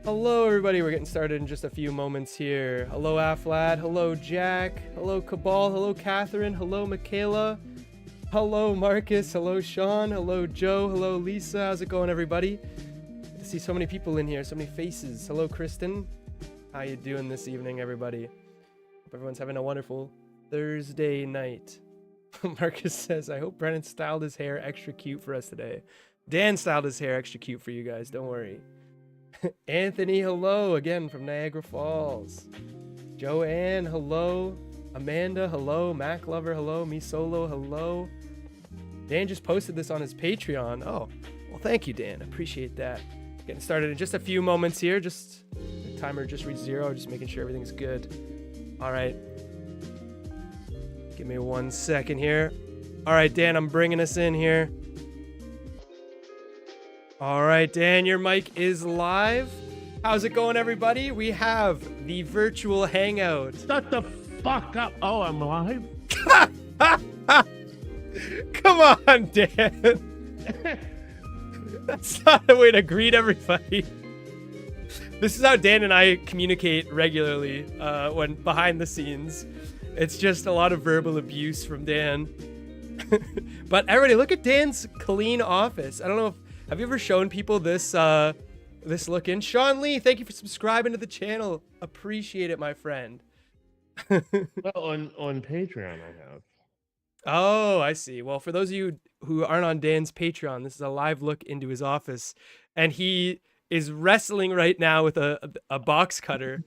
Hello everybody, we're getting started in just a few moments here. Hello Aflad, hello Jack, hello Cabal, hello Catherine, hello Michaela, hello Marcus, hello Sean, hello Joe, hello Lisa. How's it going everybody? Good to see so many people in here, so many faces. Hello Kristen, how you doing this evening everybody? Hope everyone's having a wonderful Thursday night. Marcus says, I hope Brennan styled his hair extra cute for us today. Dan styled his hair extra cute for you guys, don't worry. Anthony, hello again from Niagara Falls. Joanne, hello. Amanda, hello. Mac Lover, hello. Me Solo, hello. Dan just posted this on his Patreon. Oh, well, thank you, Dan. Appreciate that. Getting started in just a few moments here. Just the timer just reached 0. Just making sure everything's good. All right. Give me 1 second here. All right, Dan, I'm bringing us in here. All right, Dan, your mic is live. How's it going, everybody? We have the virtual hangout. Shut the fuck up. Oh, I'm live? Come on, Dan. That's not a way to greet everybody. This is how Dan and I communicate regularly when behind the scenes. It's just a lot of verbal abuse from Dan. But everybody, look at Dan's clean office. I don't know if have you ever shown people this this look in? Sean Lee, thank you for subscribing to the channel. Appreciate it, my friend. Well, on Patreon I have. Oh, I see. Well, for those of you who aren't on Dan's Patreon, this is a live look into his office, and he is wrestling right now with a box cutter.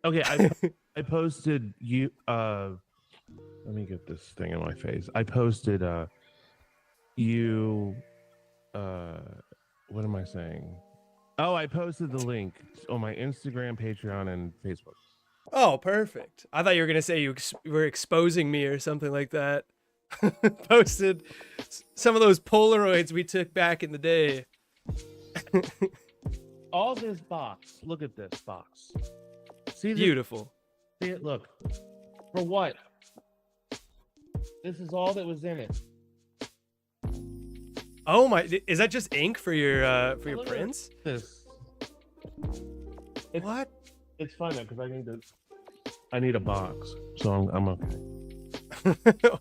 Okay, I posted you. Let me get this thing in my face. I posted you. What am I saying? Oh, I posted the link on my Instagram, Patreon, and Facebook. Oh, perfect. I thought you were gonna say you were exposing me or something like that. Posted some of those Polaroids we took back in the day. All this box. Look at this box. See, beautiful. See it? Look. For what? This is all that was in it. Oh my! Is that just ink for your prints? This. What? It's fine because I need a box, so I'm okay.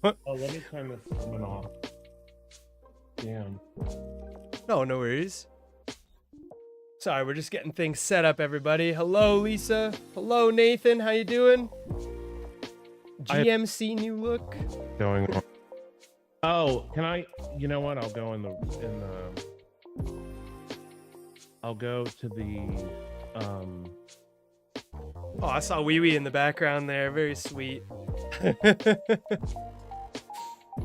Oh, let me turn this one off. Damn. No worries. Sorry, we're just getting things set up, everybody. Hello, Lisa. Hello, Nathan. How you doing? GMC new look. Going on. Oh, can I? You know what? I'll go I'll go to the. Oh, I saw Wee Wee in the background there. Very sweet.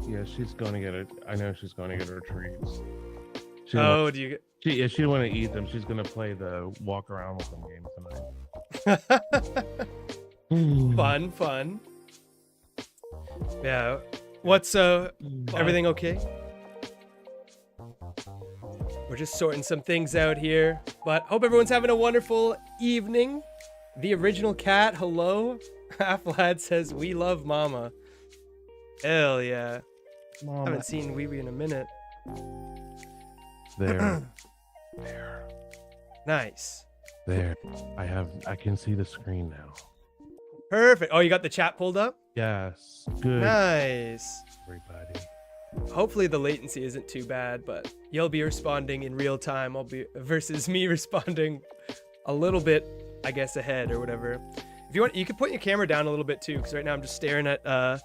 Yeah, she's going to get it. I know she's going to get her treats. Oh, do you get? She want to eat them. She's going to play the walk around with them game tonight. Fun. Yeah. What's everything okay? We're just sorting some things out here, but hope everyone's having a wonderful evening. The original cat, hello. Half-Lad says, we love mama. Hell yeah. Mama. Haven't seen Wee Wee in a minute. There. Nice. There. I can see the screen now. Perfect. Oh, you got the chat pulled up? Yes. Good. Nice. Everybody. Hopefully the latency isn't too bad, but you'll be responding in real time. Versus me responding a little bit, I guess, ahead or whatever. If you want, you can put your camera down a little bit too, because right now I'm just staring at.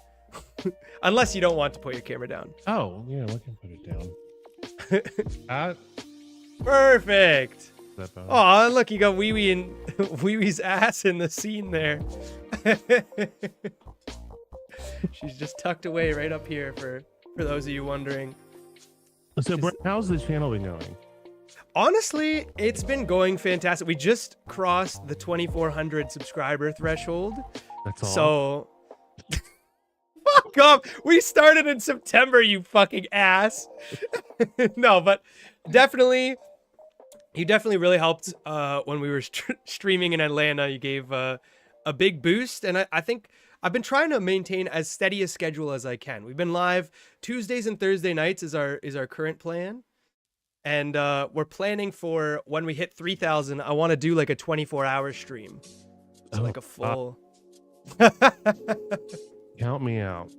Unless you don't want to put your camera down. Oh yeah, we can put it down. Perfect. Oh, oh, look, you got Wee Wee and Wee Wee's ass in the scene there. She's just tucked away right up here for those of you wondering. So, Brent, how's the channel been going? Honestly, it's been going fantastic. We just crossed the 2,400 subscriber threshold. That's all. So, fuck off. We started in September, you fucking ass. No, but definitely, you definitely really helped when we were streaming in Atlanta. You gave a big boost, and I think I've been trying to maintain as steady a schedule as I can. We've been live Tuesdays and Thursday nights is our current plan. And we're planning for when we hit 3,000, I want to do like a 24-hour stream. So like a full... Count me out.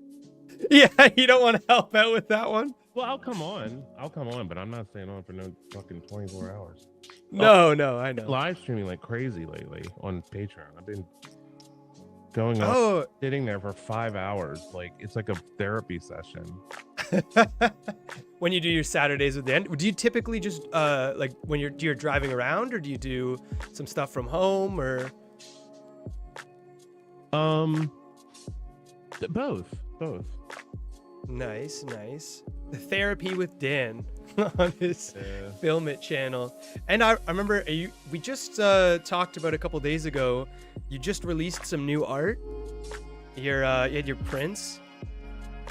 Yeah, you don't want to help out with that one? Well, I'll come on, but I'm not staying on for no fucking 24 hours. No, I know. Live streaming like crazy lately on Patreon. I've been going up, sitting there for 5 hours. Like, it's like a therapy session. When you do your Saturdays with Dan, do you typically just like when you're driving around, or do you do some stuff from home, or both. Nice. The therapy with Dan on his Film It channel. And I remember we just talked about a couple days ago, you just released some new art. You had your prints.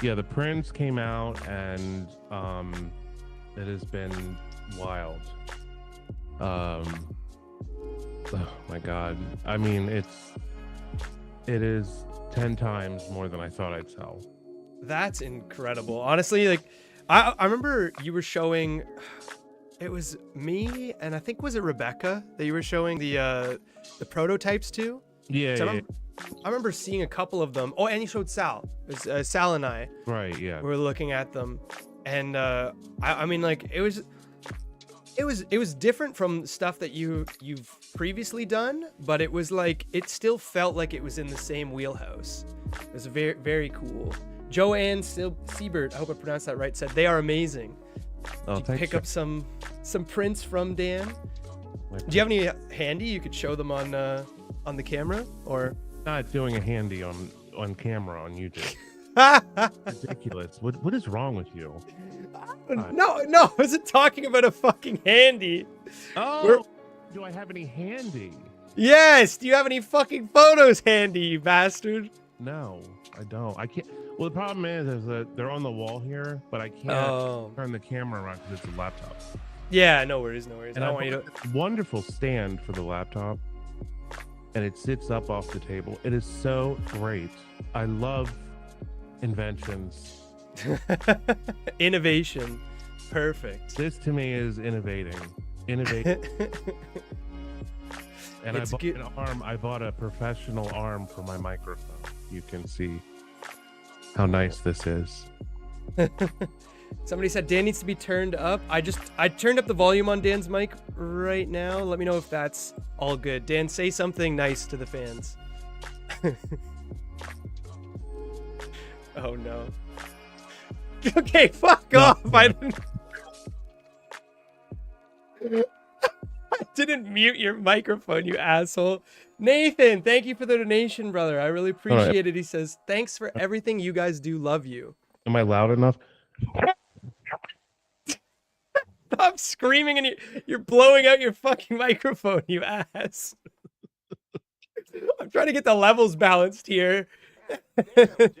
Yeah, the prints came out, and it has been wild. Oh my god. I mean, it is 10 times more than I thought I'd sell. That's incredible. Honestly, like I remember you were showing, it was me and I think, was it Rebecca that you were showing the prototypes to? Yeah, so I remember seeing a couple of them. Oh, and you showed Sal. It was Sal and I. Right, yeah. We were looking at them, and I mean, like it was different from stuff that you've previously done, but it was like it still felt like it was in the same wheelhouse. It was very, very cool. Joanne Siebert, I hope I pronounced that right, said they are amazing. Oh, Did you pick up some prints from Dan? Do you have any handy you could show them on the camera, or? Not doing a handy on camera on YouTube. Ridiculous. What is wrong with you? No, I wasn't talking about a fucking handy. Oh, do I have any handy? Yes. Do you have any fucking photos handy, you bastard? No, I don't. I can't. Well, the problem is that they're on the wall here, but I can't turn the camera around because it's a laptop. Yeah, no worries. And I want you to. Wonderful stand for the laptop, and it sits up off the table. It is so great. I love inventions. Innovation. Perfect. This to me is innovating. And I bought a professional arm for my microphone. You can see how nice this is. Somebody said Dan needs to be turned up. I turned up the volume on Dan's mic right now. Let me know if that's all good. Dan, say something nice to the fans. Oh no. Okay, fuck off. I didn't mute your microphone, you asshole. Nathan, thank you for the donation, brother. I really appreciate it. He says, thanks for everything you guys do. Love you. Am I loud enough? Stop screaming and you're blowing out your fucking microphone, you ass. I'm trying to get the levels balanced here.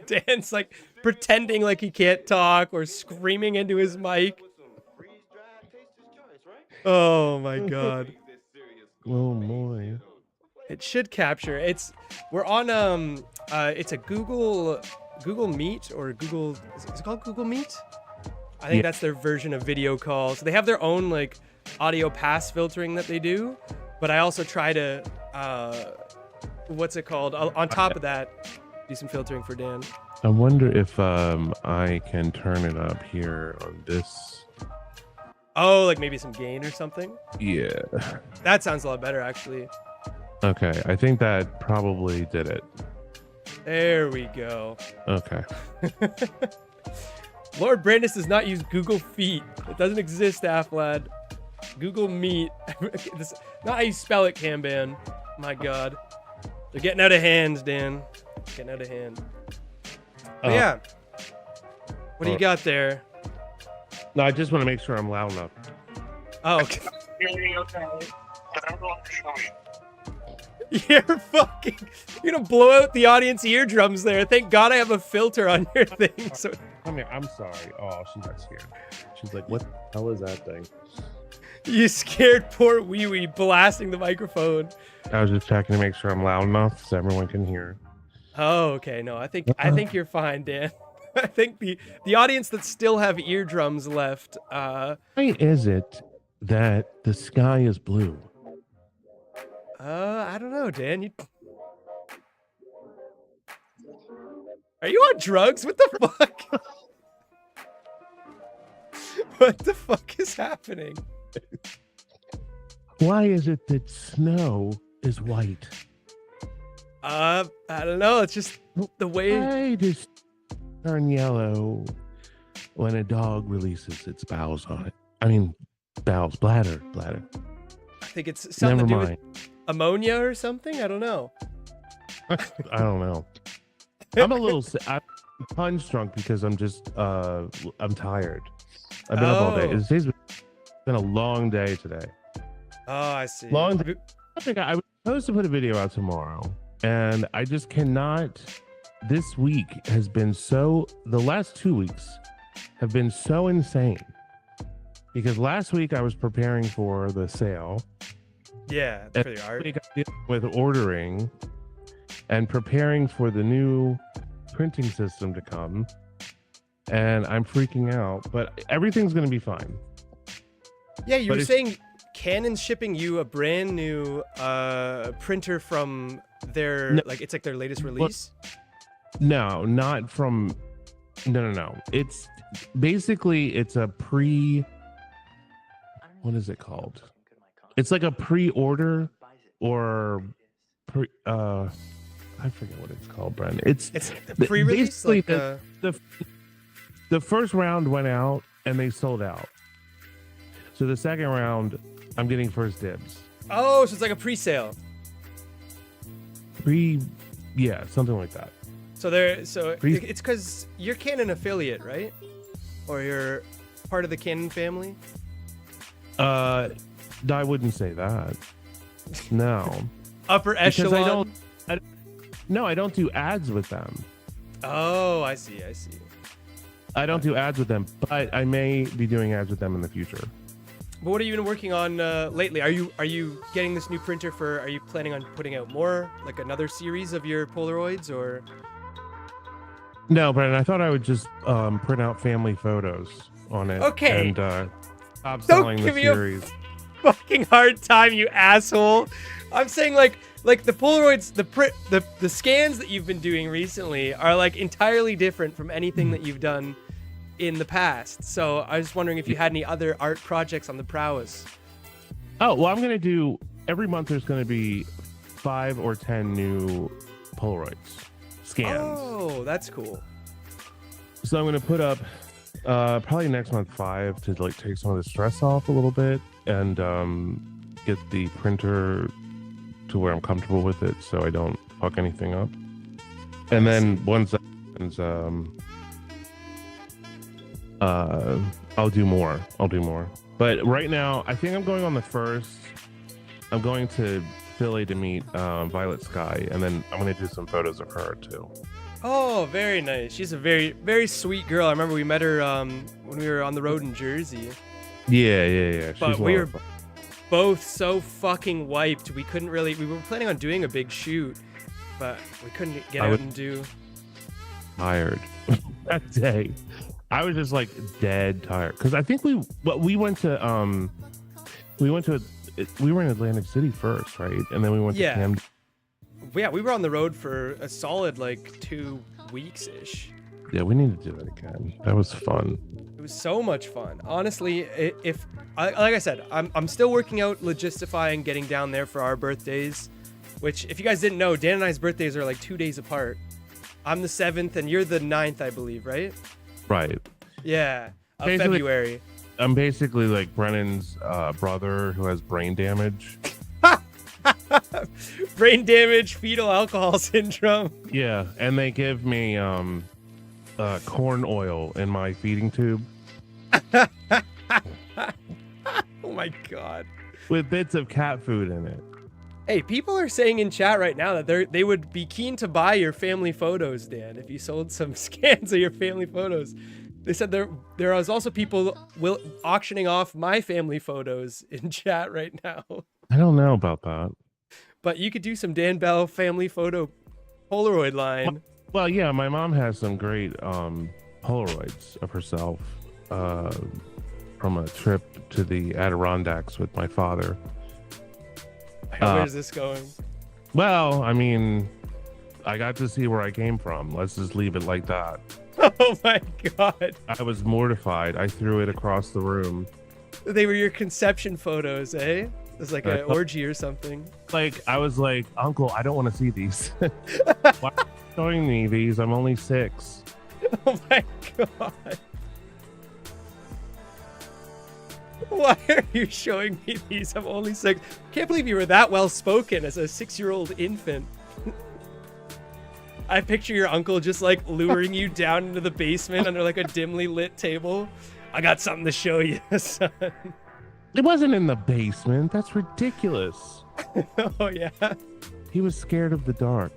Dan's like pretending like he can't talk or screaming into his mic. Oh my god. Oh boy. It should capture. We're on it's a Google Meet or Google is it called Google Meet? I think that's their version of video call. So they have their own like audio pass filtering that they do, but I also try to what's it called? On top of that, do some filtering for Dan. I wonder if I can turn it up here on this. Oh, like maybe some gain or something? Yeah. That sounds a lot better actually. Okay, I think that probably did it. There we go. Okay. Lord Brandis does not use Google Feet. It doesn't exist, Aflad. Google Meet. This, not how you spell it, Camban. My god. They're getting out of hand, Dan. Getting out of hand. But yeah. What do you got there? No, I just want to make sure I'm loud enough. Oh, okay. You're fucking... You're gonna blow out the audience eardrums there. Thank God I have a filter on your thing. So Come here. I'm sorry. Oh, she got scared. She's like, what the hell is that thing? you scared poor Wee Wee blasting the microphone. I was just checking to make sure I'm loud enough so everyone can hear. Oh, okay. No, I think you're fine, Dan. I think the audience that still have eardrums left. Why is it that the sky is blue? I don't know, Dan. Are you on drugs? What the fuck? What the fuck is happening? Why is it that snow is white? I don't know. It's just the way. Why does turn yellow when a dog releases its bowels on it? I mean, bowels, bladder. I think it's something Never to do mind. with ammonia or something. I don't know. I don't know. I'm a little I'm punch drunk because I'm just I'm tired. I've been up all day. Oh. It's been a long day today. Oh, I see. Long day. I think I was supposed to put a video out tomorrow, and I just cannot. This week has been the last 2 weeks have been so insane. Because last week I was preparing for the sale. Yeah, And for the art. this week I'm dealing with ordering and preparing for the new printing system to come. And I'm freaking out, but everything's going to be fine. Yeah, you But were it's- saying Canon's shipping you a brand new printer from their No. it's like their latest release. No, not from. No. It's basically it's a What is it called? It's like a pre-order or I forget what it's called, Bren. It's the pre-release. basically Like, the first round went out and they sold out. So the second round, I'm getting first dibs. oh, so it's like a pre-sale. Yeah, something like that. So it's because you're Canon affiliate, right? Or you're part of the Canon family. I wouldn't say that. No. Upper Because echelon. I don't do ads with them. Oh, I see. I don't do ads with them, but I may be doing ads with them in the future. But what have you been working on lately? Are you getting this new printer for? Are you planning on putting out more, like another series of your Polaroids, or? No, Brandon, I thought I would just print out family photos on it. Okay. And stop selling the give me a series. Fucking hard time, you asshole. I'm saying like the Polaroids, the scans that you've been doing recently are like entirely different from anything that you've done in the past. So I was wondering if you had any other art projects on the prowess. Oh, well, I'm going to do every month. There's going to be 5 or 10 new Polaroids scans. Oh, that's cool. So I'm going to put up probably next month 5 to like take some of the stress off a little bit and get the printer to where I'm comfortable with it so I don't fuck anything up. And then once that happens, I'll do more. But right now, I think I'm going on the 1st. I'm going to Philly to meet Violet Sky, and then I'm going to do some photos of her too. Oh, very nice. She's a very, very sweet girl. I remember we met her when we were on the road in Jersey. Yeah. But we were both so fucking wiped. We couldn't really. We were planning on doing a big shoot, but we couldn't get out and do. Tired that day. I was just like dead tired because I think we went to we were in Atlantic City first, right? And then we went to Camden. Yeah, we were on the road for a solid like 2 weeks ish. Yeah, we need to do it again. That was fun. It was so much fun. Honestly, like I said, I'm still working out logistifying getting down there for our birthdays, which if you guys didn't know, Dan and I's birthdays are like 2 days apart. I'm the 7th and you're the 9th, I believe, right? Right. Yeah, February. I'm basically like Brennan's brother who has brain damage. Brain damage, fetal alcohol syndrome. Yeah, and they give me corn oil in my feeding tube. Oh my god. With bits of cat food in it. Hey, people are saying in chat right now that they would be keen to buy your family photos, Dan, if you sold some scans of your family photos. They said there was also people auctioning off my family photos in chat right now. I don't know about that. But you could do some Dan Bell family photo Polaroid line. Well, yeah, my mom has some great Polaroids of herself from a trip to the Adirondacks with my father. Where's this going? Well, I mean, I got to see where I came from. Let's just leave it like that. Oh my god. I was mortified. I threw it across the room. They were your conception photos, eh? It was like an orgy or something. Like, I was like, Uncle, I don't want to see these. Why are you showing me these? I'm only 6. Oh my god. Why are you showing me these? I'm only 6. Can't believe you were that well spoken as a 6-year-old infant. I picture your uncle just like luring you down into the basement under like a dimly lit table. I got something to show you, son. It wasn't in the basement. That's ridiculous. Oh yeah. He was scared of the dark.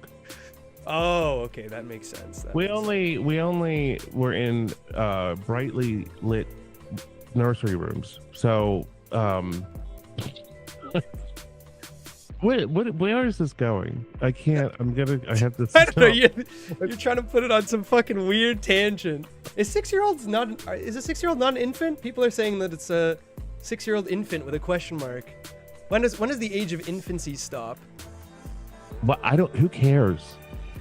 Oh, okay, that makes sense. We only were in brightly lit nursery rooms. So where is this going? I can't. I have to. I don't know. You're trying to put it on some fucking weird tangent. Is a 6-year-old not an infant? People are saying that it's a 6-year-old infant with a question mark. When does the age of infancy stop? But I don't. Who cares?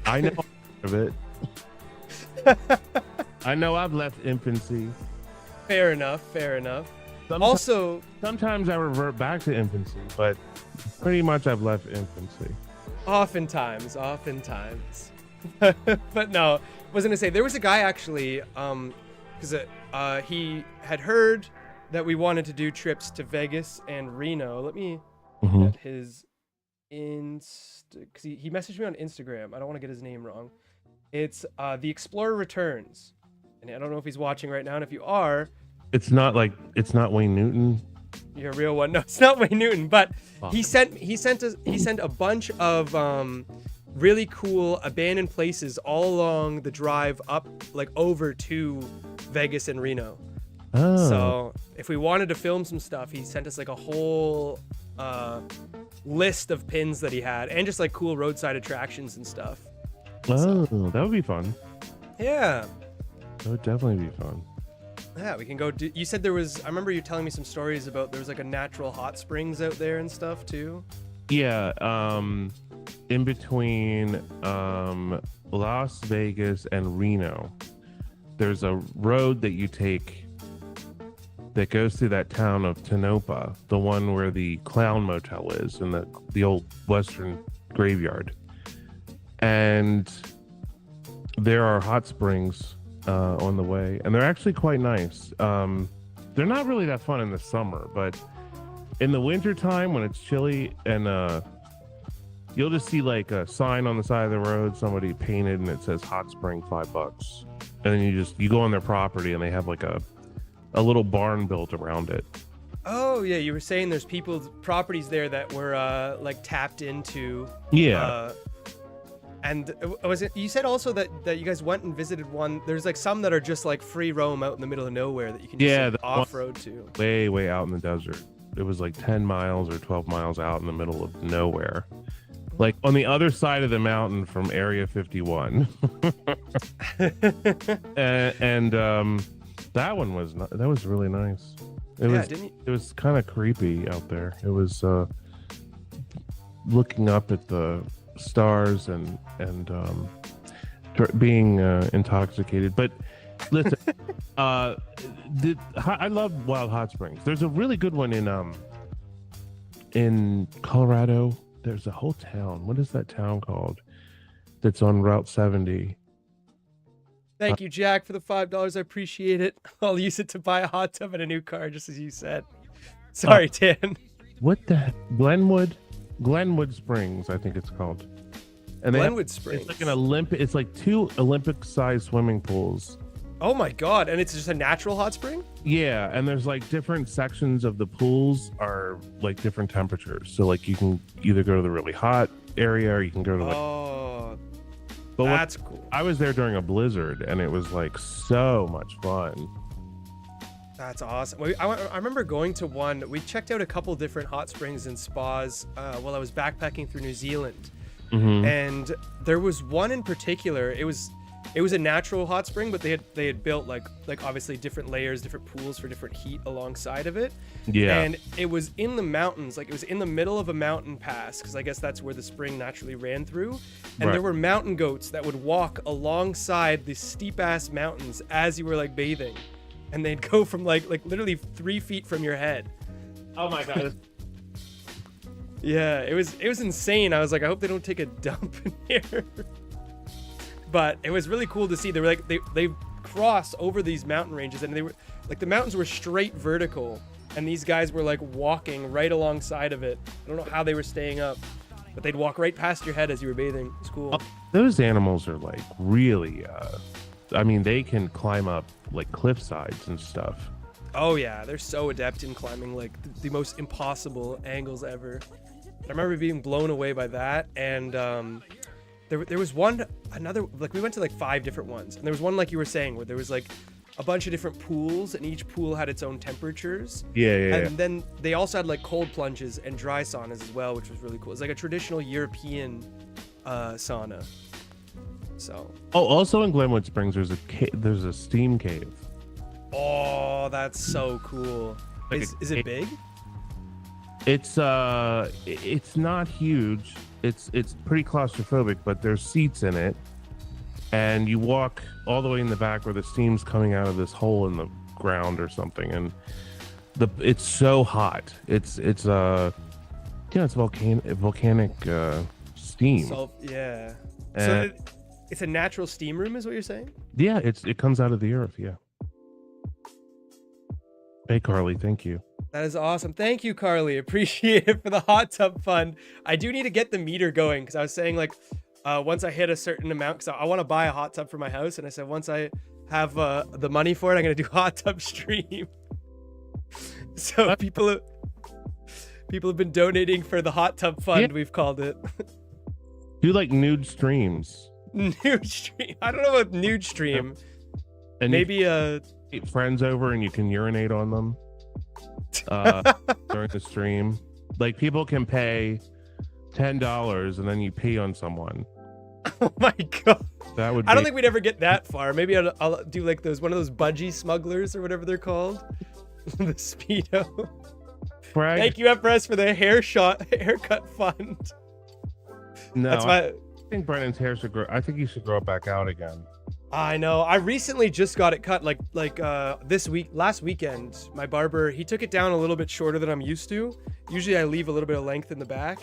I know of it. I know I've left infancy. Fair enough. Sometimes I revert back to infancy, but pretty much I've left infancy. Oftentimes. But no, I was gonna say there was a guy actually, because he had heard that we wanted to do trips to Vegas and Reno. Let me get his because he messaged me on Instagram. I don't want to get his name wrong. It's The Explorer Returns, and I don't know if he's watching right now. And if you are, it's not Wayne Newton. You're a real one. No, it's not Wayne Newton, but he sent a bunch of really cool abandoned places all along the drive up, like over to Vegas and Reno. Oh. So if we wanted to film some stuff, he sent us like a whole list of pins that he had, and just like cool roadside attractions and stuff. Oh, so, that would be fun. Yeah, that would definitely be fun. Yeah, we can go do. You said there was. I remember you telling me some stories about there was like a natural hot springs out there and stuff too. Yeah, in between Las Vegas and Reno, there's a road that you take that goes through that town of Tonopah, the one where the Clown Motel is in the old Western graveyard, and there are hot springs on the way, and they're actually quite nice. They're not really that fun in the summer, but in the winter time when it's chilly, and you'll just see like a sign on the side of the road, somebody painted, and it says hot spring $5. and then you go on their property and they have like a little barn built around it. Oh yeah, you were saying there's people's properties there that were like tapped into. Yeah. And was it? You said also that you guys went and visited one. There's like some that are just like free roam out in the middle of nowhere that you can just like, off road to. Way out in the desert. It was like 10 miles or 12 miles out in the middle of nowhere, like on the other side of the mountain from Area 51. and that one was really nice. It was kind of creepy out there. It was looking up at the stars and being intoxicated. But listen, I love Wild Hot Springs. There's a really good one in Colorado. There's a whole town. What is that town called? That's on Route 70. Thank you, Jack, for the $5. I appreciate it. I'll use it to buy a hot tub and a new car, just as you said. Sorry, Dan. What the Glenwood Springs, I think it's called. And Glenwood Springs. It's like an Olympic. It's like 2 Olympic-sized swimming pools. Oh my God! And it's just a natural hot spring? Yeah, and there's like different sections of the pools are like different temperatures. So like you can either go to the really hot area or you can go to like. But that's cool. I was there during a blizzard and it was like so much fun. That's awesome. I remember going to one. We checked out a couple different hot springs and spas while I was backpacking through New Zealand. Mm-hmm. And there was one in particular. It was a natural hot spring, but they had built like obviously different layers, different pools for different heat alongside of it. Yeah. And it was in the mountains, like it was in the middle of a mountain pass, because I guess that's where the spring naturally ran through. And there were mountain goats that would walk alongside the steep ass mountains as you were like bathing, and they'd go from like literally 3 feet from your head. Oh my God. Yeah, it was insane. I was like, I hope they don't take a dump in here. But it was really cool to see. They were like they cross over these mountain ranges, and they were like the mountains were straight vertical, and these guys were like walking right alongside of it. I don't know how they were staying up, but they'd walk right past your head as you were bathing. It's cool. Those animals are like really I mean, they can climb up like cliff sides and stuff. Oh yeah, they're so adept in climbing like the most impossible angles ever. I remember being blown away by that, and there was another, like we went to like 5 different ones, and there was one like you were saying where there was like a bunch of different pools, and each pool had its own temperatures. And then they also had like cold plunges and dry saunas as well, which was really cool. It's like a traditional European sauna. So. Oh, also in Glenwood Springs, there's a steam cave. Oh, that's so cool. Like is it big? It's not huge. It's pretty claustrophobic, but there's seats in it, and you walk all the way in the back where the steam's coming out of this hole in the ground or something, and it's so hot. It's volcanic steam. So it's a natural steam room, is what you're saying? Yeah, it comes out of the earth. Yeah. Hey, Carly, thank you. That is awesome. Thank you, Carly. Appreciate it for the hot tub fund. I do need to get the meter going, because I was saying like once I hit a certain amount, because I want to buy a hot tub for my house, and I said once I have the money for it, I'm going to do hot tub stream. So people have been donating for the hot tub fund, we've called it. Do like nude streams. Nude stream. I don't know about nude stream. And maybe friends over and you can urinate on them during the stream. Like people can pay $10 and then you pee on someone. Oh my God. That would. I don't think we'd ever get that far. Maybe I'll do like one of those budgie smugglers or whatever they're called. The Speedo. Thank you, FRS, for the haircut fund. No, that's my. I think Brennan's hair should grow. I think he should grow it back out again. I know. I recently just got it cut like last weekend. My barber, he took it down a little bit shorter than I'm used to. Usually I leave a little bit of length in the back.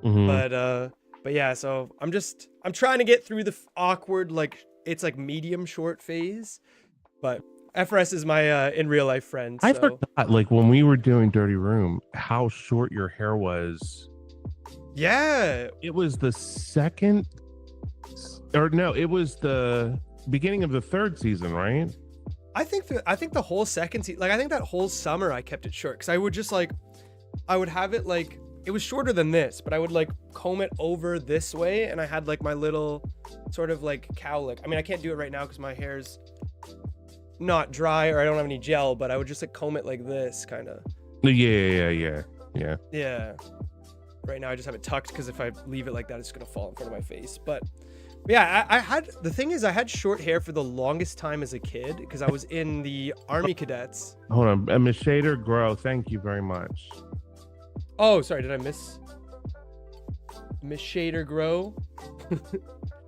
Mm-hmm. But yeah, so I'm trying to get through the awkward, like it's like medium short phase. But FRS is my in real life friend. So. I forgot, like when we were doing Dirty Room, how short your hair was. Yeah. It was the second, or no, it was the beginning of the third season, right? I think the whole second season, like I think that whole summer I kept it short because I would just like, I would have it like, it was shorter than this, but I would like comb it over this way, and I had like my little sort of like cowlick. I mean, I can't do it right now because my hair's not dry or I don't have any gel, but I would just like comb it like this, kind of. Yeah. Yeah. Right now I just have it tucked because if I leave it like that, it's gonna fall in front of my face. But yeah, I had, the thing is I had short hair for the longest time as a kid because I was in the Army Cadets. Hold on, a mishader grow. Thank you very much. Oh, sorry, did I miss Shader grow?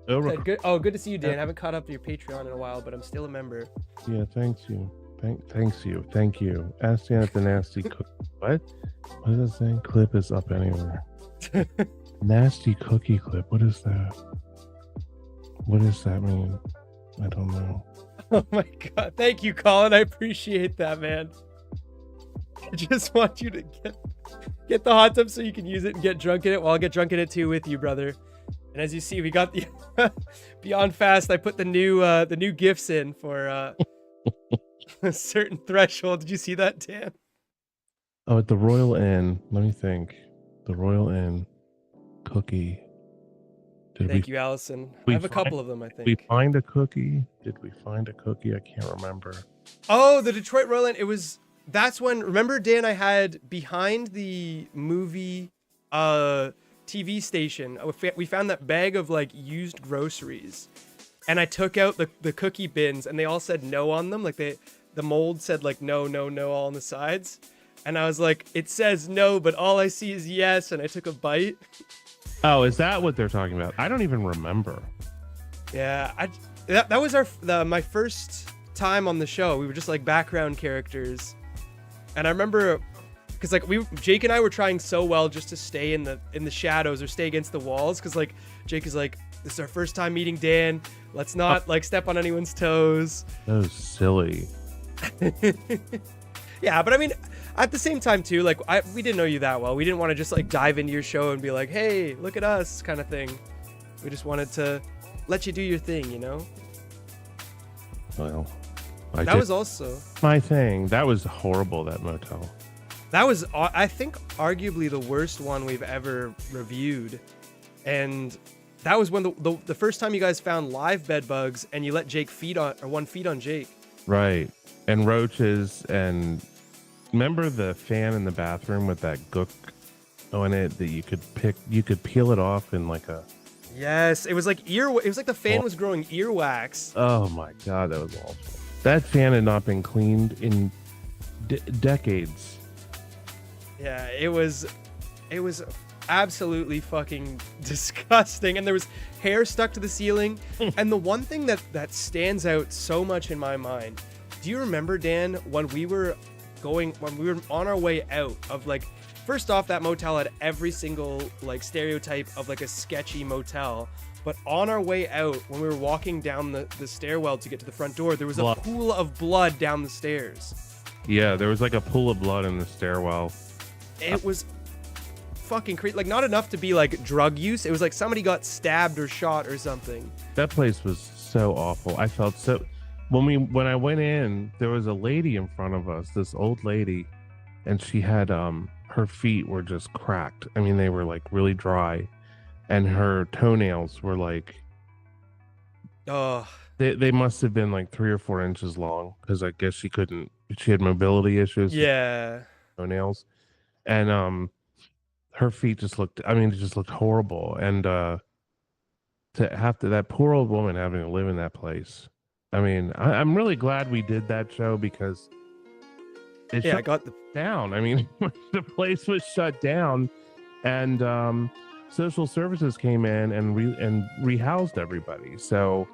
Good. Oh, good to see you, Dan. I haven't caught up to your Patreon in a while, but I'm still a member. Yeah, thanks you. Thank you. Ask Dan if the nasty what? What is it saying? Clip is up anywhere. Nasty cookie clip. What is that? What does that mean? I don't know. Oh my god. Thank you, Colin. I appreciate that, man. I just want you to get the hot tub so you can use it and get drunk in it. Well, I'll get drunk in it too with you, brother. And as you see, we got the Beyond Fast. I put the new gifts in for a certain threshold. Did you see that, Dan? Oh, at the Royal Inn. Let me think. The Royal Inn cookie. Thank you, Allison. I have a couple of them, I think. We find a cookie? Did we find a cookie? I can't remember. Oh, the Detroit Royal Inn. It was. That's when. Remember, Dan? I had behind the movie, TV station. We found that bag of like used groceries, and I took out the cookie bins, and they all said no on them. Like the mold said like no all on the sides, and I was like, it says no, but all I see is yes, and I took a bite. Oh, is that what they're talking about? I don't even remember. Yeah, that was my first time on the show. We were just like background characters, and I remember because like Jake and I were trying so well just to stay in the shadows or stay against the walls, because like Jake is like, this is our first time meeting Dan. Let's not like step on anyone's toes. That was silly. Yeah, but I mean, at the same time too, like we didn't know you that well. We didn't want to just like dive into your show and be like, hey, look at us kind of thing. We just wanted to let you do your thing, you know? Well, that was also my thing. That was horrible, that motel. That was, I think, arguably the worst one we've ever reviewed. And that was when the first time you guys found live bed bugs and you let Jake feed on Jake. Right. And roaches. And remember the fan in the bathroom with that gook on it that you could peel it off in like a... Yes, it was like it was like the fan was growing earwax. Oh my god, that was awful. That fan had not been cleaned in decades. Yeah, it was absolutely fucking disgusting, and there was hair stuck to the ceiling. And the one thing that stands out so much in my mind, do you remember, Dan, when we were on our way out of, like, first off, that motel had every single like stereotype of like a sketchy motel, but on our way out, when we were walking down the stairwell to get to the front door, there was a pool of blood down the stairs. Yeah, there was like a pool of blood in the stairwell. It was fucking crazy. Like, not enough to be like drug use. It was like somebody got stabbed or shot or something. That place was so awful. I felt so... When I went in, there was a lady in front of us, this old lady, and she had her feet were just cracked. I mean, they were like really dry, and her toenails were like, they must have been like 3 or 4 inches long, because I guess she had mobility issues. Yeah, toenails, and her feet just looked, I mean, it just looked horrible. And that poor old woman having to live in that place. I mean, I'm really glad we did that show, because it shut down. I mean, the place was shut down, and social services came in and rehoused everybody. So,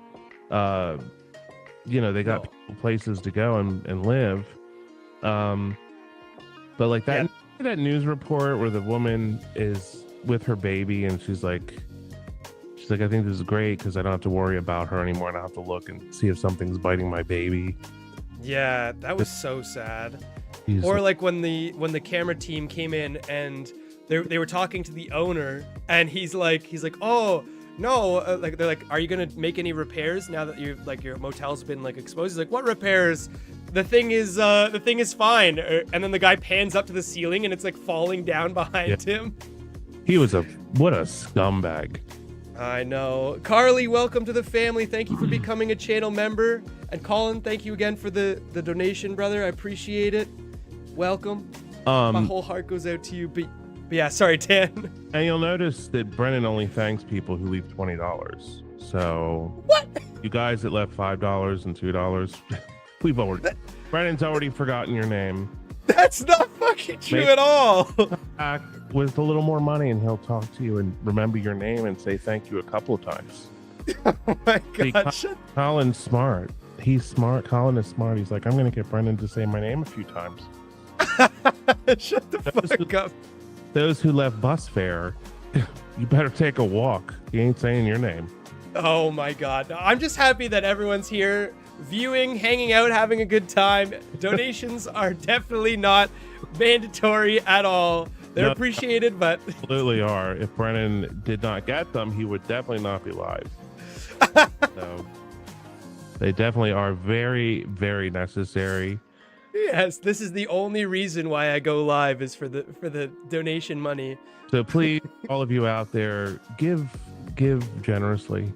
they got places to go and live. But like that news report where the woman is with her baby and she's like, I think this is great because I don't have to worry about her anymore, and I don't have to look and see if something's biting my baby. Yeah, that was so sad. Or like when the camera team came in and they were talking to the owner, and he's like, oh, No, like they're like, are you gonna make any repairs now that you like your motel's been like exposed? He's like, what repairs? The thing is fine. And then the guy pans up to the ceiling and it's like falling down behind him. He was what a scumbag. I know. Carly, welcome to the family. Thank you for becoming a channel member. And Colin, thank you again for the donation, brother. I appreciate it. Welcome. My whole heart goes out to you. But yeah, sorry, Dan. And you'll notice that Brennan only thanks people who leave $20. So what? You guys that left $5 and $2, Brennan's already forgotten your name. That's not fucking true at all. Back with a little more money and he'll talk to you and remember your name and say thank you a couple of times. Oh my god. Colin's smart. He's smart. Colin is smart. He's like, I'm going to get Brendan to say my name a few times. Shut the fuck up. Those who left bus fare, you better take a walk. He ain't saying your name. Oh my god. I'm just happy that everyone's here viewing, hanging out, having a good time. Donations are definitely not mandatory at all. They're appreciated, but absolutely are. If Brennan did not get them, he would definitely not be live. So they definitely are very, very necessary. Yes, this is the only reason why I go live is for the donation money. So please, all of you out there, give generously,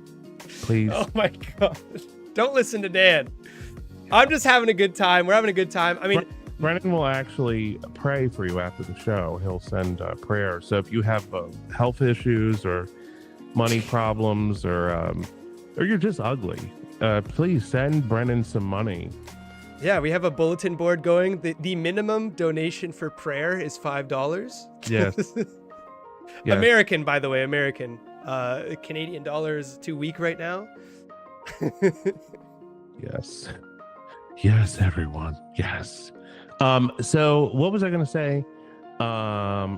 please. Oh my god! Don't listen to Dan. I'm just having a good time. We're having a good time. I mean, Brennan will actually pray for you after the show. He'll send prayer. So if you have health issues or money problems or you're just ugly, please send Brennan some money. Yeah, we have a bulletin board going. The minimum donation for prayer is $5. Yes. Yes. American, by the way, American. Canadian dollar is too weak right now. Yes. Yes, everyone. Yes. So what was I going to say? The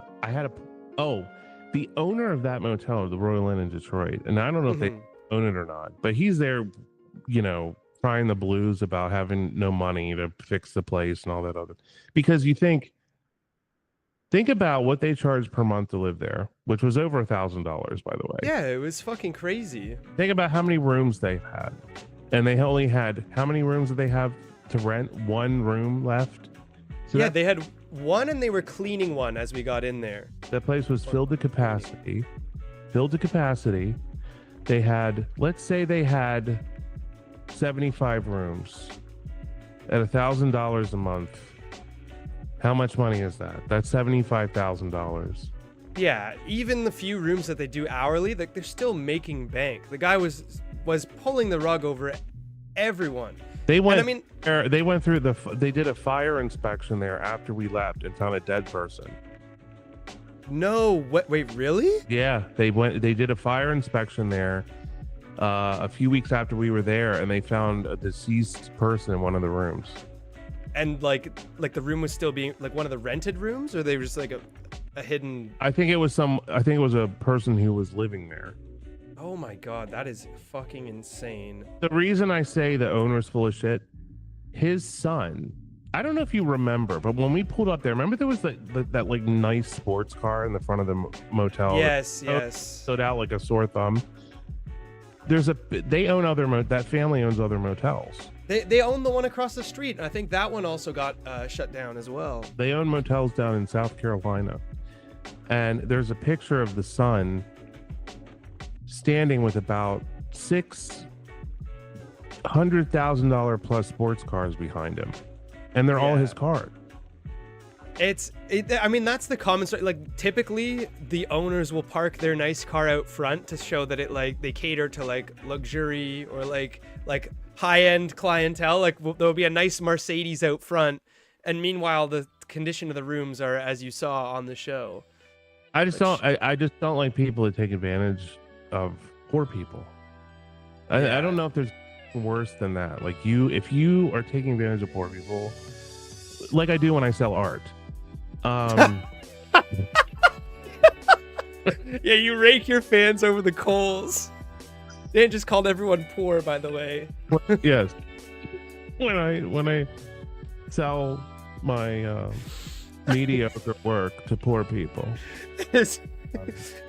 owner of that motel, the Royal Inn in Detroit, and I don't know if they own it or not, but he's there, crying the blues about having no money to fix the place and all that other, because you think about what they charge per month to live there, which was over $1,000, by the way. Yeah, it was fucking crazy. Think about how many rooms they've had, and they only had, how many rooms did they have to rent? One room left. So yeah, they had one and they were cleaning one as we got in there. That place was filled to capacity. They had, let's say they had 75 rooms at $1,000 a month. How much money is that? That's $75,000. Yeah, even the few rooms that they do hourly, they're still making bank. The guy was pulling the rug over everyone. They went through they did a fire inspection there after we left and found a dead person. No, wait, really? Yeah, they did a fire inspection there a few weeks after we were there, and they found a deceased person in one of the rooms. And like the room was still being like one of the rented rooms, or they were just like a hidden. I think it was a person who was living there. Oh my god, that is fucking insane. The reason I say the owner's full of shit, his son, I don't know if you remember, but when we pulled up there, remember there was that like nice sports car in the front of the motel? Yes. Stood out like a sore thumb. They own that family owns other motels. They own the one across the street, and I think that one also got shut down as well. They own motels down in South Carolina, and there's a picture of the son standing with about $600,000 plus sports cars behind him, and they're all his cars. I mean, that's the common story. Like, typically the owners will park their nice car out front to show that they cater to like luxury or like high-end clientele. Like, there'll be a nice Mercedes out front, and meanwhile the condition of the rooms are as you saw on the show. I just don't like people that take advantage of poor people. I don't know if there's worse than that. Like, if you are taking advantage of poor people, like I do when I sell art. Yeah, you rake your fans over the coals. Dan just called everyone poor, by the way. Yes. When I sell my mediocre work to poor people.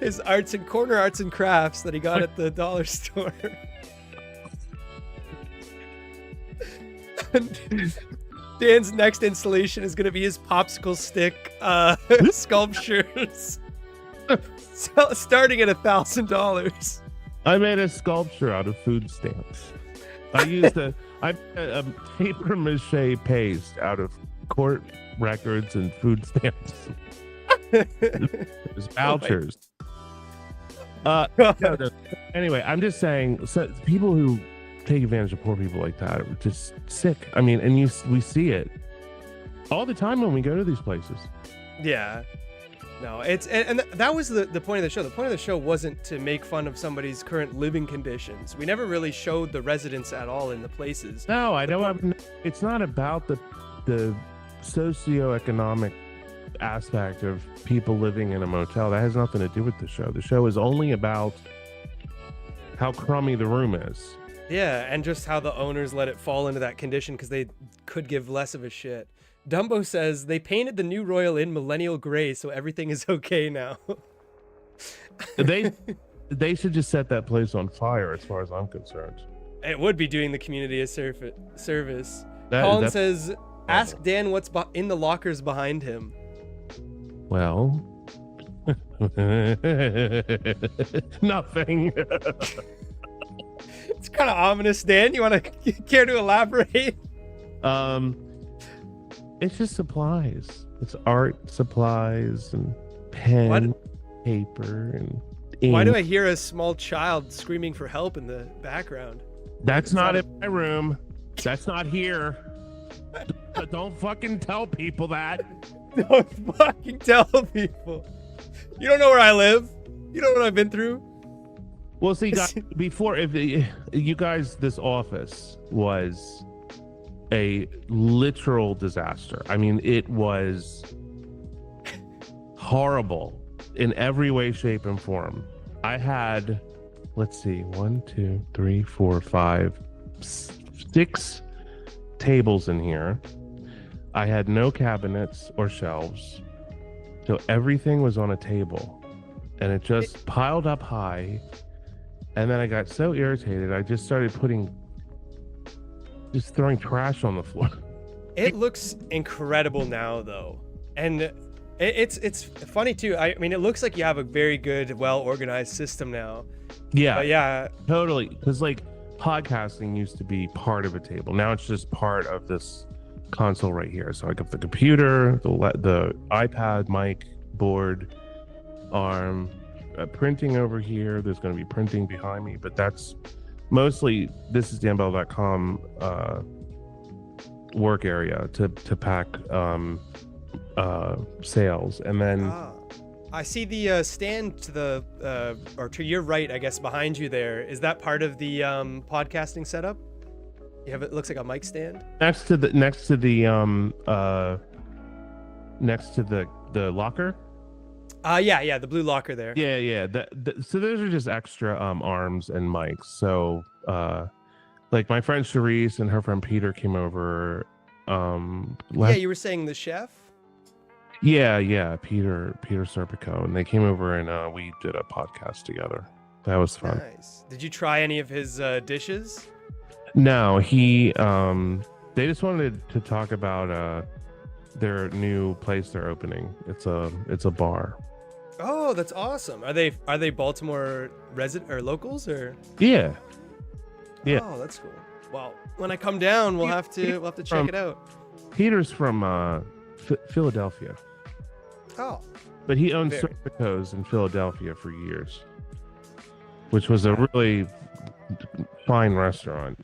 His corner arts and crafts that he got at the dollar store. Dan's next installation is going to be his popsicle stick sculptures. Starting at $1,000. I made a sculpture out of food stamps. I used a paper mache paste out of court records and food stamps. There's vouchers. No. Anyway, I'm just saying, so people who take advantage of poor people like that are just sick. I mean, and we see it all the time when we go to these places. Yeah. No, and that was the point of the show. The point of the show wasn't to make fun of somebody's current living conditions. We never really showed the residents at all in the places. No, I don't. It's not about the socioeconomic aspect of people living in a motel. That has nothing to do with the show. The show is only about how crummy the room is. Yeah, and just how the owners let it fall into that condition because they could give less of a shit. Dumbo says they painted the new Royal Inn millennial gray, so everything is okay now. They should just set that place on fire, as far as I'm concerned. It would be doing the community a service. Colin says, ask Dan what's in the lockers behind him. Well, nothing. It's kind of ominous, Dan. You want to care to elaborate? It's just supplies. It's art supplies and pen, paper, and ink. Why do I hear a small child screaming for help in the background? That's not in my room. That's not here. Don't fucking tell people that. Don't fucking tell people. You don't know where I live. You don't know what I've been through. Well, see, guys, before, if you guys, this office was a literal disaster. I mean, it was horrible in every way, shape, and form. I had, let's see, 1, 2, 3, 4, 5, 6 tables in here. I had no cabinets or shelves, so everything was on a table, and it just piled up high. And then I got so irritated, I just started throwing trash on the floor. It looks incredible now, though, and it's funny too. I mean, it looks like you have a very good, well-organized system now. Yeah, but yeah, totally. Because like podcasting used to be part of a table. Now it's just part of this console right here. So I got the computer, the iPad, mic, board, arm. Printing over here. There's going to be printing behind me, but that's mostly this is danbell.com work area to pack sales. And then I see the stand to the or to your right, I guess, behind you there. Is that part of the podcasting setup? You have, it looks like a mic stand next to the locker. Yeah, the blue locker there. Yeah. So those are just extra arms and mics. So like my friend Charisse and her friend Peter came over. Yeah, you were saying the chef? Yeah, Peter Serpico, and they came over and we did a podcast together. That was fun. Nice. Did you try any of his dishes? No, they just wanted to talk about their new place they're opening. It's a bar. Oh, that's awesome. Are they Baltimore resident or locals or? Yeah. Oh, that's cool. Well, when I come down, we'll have to check it out. Peter's from Philadelphia. Oh. But he owned Serpico's in Philadelphia for years, which was a really fine restaurant.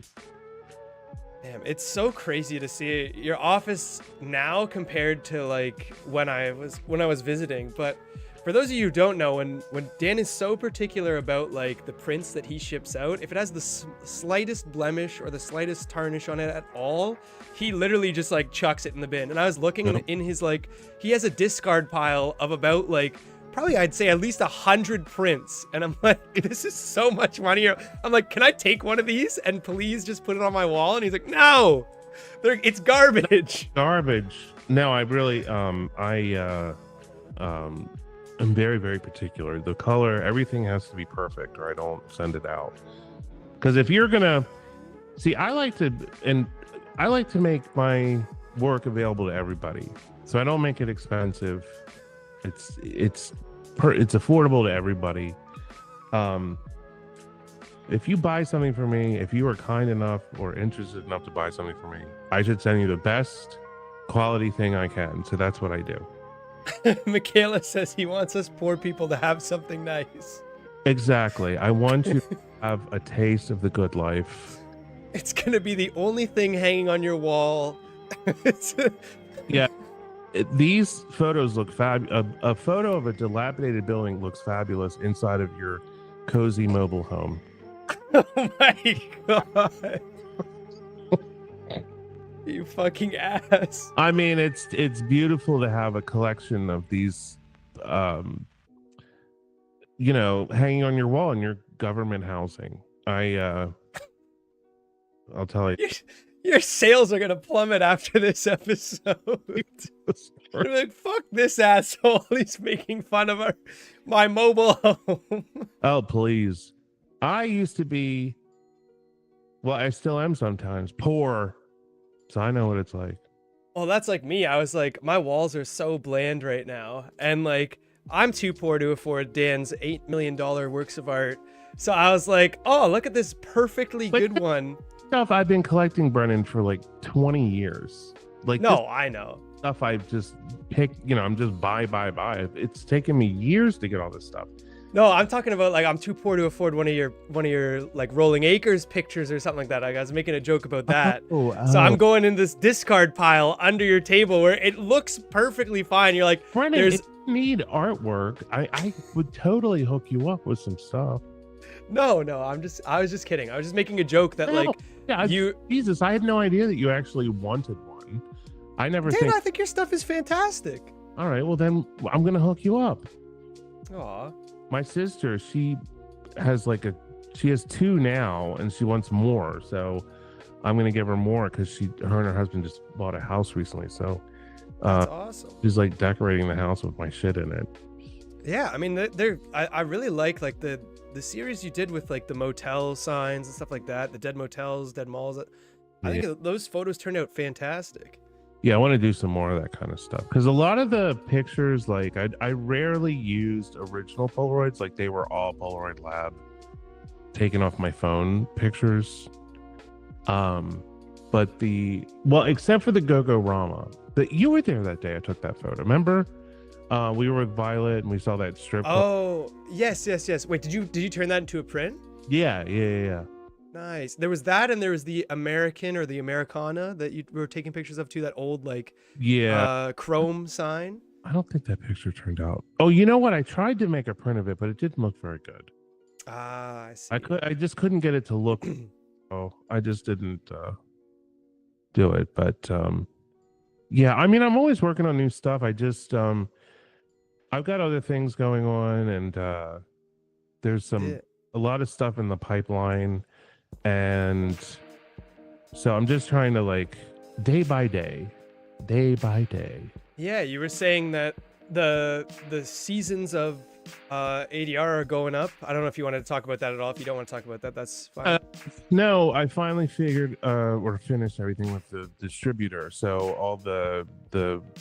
Damn, it's so crazy to see your office now compared to like when I was visiting. But for those of you who don't know, when Dan is so particular about like the prints that he ships out, if it has the slightest blemish or the slightest tarnish on it at all, he literally just like chucks it in the bin. And I was looking in his like, he has a discard pile of about like probably I'd say at least 100 prints, and I'm like, this is so much money. I'm like, can I take one of these and please just put it on my wall? And he's like, no, it's garbage. Garbage. No, I really I'm very, very particular. The color, everything has to be perfect, or I don't send it out. Because if you're gonna see, I like to make my work available to everybody, so I don't make it expensive. It's affordable to everybody. If you buy something for me, if you are kind enough or interested enough to buy something for me, I should send you the best quality thing I can. So that's what I do. Michaela says he wants us poor people to have something nice. Exactly. I want you to have a taste of the good life. It's gonna be the only thing hanging on your wall. Yeah. These photos look a photo of a dilapidated building looks fabulous inside of your cozy mobile home. Oh my god. You fucking ass. I mean, it's beautiful to have a collection of these hanging on your wall in your government housing. I'll tell you. Your sales are gonna plummet after this episode. You're like, fuck this asshole. He's making fun of my mobile home. Oh, please. I used to be, well, I still am sometimes, poor. So I know what it's like. Well, that's like me. I was like, my walls are so bland right now. And like, I'm too poor to afford Dan's $8 million works of art. So I was like, oh, look at this perfectly good one. Stuff I've been collecting, Brennan, for like 20 years. Like, no, I know. Stuff I've just picked, I'm just buy. It's taken me years to get all this stuff. No, I'm talking about like I'm too poor to afford one of your like Rolling Acres pictures or something like that. I was making a joke about that. So I'm going in this discard pile under your table where it looks perfectly fine. You're like, Brennan, if you need artwork, I would totally hook you up with some stuff. No, I was just kidding. I was just making a joke that Jesus, I had no idea that you actually wanted one. I never I think your stuff is fantastic. All right, well then I'm gonna hook you up. Aw. My sister, she has two now, and she wants more. So I'm gonna give her more because her and her husband just bought a house recently. So that's awesome. She's like decorating the house with my shit in it. Yeah, I mean, I really like the series you did with like the motel signs and stuff like that, the dead motels, dead malls. I think those photos turned out fantastic. Yeah, I want to do some more of that kind of stuff because a lot of the pictures, like I rarely used original Polaroids. Like they were all Polaroid Lab taken off my phone pictures. But except for the Go-Go Rama, but you were there that day I took that photo. Remember? We were with Violet and we saw that strip. Oh, yes. Wait, did you turn that into a print? Yeah. Nice. There was that, and there was the American or the Americana that you were taking pictures of too. That old chrome sign. I don't think that picture turned out. Oh, you know what? I tried to make a print of it, but it didn't look very good. Ah, I see. I just couldn't get it to look. I just didn't do it. But yeah, I mean, I'm always working on new stuff. I just I've got other things going on, and there's a lot of stuff in the pipeline. And so I'm just trying to like day by day. Yeah, you were saying that the seasons of ADR are going up. I don't know if you wanted to talk about that at all. If you don't want to talk about that, that's fine. No, I finally figured or finished everything with the distributor. So all the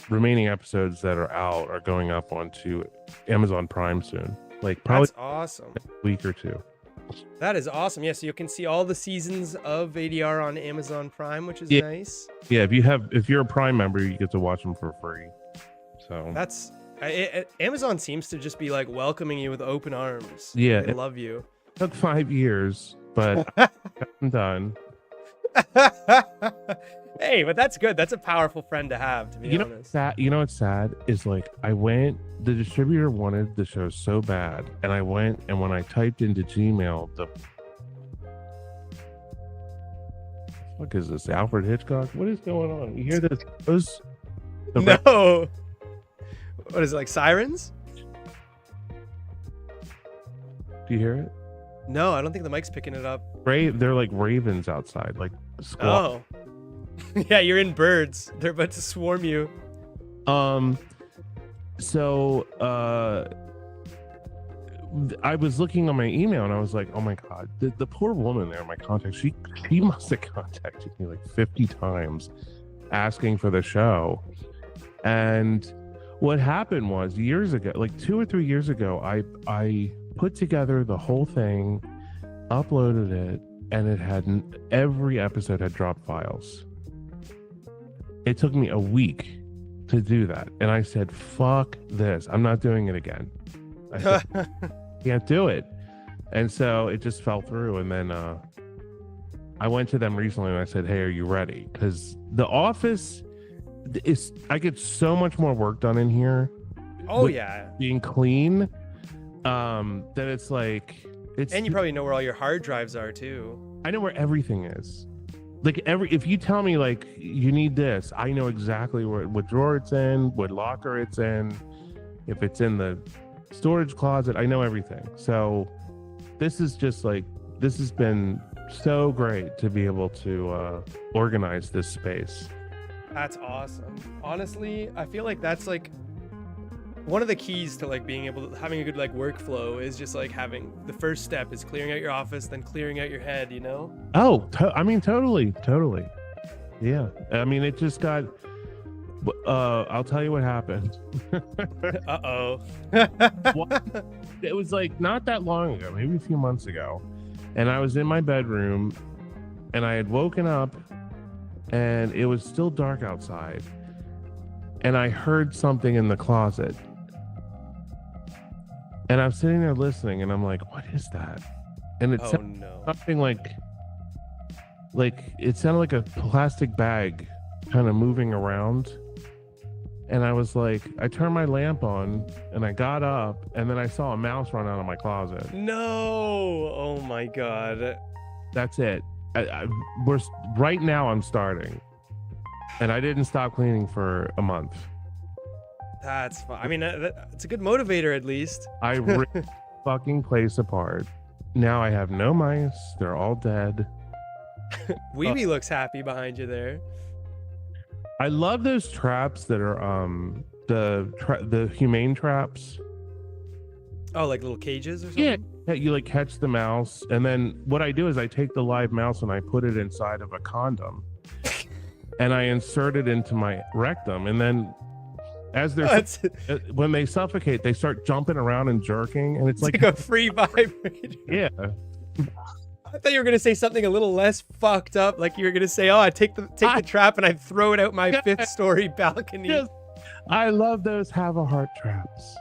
remaining episodes that are out are going up onto Amazon Prime soon. Like probably that's awesome. A week or two. That is awesome. Yeah, so you can see all the seasons of ADR on Amazon Prime, which is nice. Yeah, if you're a Prime member, you get to watch them for free. So that's Amazon seems to just be like welcoming you with open arms. Yeah, they love you. It took 5 years, but I'm done. Hey, but that's good. That's a powerful friend to have, to be honest. You know what's sad is like the distributor wanted the show so bad, and I went, and when I typed into Gmail, what is this? Alfred Hitchcock? What is going on? You hear this? No. What is it, like sirens? Do you hear it? No, I don't think the mic's picking it up. They're like ravens outside, like squawk. Oh. Yeah, you're in birds. They're about to swarm you. So I was looking on my email and I was like, oh my God, the poor woman there in my contact, she must have contacted me like 50 times asking for the show. And what happened was years ago, like 2 or 3 years ago, I put together the whole thing, uploaded it, and it had every episode had dropped files. It took me a week to do that. And I said, fuck this. I'm not doing it again. I said, can't do it. And so it just fell through. And then I went to them recently and I said, hey, are you ready? Because the office is, I get so much more work done in here. Oh, yeah. Being clean. That it's like, and you probably know where all your hard drives are too. I know where everything is. Like if you tell me like you need this, I know exactly what drawer it's in, what locker it's in. If it's in the storage closet, I know everything. So this is just like, this has been so great to be able to organize this space. That's awesome. Honestly, I feel like that's like one of the keys to like being able to having a good like workflow is just like having the first step is clearing out your office, then clearing out your head, you know? Oh, I mean, totally. Yeah. I mean, it just got, I'll tell you what happened. Uh-oh. It was like not that long ago, maybe a few months ago. And I was in my bedroom and I had woken up and it was still dark outside. And I heard something in the closet. And I'm sitting there listening and I'm like, what is that? And it sounded something like it sounded like a plastic bag kind of moving around. And I was like, I turned my lamp on and I got up and then I saw a mouse run out of my closet. No. Oh my God. That's it. We're right now I'm starting. And I didn't stop cleaning for a month. That's fine. I mean, it's a good motivator at least. I ripped the fucking place apart. Now I have no mice. They're all dead. Weeby looks happy behind you there. I love those traps that are the humane traps. Oh, like little cages or something? Yeah, you like catch the mouse, and then what I do is I take the live mouse and I put it inside of a condom. And I insert it into my rectum, and then as they're when they suffocate, they start jumping around and jerking, and it's like a free vibrator. Yeah. I thought you were gonna say something a little less fucked up, like you were gonna say, "Oh, I take the trap and I throw it out my 5th story balcony." Yes. I love those have a heart traps.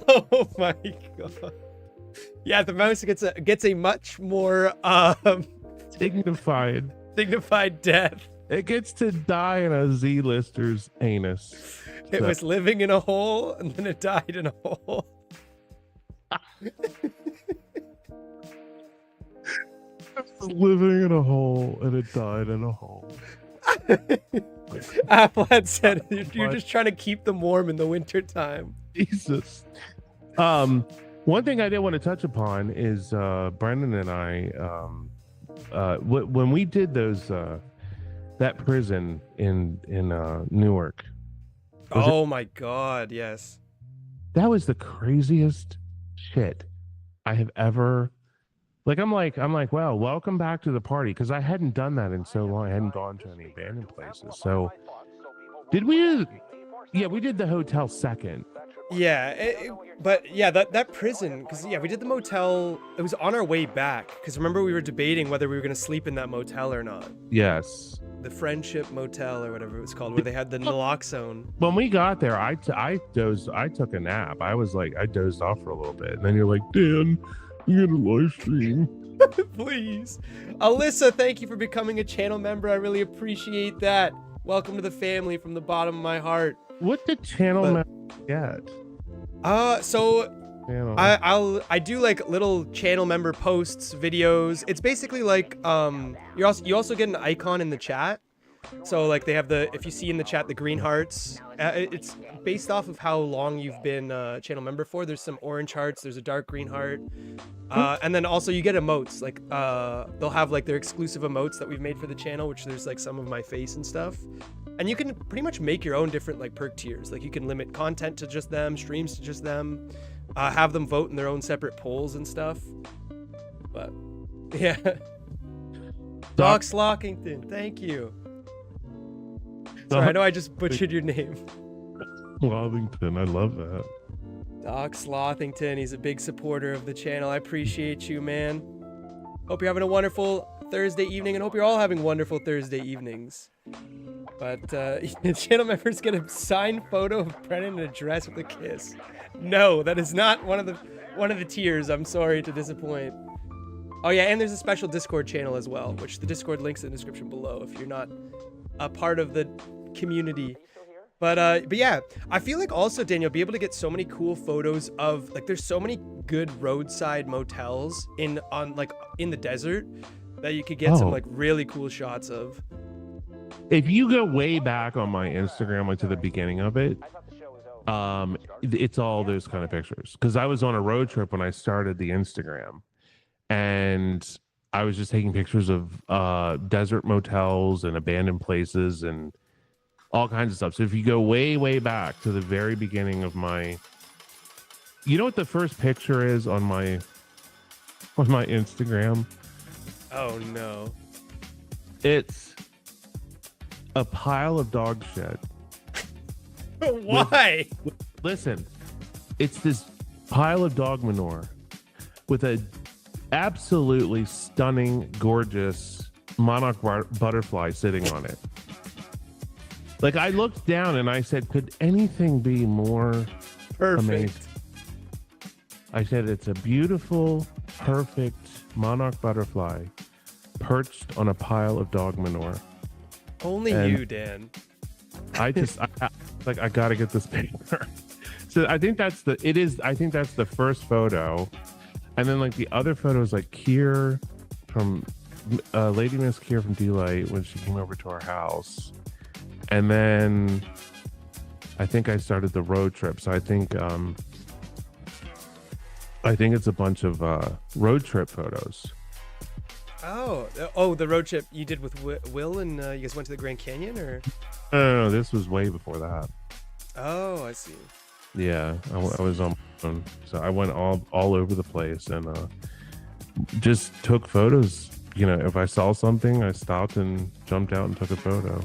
Oh my God! Yeah, the mouse gets a much more dignified death. It gets to die in a Z-lister's anus. It was living in a hole, and then it died in a hole. It was living in a hole, and it died in a hole. Applad said, "You're just trying to keep them warm in the winter time." Jesus. One thing I did want to touch upon is Brendan and I, when we did those. That prison in Newark. Oh my God, yes. That was the craziest shit I have ever. Like I'm like, well, welcome back to the party, because I hadn't done that in so long. I hadn't gone to any abandoned places. So, did we? Yeah, we did the hotel second. Yeah, but yeah, that prison, because yeah, we did the motel. It was on our way back, because remember we were debating whether we were gonna sleep in that motel or not. Yes. The Friendship Motel or whatever it was called, where they had the naloxone. When we got there, I took a nap. I dozed off for a little bit, and then you're like, Dan, you get a live stream. Please. Alyssa, thank you for becoming a channel member. I really appreciate that. Welcome to the family from the bottom of my heart. What did channel member get? So I do like little channel member posts, videos. It's basically like you also get an icon in the chat. So like they have if you see in the chat the green hearts, it's based off of how long you've been a channel member for. There's some orange hearts, there's a dark green heart, and then also you get emotes. Like they'll have like their exclusive emotes that we've made for the channel, which there's like some of my face and stuff. And you can pretty much make your own different like perk tiers. Like you can limit content to just them, streams to just them. have them vote in their own separate polls and stuff. But yeah. Doc Slockington, thank you. Sorry, I know I just butchered your name. Slothington, I love that. Doc Slothington, he's a big supporter of the channel. I appreciate you, man. Hope you're having a wonderful Thursday evening, and hope you're all having wonderful Thursday evenings. But channel members get a signed photo of Brennan in a dress with a kiss. No, that is not one of the tiers. I'm sorry to disappoint. Oh yeah, and there's a special Discord channel as well, which the Discord link's in the description below if you're not a part of the community. But yeah, I feel like also, Daniel, be able to get so many cool photos of, like, there's so many good roadside motels in the desert that you could get some like really cool shots of. If you go way back on my Instagram, like to the beginning of it, it's all those kind of pictures. Because I was on a road trip when I started the Instagram, and I was just taking pictures of desert motels and abandoned places and all kinds of stuff. So if you go way, way back to the very beginning of my, you know what the first picture is on my Instagram? Oh no. It's a pile of dog shit. Why? Listen, it's this pile of dog manure with a absolutely stunning, gorgeous monarch butterfly sitting on it. Like, I looked down and I said, could anything be more perfect? Amazing? I said, it's a beautiful, perfect monarch butterfly perched on a pile of dog manure. Only you, Dan. I gotta get this picture. So I think that's the first photo. And then like the other photo is like Kier from Lady Miss Kier from D-Light when she came over to our house. And then I think I started the road trip. So I think it's a bunch of road trip photos. Oh, the road trip you did with Will, and you guys went to the Grand Canyon, or? No, this was way before that. Oh, I see. Yeah, I was on my own. So I went all over the place and just took photos. You know, if I saw something, I stopped and jumped out and took a photo.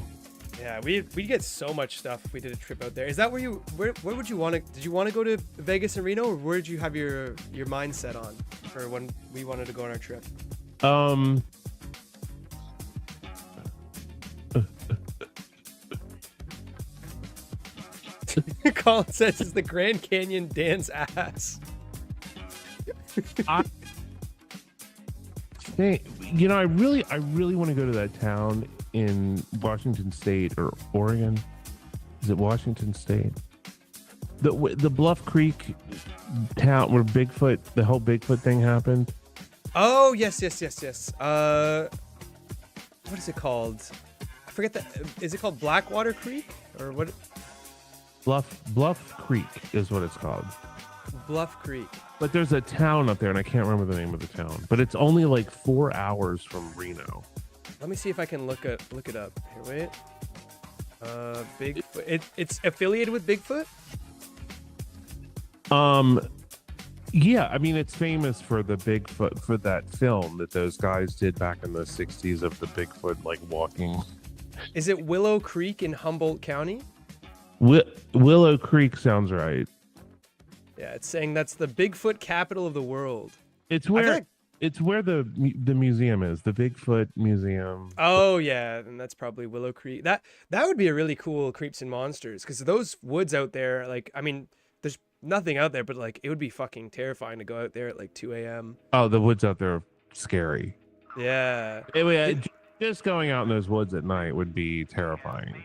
Yeah, we get so much stuff if we did a trip out there. Is that where would you want to, did you want to go to Vegas and Reno, or where did you have your mindset on for when we wanted to go on our trip? Colin says it's the Grand Canyon Dan's ass. I really want to go to that town in Washington State or Oregon. Is it Washington State? The Bluff Creek town where the whole Bigfoot thing happened. Oh, yes. What is it called? I forget that. Is it called Blackwater Creek or what? Bluff Creek is what it's called. Bluff Creek. But there's a town up there, and I can't remember the name of the town. But it's only like 4 hours from Reno. Let me see if I can look it up. Here, wait. Bigfoot. It's affiliated with Bigfoot? Yeah, I mean, it's famous for the Bigfoot, for that film that those guys did back in the 60s of the Bigfoot, like, walking. Is it Willow Creek in Humboldt County? Willow Creek sounds right. Yeah, it's saying that's the Bigfoot capital of the world. It's where the museum is, the Bigfoot Museum. Oh yeah, and that's probably Willow Creek. That would be a really cool Creeps and Monsters, because those woods out there, like, I mean, there's nothing out there, but like it would be fucking terrifying to go out there at like 2 a.m. Oh, the woods out there are scary. Yeah. Just going out in those woods at night would be terrifying.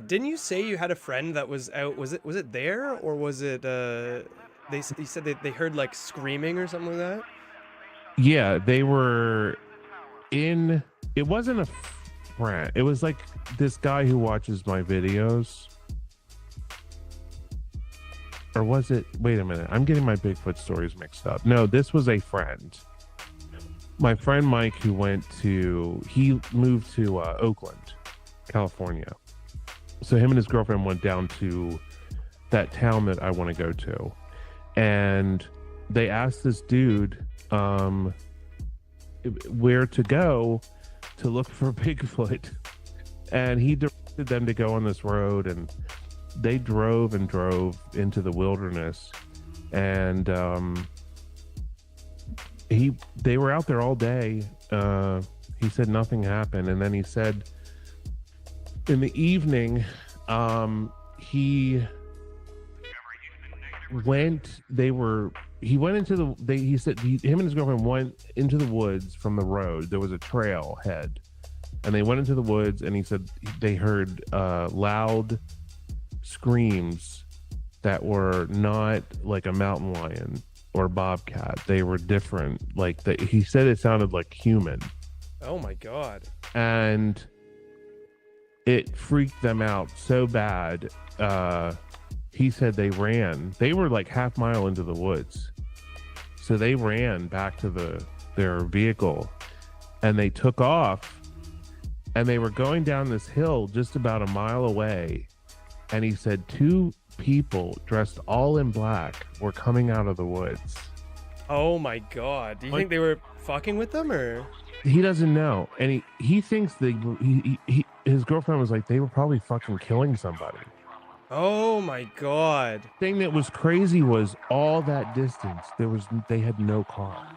Didn't you say you had a friend that was out? Was it there, or was it? You said they heard like screaming or something like that. Yeah, they were in. It wasn't a friend. It was like this guy who watches my videos. Or was it? Wait a minute. I'm getting my Bigfoot stories mixed up. No, this was a friend. My friend Mike, he moved to Oakland, California. So him and his girlfriend went down to that town that I want to go to. and they asked this dude where to go to look for Bigfoot, and he directed them to go on this road, and they drove and drove into the wilderness, and they were out there all day. He said nothing happened, and then he said in the evening he went he said him and his girlfriend went into the woods from the road. There was a trailhead, and they went into the woods, and he said they heard loud screams that were not like a mountain lion or bobcat. They were different. He said it sounded like human. Oh my God. And it freaked them out so bad. He said they ran. They were like half mile into the woods. So they ran back to their vehicle, and they took off, and they were going down this hill just about a mile away. And he said 2 people dressed all in black were coming out of the woods. Oh my God. Do you think they were fucking with them, or? He doesn't know. And he thinks his girlfriend was like, they were probably fucking killing somebody. Oh my God. Thing that was crazy was all that distance, they had no car.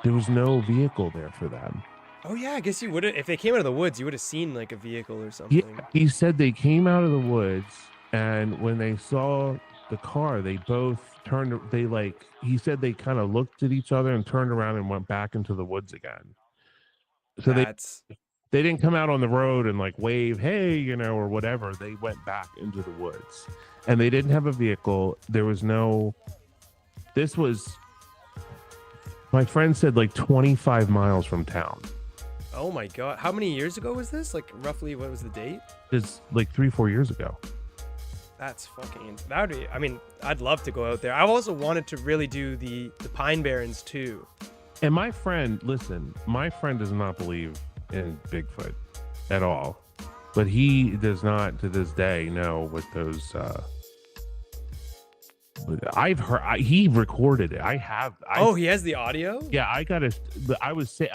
There was no vehicle there for them. Oh yeah, I guess you would have, if they came out of the woods, you would have seen like a vehicle or something. Yeah, he said they came out of the woods, and when they saw the car, they both turned. He said they kind of looked at each other and turned around and went back into the woods again. So they didn't come out on the road and like wave, hey, or whatever. They went back into the woods, and they didn't have a vehicle. There was no. This was. My friend said like 25 miles from town. Oh my God. How many years ago was this? Like roughly, what was the date? It's like 3-4 years ago. That would be, I mean, I'd love to go out there. I've also wanted to really do the Pine Barrens too. And my friend does not believe in Bigfoot at all, but he does not to this day know what those, I've heard, he recorded it. He has the audio? Yeah, I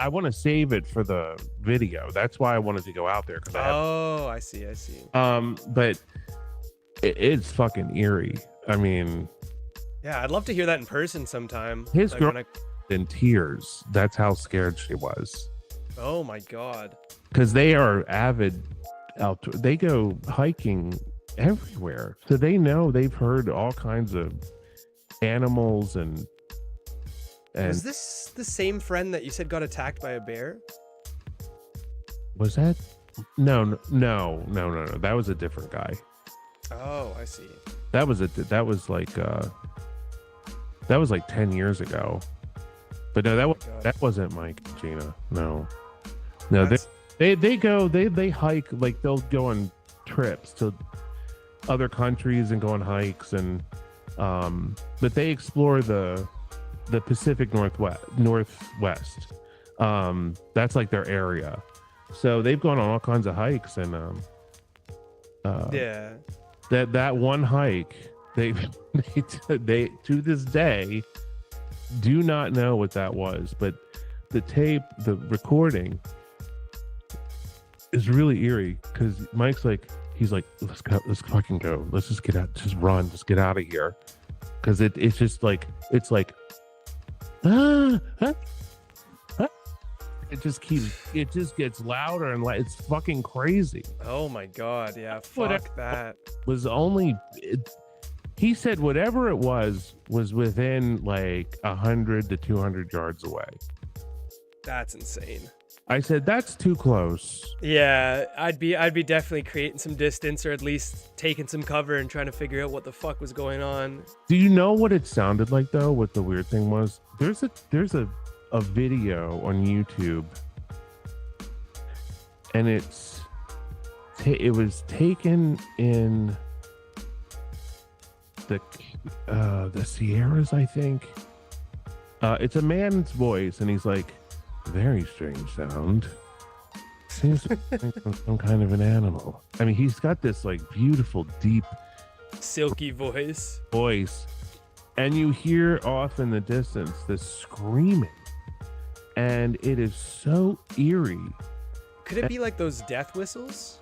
want to save it for the video. That's why I wanted to go out there. I see. But it's fucking eerie. I mean, yeah, I'd love to hear that in person sometime. His girl in tears. That's how scared she was. Oh my God. Because they are avid outdoor. They go hiking everywhere, so they know. They've heard all kinds of animals and Was this the same friend that you said got attacked by a bear? Was that? No. That was a different guy. Oh, I see. That was like 10 years ago. But no, that wasn't Mike and Gina. No. They hike, like they'll go on trips to other countries and go on hikes, and but they explore the Pacific Northwest. That's like their area. So they've gone on all kinds of hikes, and yeah. That one hike, they to this day do not know what that was, but the recording is really eerie because Mike's like, he's like, let's fucking go, let's just get out, just run, just get out of here, because it's just like, it's like it just gets louder and it's fucking crazy. Oh my God, yeah, fuck that. Was only he said whatever it was within like 100 to 200 yards away. That's insane. I said that's too close. Yeah, I'd be definitely creating some distance, or at least taking some cover and trying to figure out what the fuck was going on. Do you know what it sounded like though? What the weird thing was? There's a video on YouTube, and it was taken in the Sierras, I think. It's a man's voice, and he's like, very strange sound. Seems to be from some kind of an animal. I mean, he's got this like beautiful, deep, silky voice, and you hear off in the distance this screaming, and it is so eerie. Could it be like those death whistles?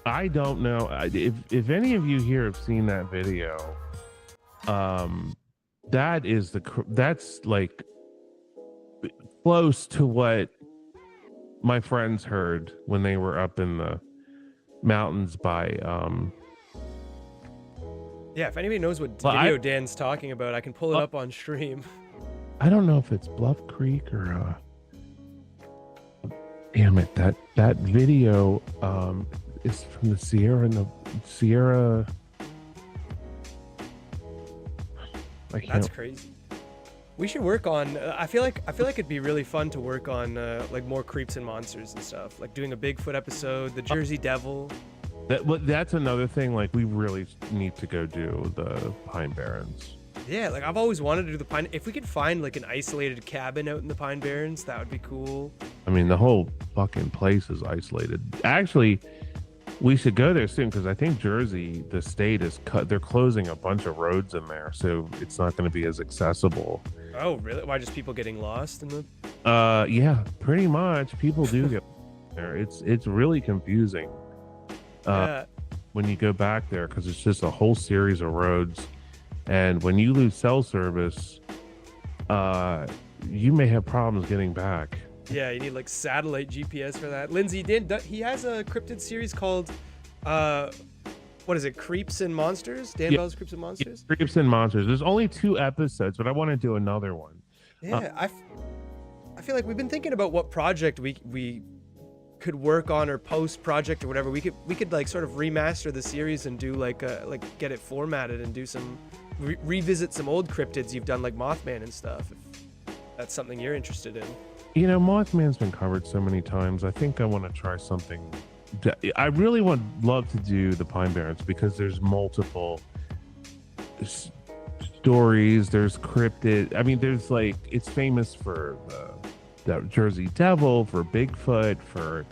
I don't know. If any of you here have seen that video, that's like close to what my friends heard when they were up in the mountains by Yeah, if anybody knows what video Dan's talking about, I can pull it up on stream. I don't know if it's Bluff Creek or damn it, that video is from the Sierra. That's crazy. We should work on. I feel like it'd be really fun to work on like more creeps and monsters and stuff. Like doing a Bigfoot episode, the Jersey Devil. That's another thing. Like we really need to go do the Pine Barrens. Yeah, like I've always wanted to do the Pine. If we could find like an isolated cabin out in the Pine Barrens, that would be cool. I mean, the whole fucking place is isolated. Actually, we should go there soon because I think Jersey, the state, is they're closing a bunch of roads in there, so it's not going to be as accessible. Oh, really? Why, just people getting lost in the? Yeah, pretty much. People do get there. It's really confusing. Yeah. When you go back there, because it's just a whole series of roads, and when you lose cell service, you may have problems getting back. Yeah, you need like satellite GPS for that. Lindsay, he has a cryptid series called, what is it? Creeps and Monsters? Dan Bell's Creeps and Monsters? Yeah, Creeps and Monsters. There's only 2 episodes, but I want to do another one. Yeah, I feel like we've been thinking about what project we could work on, or post project or whatever. We could like sort of remaster the series and do like get it formatted and do some revisit some old cryptids you've done, like Mothman and stuff. If that's something you're interested in. You know, Mothman's been covered so many times. I think I want to try something. I really would love to do the Pine Barrens because there's multiple stories. There's cryptid. I mean, there's like, it's famous for the Jersey Devil, for Bigfoot, for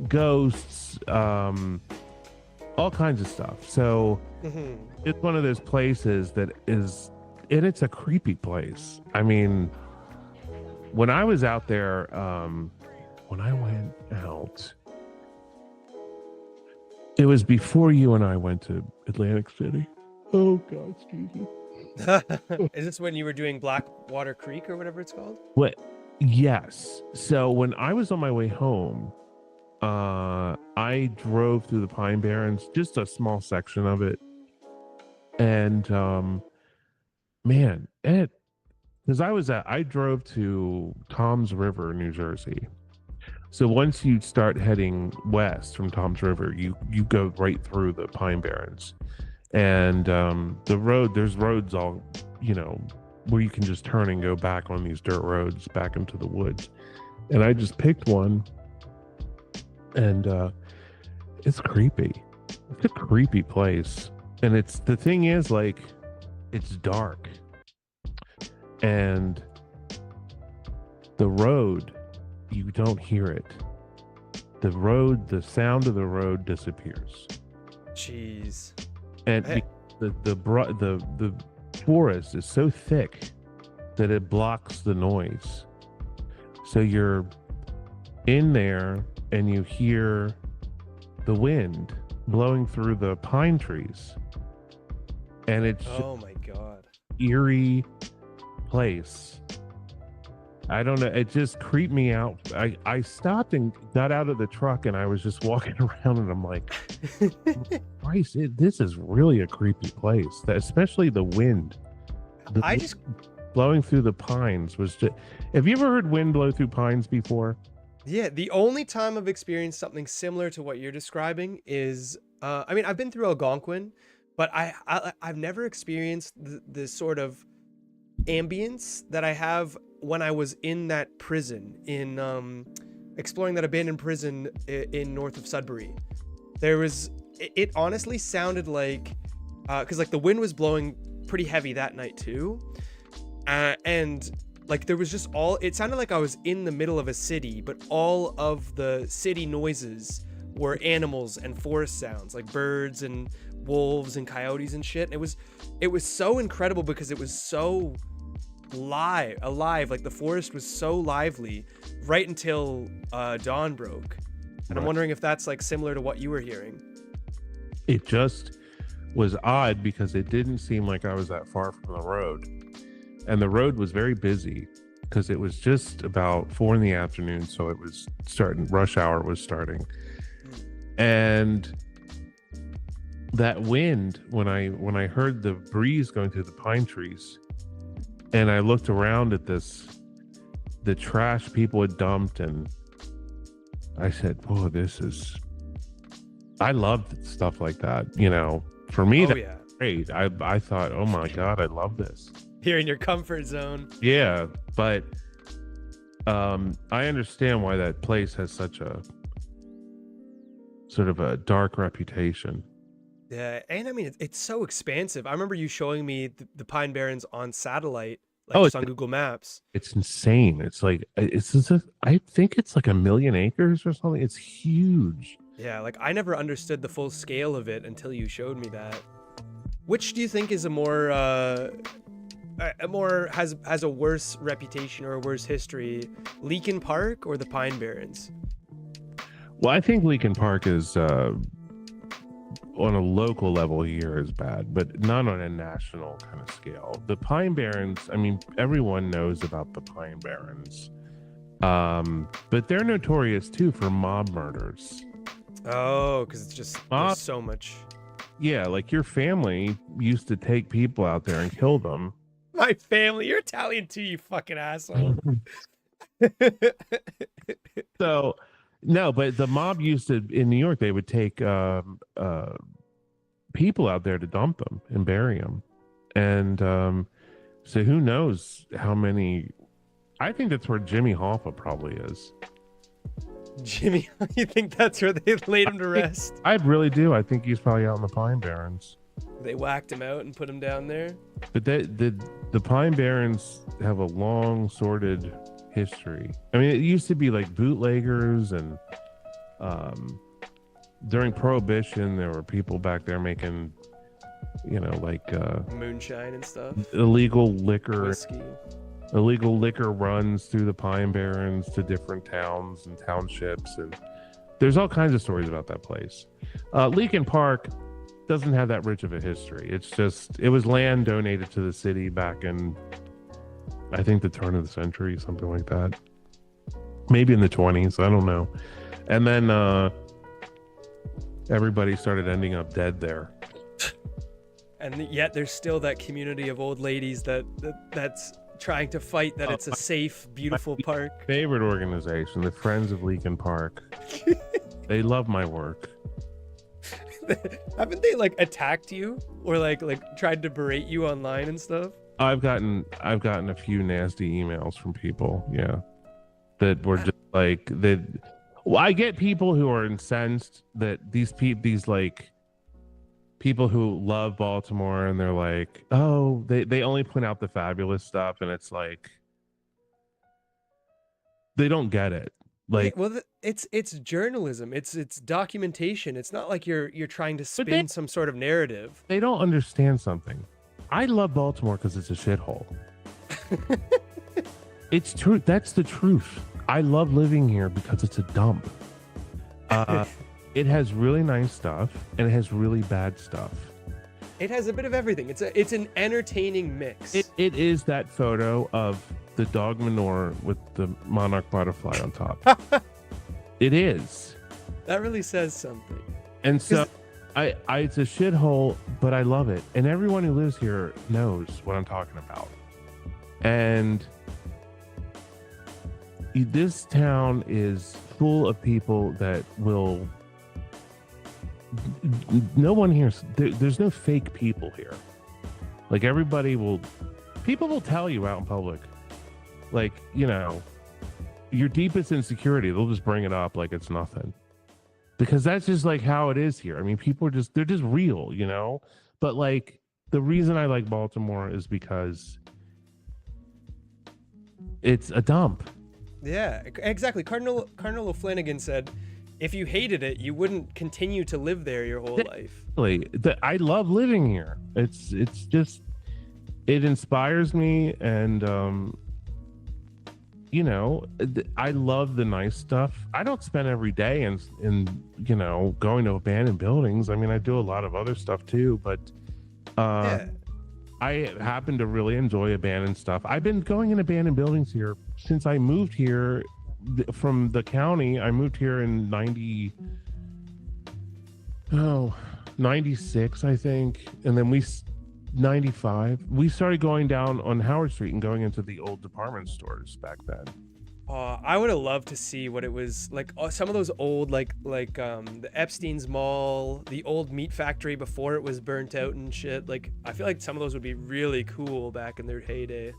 ghosts, all kinds of stuff. So it's one of those places that is, and it's a creepy place. I mean, when I was out there, when I went out, it was before you and I went to Atlantic City. Oh God, excuse me. Is this when you were doing Blackwater Creek or whatever it's called? What? Yes. So when I was on my way home, I drove through the Pine Barrens, just a small section of it, and man, because I drove to Toms River, New Jersey. So once you start heading west from Toms River, you go right through the Pine Barrens, and there's roads all, you know, where you can just turn and go back on these dirt roads back into the woods. And I just picked one, and it's creepy. It's a creepy place, and the thing is, like, it's dark. And the road, you don't hear it. The sound of the road disappears. Jeez. And the forest is so thick that it blocks the noise. So you're in there and you hear the wind blowing through the pine trees. And it's oh my God, eerie place. I don't know, it just creeped me out. I stopped and got out of the truck, and I was just walking around, and I'm like, Christ, this is really a creepy place, especially the wind. Blowing through the pines was just, have you ever heard wind blow through pines before? Yeah, the only time I've experienced something similar to what you're describing is I mean, I've been through Algonquin, but I've never experienced the sort of ambience that I have when I was in that prison in exploring that abandoned prison in north of Sudbury. It honestly sounded like because like the wind was blowing pretty heavy that night too, and like there was just it sounded like I was in the middle of a city, but all of the city noises were animals and forest sounds, like birds and wolves and coyotes and shit. And it was so incredible because it was so alive. Like the forest was so lively right until dawn broke. And I'm wondering if that's like similar to what you were hearing. It just was odd because it didn't seem like I was that far from the road, and the road was very busy because it was just about 4 p.m, so it was starting, rush hour was starting. And that wind, when I heard the breeze going through the pine trees, and I looked around at the trash people had dumped, and I said, "Whoa, I loved stuff like that." You know, for me, that's great. I thought, "Oh my God, I love this." You're in your comfort zone. Yeah, but I understand why that place has such a sort of a dark reputation. Yeah, and I mean, it's so expansive. I remember you showing me the Pine Barrens on satellite, like just on Google Maps. It's insane. It's like, I think it's like 1 million acres or something. It's huge. Yeah, like I never understood the full scale of it until you showed me that. Which do you think is a more has a worse reputation or a worse history, Leakin Park or the Pine Barrens? Well, I think Leakin Park is on a local level here is bad, but not on a national kind of scale. The Pine Barrens, I mean, everyone knows about the Pine Barrens, but they're notorious too for mob murders. Oh, because it's just there's so much. Yeah, like your family used to take people out there and kill them. My family, you're Italian too, you fucking asshole. So, no, but the mob used to, in New York, they would take people out there to dump them and bury them. And so who knows how many. I think that's where Jimmy Hoffa probably is. Jimmy, you think that's where they laid him to rest? I really do. I think he's probably out in the Pine Barrens. They whacked him out and put him down there. But the Pine Barrens have a long, sordid history. I mean, it used to be like bootleggers, and during Prohibition, there were people back there making, you know, like moonshine and stuff, illegal liquor, whiskey. Illegal liquor runs through the Pine Barrens to different towns and townships, and there's all kinds of stories about that place. Leakin Park doesn't have that rich of a history. It's just, it was land donated to the city back in, I think, the turn of the century, something like that. Maybe in the 1920s, I don't know. And then everybody started ending up dead there. And yet there's still that community of old ladies that's trying to fight that it's a safe, beautiful park. Favorite organization, the Friends of Leakin Park. They love my work. Haven't they like attacked you or like tried to berate you online and stuff? I've gotten a few nasty emails from people, yeah, that were just like that. Well, I get people who are incensed that these like people who love Baltimore, and they're like, oh, they only point out the fabulous stuff, and it's like they don't get it. Like, well, it's journalism, it's documentation. It's not like you're trying to spin some sort of narrative. They don't understand something. I love Baltimore because it's a shithole. It's true. That's the truth. I love living here because it's a dump. It has really nice stuff and it has really bad stuff. It has a bit of everything. It's an entertaining mix. It is that photo of the dog manure with the monarch butterfly on top. It is. That really says something. And so it's a shithole, but I love it. And everyone who lives here knows what I'm talking about. And this town is full of people that will. No one here. There's no fake people here. Like people will tell you out in public, like, you know, your deepest insecurity, they'll just bring it up like it's nothing, because that's just like how it is here. I mean, people they're just real, you know. But like, the reason I like Baltimore is because it's a dump. Yeah, exactly. Cardinal O'Flanagan said, If you hated it, you wouldn't continue to live there your whole life. I love living here. It's just, it inspires me, and you know, I love the nice stuff. I don't spend every day in you know, going to abandoned buildings. I mean, I do a lot of other stuff too, but Yeah. I happen to really enjoy abandoned stuff. I've been going in abandoned buildings here since I moved here from the county. I moved here in 96, I think. And then 95, we started going down on Howard Street and going into the old department stores back then. I would have loved to see what it was like. Some of those old, like the Epstein's Mall, the old meat factory before it was burnt out and shit. Like, I feel like some of those would be really cool back in their heyday.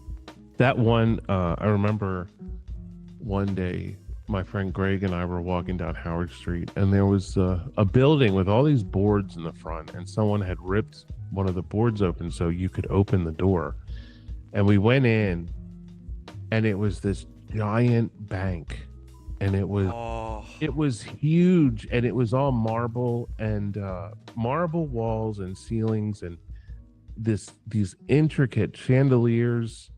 That one, I remember one day my friend Greg and I were walking down Howard Street, and there was a building with all these boards in the front, and someone had ripped one of the boards open so you could open the door. And we went in, and it was this giant bank, and it was huge, and it was all marble and marble walls and ceilings, and these intricate chandeliers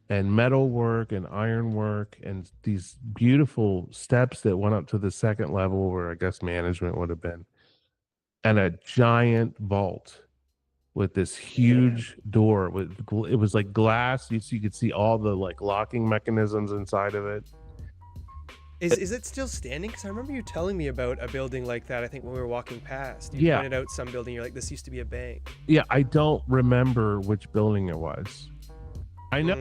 and metal work and iron work, and these beautiful steps that went up to the second level where I guess management would have been, and a giant vault with this huge door with, it was like glass, so you could see all the like locking mechanisms inside of it. Is it still standing? Because I remember you telling me about a building like that. I think when we were walking past, you pointed out some building. You're like, this used to be a bank. Yeah, I don't remember which building it was. I know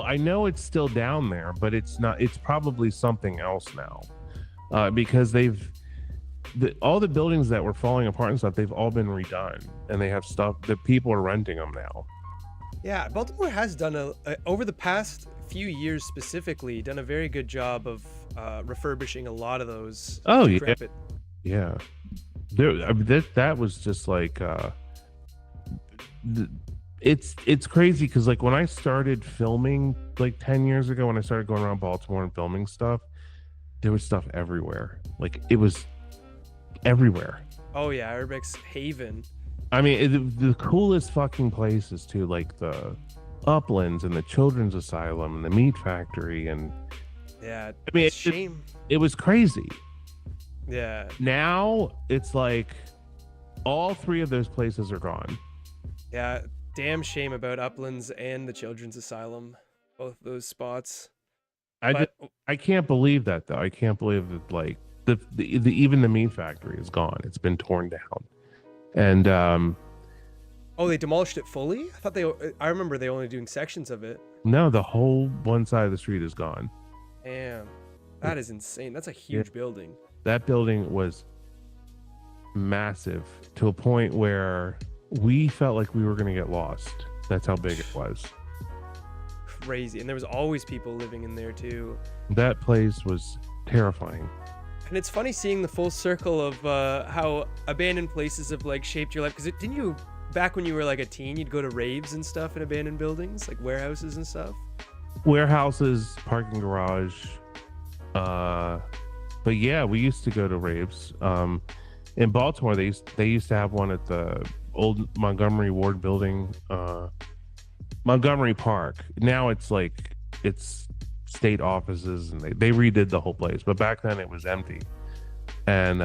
I know it's still down there, but it's not. It's probably something else now, because all the buildings that were falling apart and stuff, they've all been redone, and they have stuff that people are renting them now. Yeah, Baltimore has done over the past few years specifically, done a very good job of refurbishing a lot of those. Oh yeah, yeah. That was just like it's crazy because like when I started filming like 10 years ago, when I started going around Baltimore and filming stuff, there was stuff everywhere. Like it was everywhere. Oh yeah, Urbex's haven. I mean, the coolest fucking places too, like the Uplands and the Children's Asylum and the Meat Factory, and yeah, I mean, shame. It was crazy. Yeah. Now it's like all three of those places are gone. Yeah, damn shame about Uplands and the Children's Asylum, both those spots. I can't believe that though. I can't believe that like the even the Meat Factory is gone. It's been torn down. And oh, they demolished it fully? I remember they only doing sections of it. No, the whole one side of the street is gone. Damn, that is insane. That's a huge building. That building was massive to a point where we felt like we were going to get lost. That's how big it was. Crazy. And there was always people living in there too. That place was terrifying. And it's funny seeing the full circle of how abandoned places have like shaped your life. Because didn't you, back when you were like a teen, you'd go to raves and stuff in abandoned buildings, like warehouses and stuff? Warehouses, parking garage. But yeah, we used to go to raves. In Baltimore, they used to have one at the old Montgomery Ward building, Montgomery Park. Now it's state offices, and they redid the whole place, but back then it was empty. And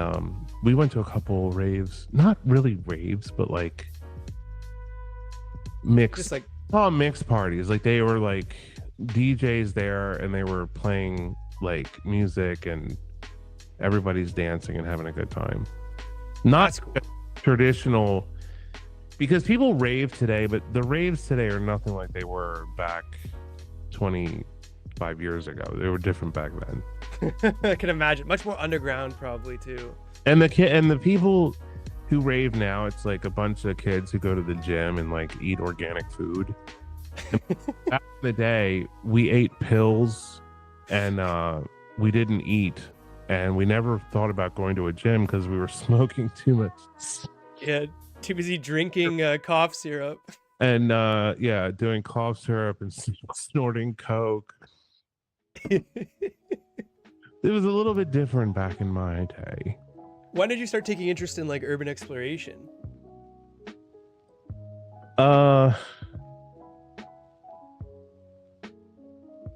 we went to a couple raves, not really raves, but like mixed, just like mixed parties. Like they were like DJs there, and they were playing like music, and everybody's dancing and having a good time. Not cool. Traditional, because people rave today, but the raves today are nothing like they were back 25 years ago. They were different back then. I can imagine. Much more underground probably too. And the people who rave now, it's like a bunch of kids who go to the gym and like eat organic food. Back in the day, we ate pills, and we didn't eat, and we never thought about going to a gym because we were smoking too much. Yeah, too busy drinking cough syrup. And doing cough syrup and snorting coke. It was a little bit different back in my day. When did you start taking interest in like urban exploration?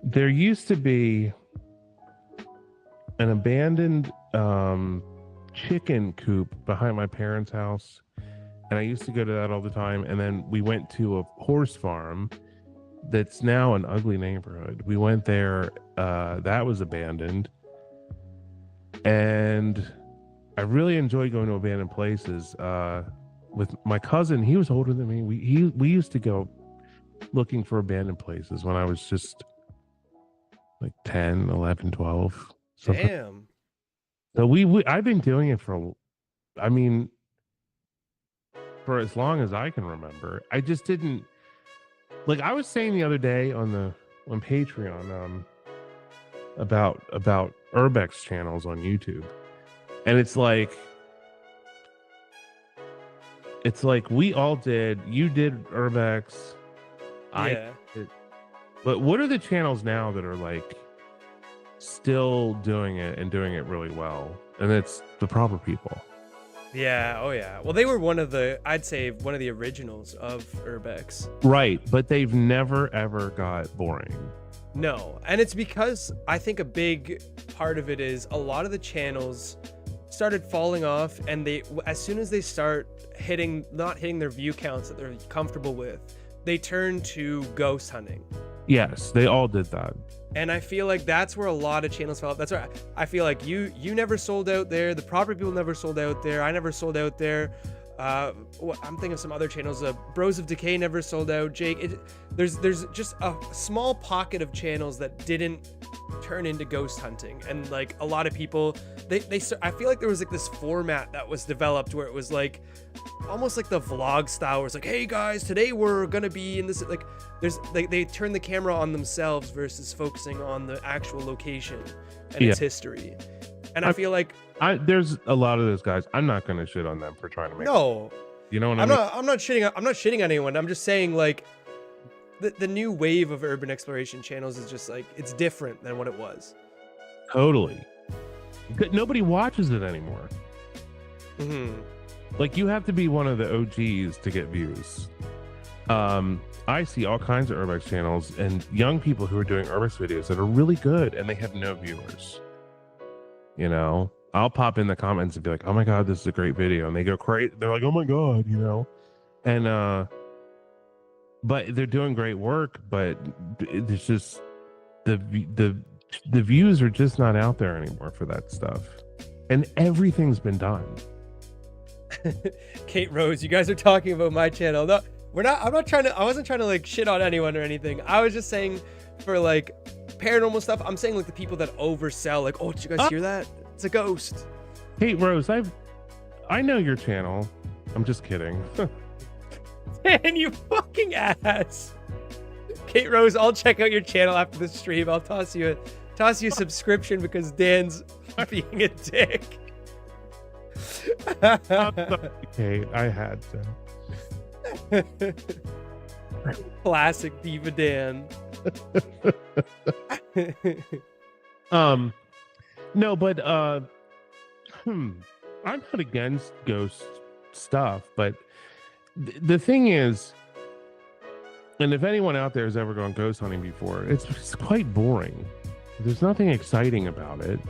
There used to be an abandoned chicken coop behind my parents' house, and I used to go to that all the time. And then we went to a horse farm that's now an ugly neighborhood. We went there, that was abandoned, and I really enjoyed going to abandoned places. With my cousin, he was older than me. We used to go looking for abandoned places when I was just like 10, 11, 12. Something. Damn. So I've been doing it for as long as I can remember. I just didn't, like, I was saying the other day on Patreon about urbex channels on YouTube, and it's like we all did. You did urbex, Yeah. But what are the channels now that are like still doing it and doing it really well? And it's the proper people. Yeah. Oh yeah. Well, they were I'd say one of the originals of urbex. Right, but they've never ever got boring. No, and it's because I think a big part of it is a lot of the channels started falling off, and as soon as they start not hitting their view counts that they're comfortable with, they turn to ghost hunting. Yes, they all did that. And I feel like that's where a lot of channels fell off. That's why I feel like you never sold out there. The proper people never sold out there. I never sold out there. I'm thinking of some other channels. Bros of Decay never sold out. Jake, there's just a small pocket of channels that didn't turn into ghost hunting, and like a lot of people, I feel like there was like this format that was developed where it was like almost like the vlog style, where it's like, hey guys, today we're gonna be in this, like they turn the camera on themselves versus focusing on the actual location and its history. And I feel like there's a lot of those guys. I'm not going to shit on them for trying to make. No, you know what I mean? I'm not shitting on anyone. I'm just saying, like, the new wave of urban exploration channels is just like, it's different than what it was. Totally. Nobody watches it anymore. Mm-hmm. Like, you have to be one of the OGs to get views. I see all kinds of urbex channels and young people who are doing urbex videos that are really good, and they have no viewers. You know, I'll pop in the comments and be like, oh my God, this is a great video. And they go crazy. They're like, oh my God, you know, and, but they're doing great work, but it's just the views are just not out there anymore for that stuff. And everything's been done. Kate Rose, you guys are talking about my channel. No, I wasn't trying to like shit on anyone or anything. I was just saying for like paranormal stuff, I'm saying like the people that oversell, like, oh, did you guys hear that? It's a ghost. Hey Rose, I know your channel. I'm just kidding. Man, you fucking ass. Kate Rose, I'll check out your channel after the stream. I'll toss you a subscription because Dan's being a dick. Okay, I had to. Classic Diva Dan. No, but I'm not against ghost stuff, but the thing is, and if anyone out there has ever gone ghost hunting before, it's quite boring. There's nothing exciting about it.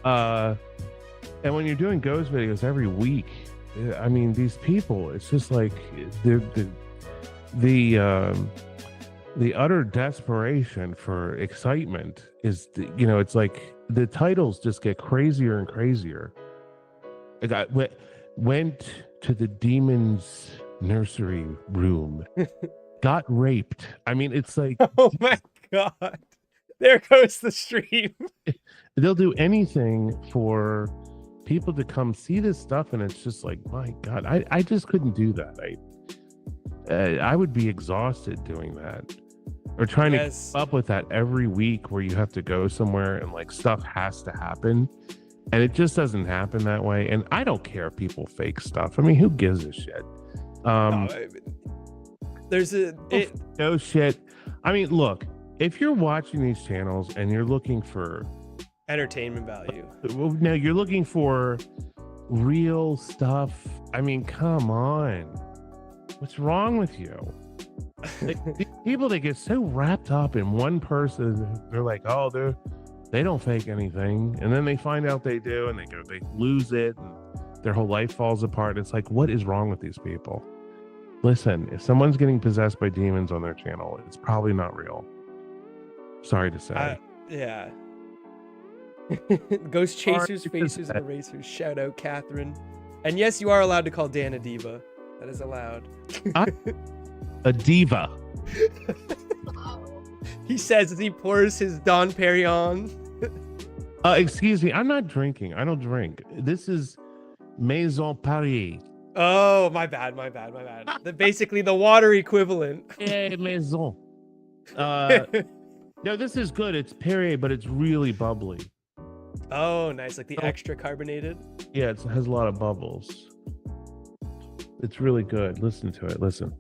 And when you're doing ghost videos every week, I mean, these people, it's just like the utter desperation for excitement is, you know, it's like the titles just get crazier and crazier. I went to the demon's nursery room, got raped. I mean, it's like, oh my God, there goes the stream. They'll do anything for people to come see this stuff, and it's just like, my God, I just couldn't do that. I would be exhausted doing that, or trying to keep up with that every week, where you have to go somewhere and like stuff has to happen, and it just doesn't happen that way. And I don't care if people fake stuff. I mean, who gives a shit? No shit. I mean, look, if you're watching these channels and you're looking for entertainment value. Well, no, you're looking for real stuff. I mean, come on. What's wrong with you? Like, these people, they get so wrapped up in one person. They're like, oh, they don't fake anything, and then they find out they do, and they lose it, and their whole life falls apart. It's like, what is wrong with these people? Listen, if someone's getting possessed by demons on their channel, it's probably not real. Sorry to say. Yeah. Ghost chasers, facers, and erasers. Shout out, Catherine. And yes, you are allowed to call Dan a diva. That is allowed. A diva. He says as he pours his Dom Perignon. Excuse me, I'm not drinking. I don't drink. This is Maison Paris. Oh, my bad. Basically the water equivalent. Hey, Maison. No, this is good. It's Perrier, but it's really bubbly. Oh, nice. Like the extra carbonated? Yeah, it has a lot of bubbles. It's really good. Listen to it. Listen.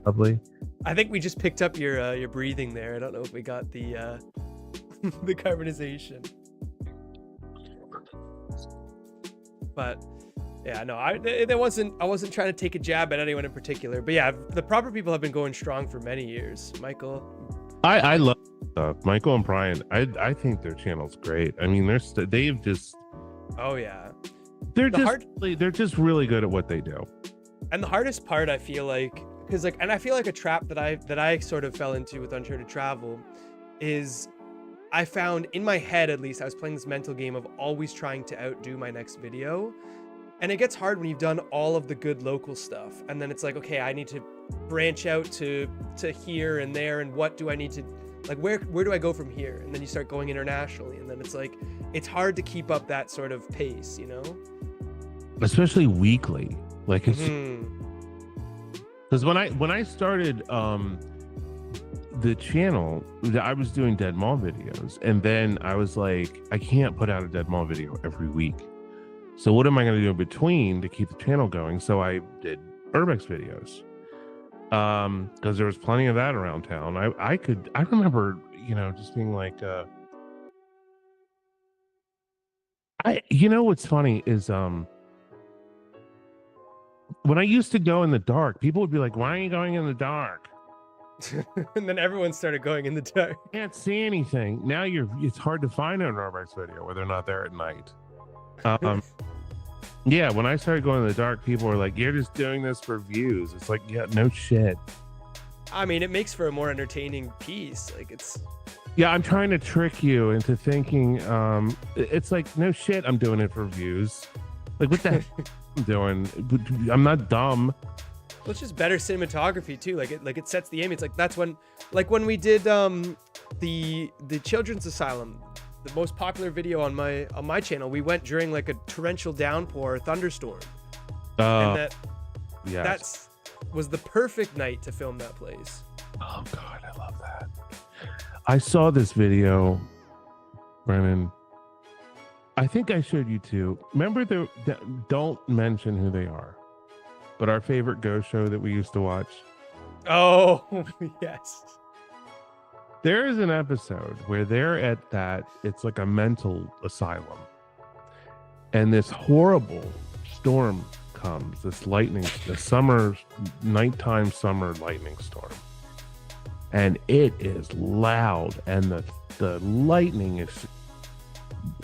Lovely. I think we just picked up your breathing there. I don't know if we got the the carbonization. But yeah, no, I wasn't trying to take a jab at anyone in particular. But yeah, the proper people have been going strong for many years. Michael, I love Michael and Brian. I think their channel's great. I mean, they've just. Oh yeah. They're just really good at what they do. And the hardest part, I feel like, because and I feel like a trap that I sort of fell into with Uncharted Travel is I found in my head, at least, I was playing this mental game of always trying to outdo my next video. And it gets hard when you've done all of the good local stuff. And then it's like, okay, I need to branch out to here and there. And what do I need to, like, where do I go from here? And then you start going internationally. And then it's like, it's hard to keep up that sort of pace, you know? Especially weekly. Like, it's because when I started the channel, I was doing Dead Mall videos, and then I was like, I can't put out a Dead Mall video every week. So what am I going to do in between to keep the channel going? So I did Urbex videos, because there was plenty of that around town. I remember, just being like, what's funny is when I used to go in the dark, people would be like, why are you going in the dark? And then everyone started going in the dark. Can't see anything. Now it's hard to find an Urbex video where they're not there at night. Yeah, when I started going in the dark, people were like, you're just doing this for views. It's like, yeah, no shit. I mean, it makes for a more entertaining piece. Like, it's... Yeah, I'm trying to trick you into thinking, it's like, no shit, I'm doing it for views. Like, what the heck I'm doing? I'm not dumb. Well, it's just better cinematography too. Like it sets the aim. It's like that's when we did the Children's Asylum, the most popular video on my channel. We went during like a torrential downpour, thunderstorm, and that was the perfect night to film that place. Oh God, I love that. I saw this video, Brennan. I think I showed you too. Remember don't mention who they are, but our favorite ghost show that we used to watch. Oh, yes. There is an episode where they're at it's like a mental asylum. And this horrible storm comes, nighttime summer lightning storm. And it is loud, and the lightning is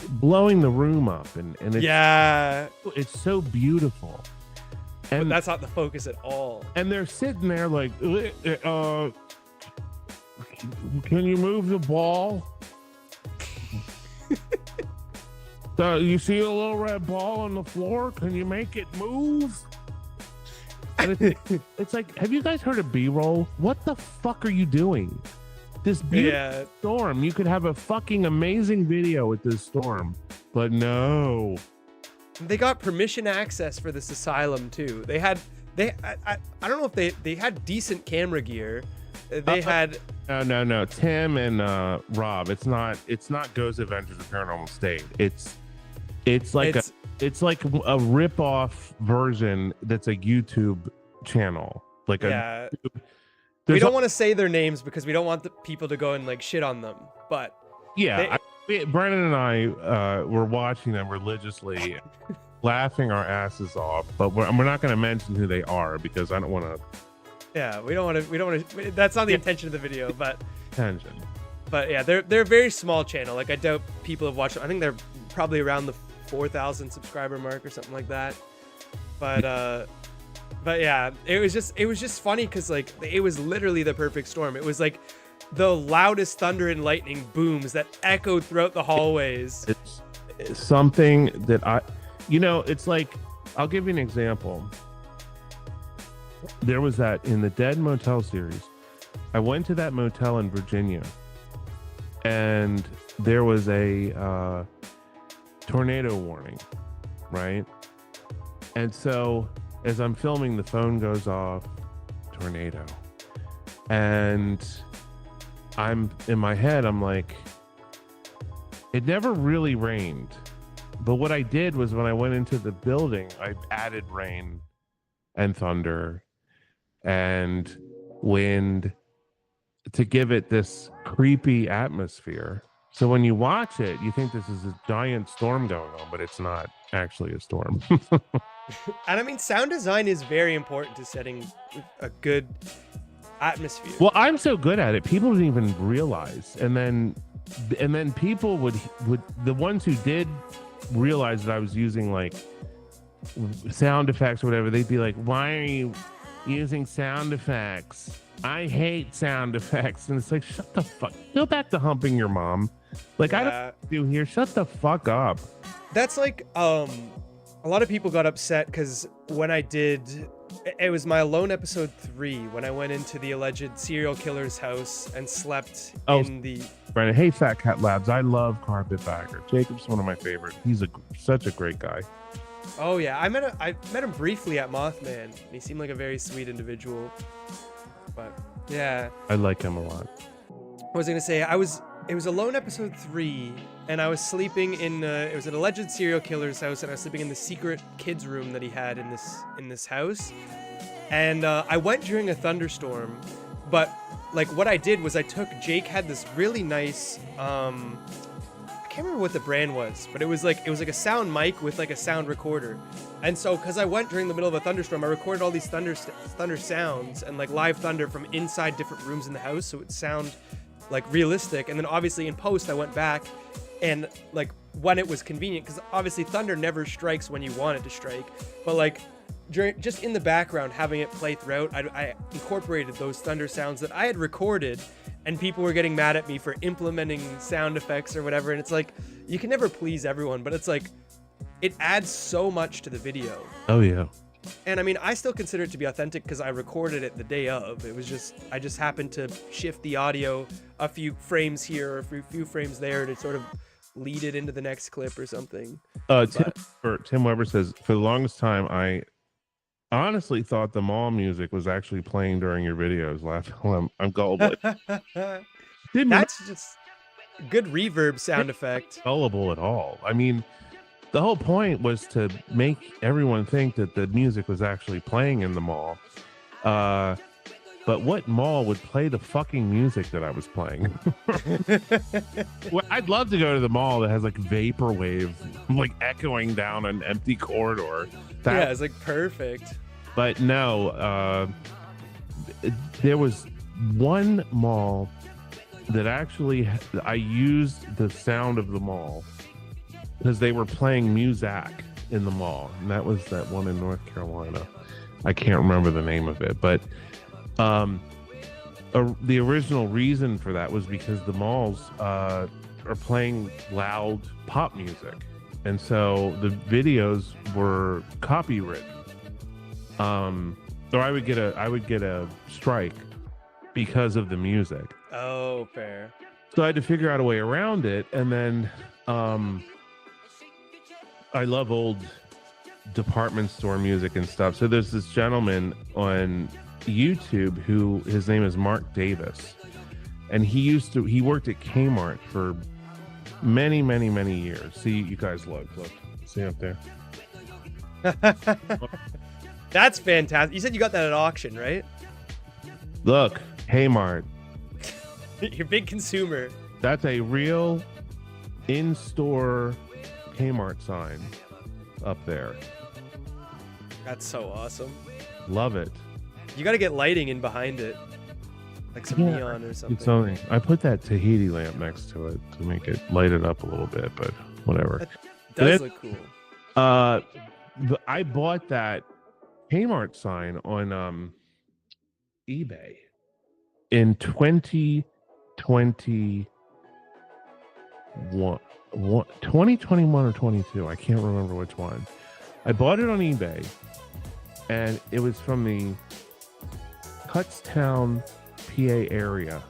blowing the room up, and it's so beautiful. And but that's not the focus at all. And they're sitting there like, can you move the ball? You see a little red ball on the floor? Can you make it move? And it's like, have you guys heard of B-roll? What the fuck are you doing? This beautiful storm. You could have a fucking amazing video with this storm, but no. They got permission access for this asylum too. I don't know if they had decent camera gear. They had no. Tim and Rob. It's not Ghost Adventures of Paranormal State. It's like a rip-off version that's a YouTube channel. we don't want to say their names because we don't want the people to go and like shit on them. But yeah, Brennan and I were watching them religiously, laughing our asses off. But we're not going to mention who they are because I don't want to. Yeah, we don't want to. That's not the intention of the video, but. Attention. But yeah, they're a very small channel. Like I doubt people have watched. I think they're probably around the 4,000 subscriber mark or something like that. But yeah, it was just funny because like it was literally the perfect storm. It was like the loudest thunder and lightning booms that echoed throughout the hallways. It's something that it's like, I'll give you an example. There was that in the Dead Motel series. I went to that motel in Virginia, and there was a tornado warning, right? And so as I'm filming, the phone goes off, tornado. And I'm in my head, I'm like, it never really rained. But what I did was when I went into the building, I added rain and thunder and wind to give it this creepy atmosphere. So when you watch it, you think this is a giant storm going on, but it's not actually a storm. And I mean, sound design is very important to setting a good atmosphere. Well, I'm so good at it. People didn't even realize. And then people would the ones who did realize that I was using like sound effects or whatever, they'd be like, why are you using sound effects? I hate sound effects. And it's like, shut the fuck, go back to humping your mom. Like, yeah. I don't do here. Shut the fuck up. That's like, a lot of people got upset because when I did, it was my Alone episode 3 when I went into the alleged serial killer's house and slept in the. Brandon, hey, Fat Cat Labs. I love Carpetbagger. Jacob's one of my favorite. He's such a great guy. Oh yeah, I met him briefly at Mothman. He seemed like a very sweet individual. But yeah, I like him a lot. I was gonna say it was Alone episode 3, and I was sleeping in it was an alleged serial killer's house, and I was sleeping in the secret kids room that he had in this house. And I went during a thunderstorm, but like what I did was Jake had this really nice I can't remember what the brand was, but it was like a sound mic with like a sound recorder. And so because I went during the middle of a thunderstorm, I recorded all these thunder sounds and like live thunder from inside different rooms in the house, so it would sound like realistic. And then obviously in post I went back and like when it was convenient, because obviously thunder never strikes when you want it to strike, but like just in the background having it play throughout, I incorporated those thunder sounds that I had recorded, and people were getting mad at me for implementing sound effects or whatever. And it's like, you can never please everyone, but it's like it adds so much to the video. Oh yeah. And I mean, I still consider it to be authentic because I recorded it the day of. It was just, I just happened to shift the audio a few frames here or a few frames there to sort of lead it into the next clip or something. Tim Weber says, for the longest time, I honestly thought the mall music was actually playing during your videos. Laughing, I'm gullible. That's just good reverb sound effect. Gullible at all. I mean, the whole point was to make everyone think that the music was actually playing in the mall. But what mall would play the fucking music that I was playing? Well, I'd love to go to the mall that has like vaporwave, like echoing down an empty corridor. Yeah, it's like perfect. But no, there was one mall that actually I used the sound of the mall because they were playing music in the mall, and that was that one in North Carolina. I can't remember the name of it, but the original reason for that was because the malls are playing loud pop music, and so the videos were copywritten. So I would get a strike because of the music. Oh, fair. So I had to figure out a way around it, and then I love old department store music and stuff. So there's this gentleman on YouTube who his name is Mark Davis, and he worked at Kmart for many years. See, you guys look, see up there. That's fantastic. You said you got that at auction, right? Look, Kmart. You're a big consumer. That's a real in-store Kmart sign up there. That's so awesome. Love it. You got to get lighting in behind it, like some neon or something. It's something. I put that Tahiti lamp next to it to make it light it up a little bit, but whatever. That does look cool. I bought that Kmart sign on eBay in 2021 or 22. I can't remember which one. I bought it on eBay, and it was from the Kutztown, PA area,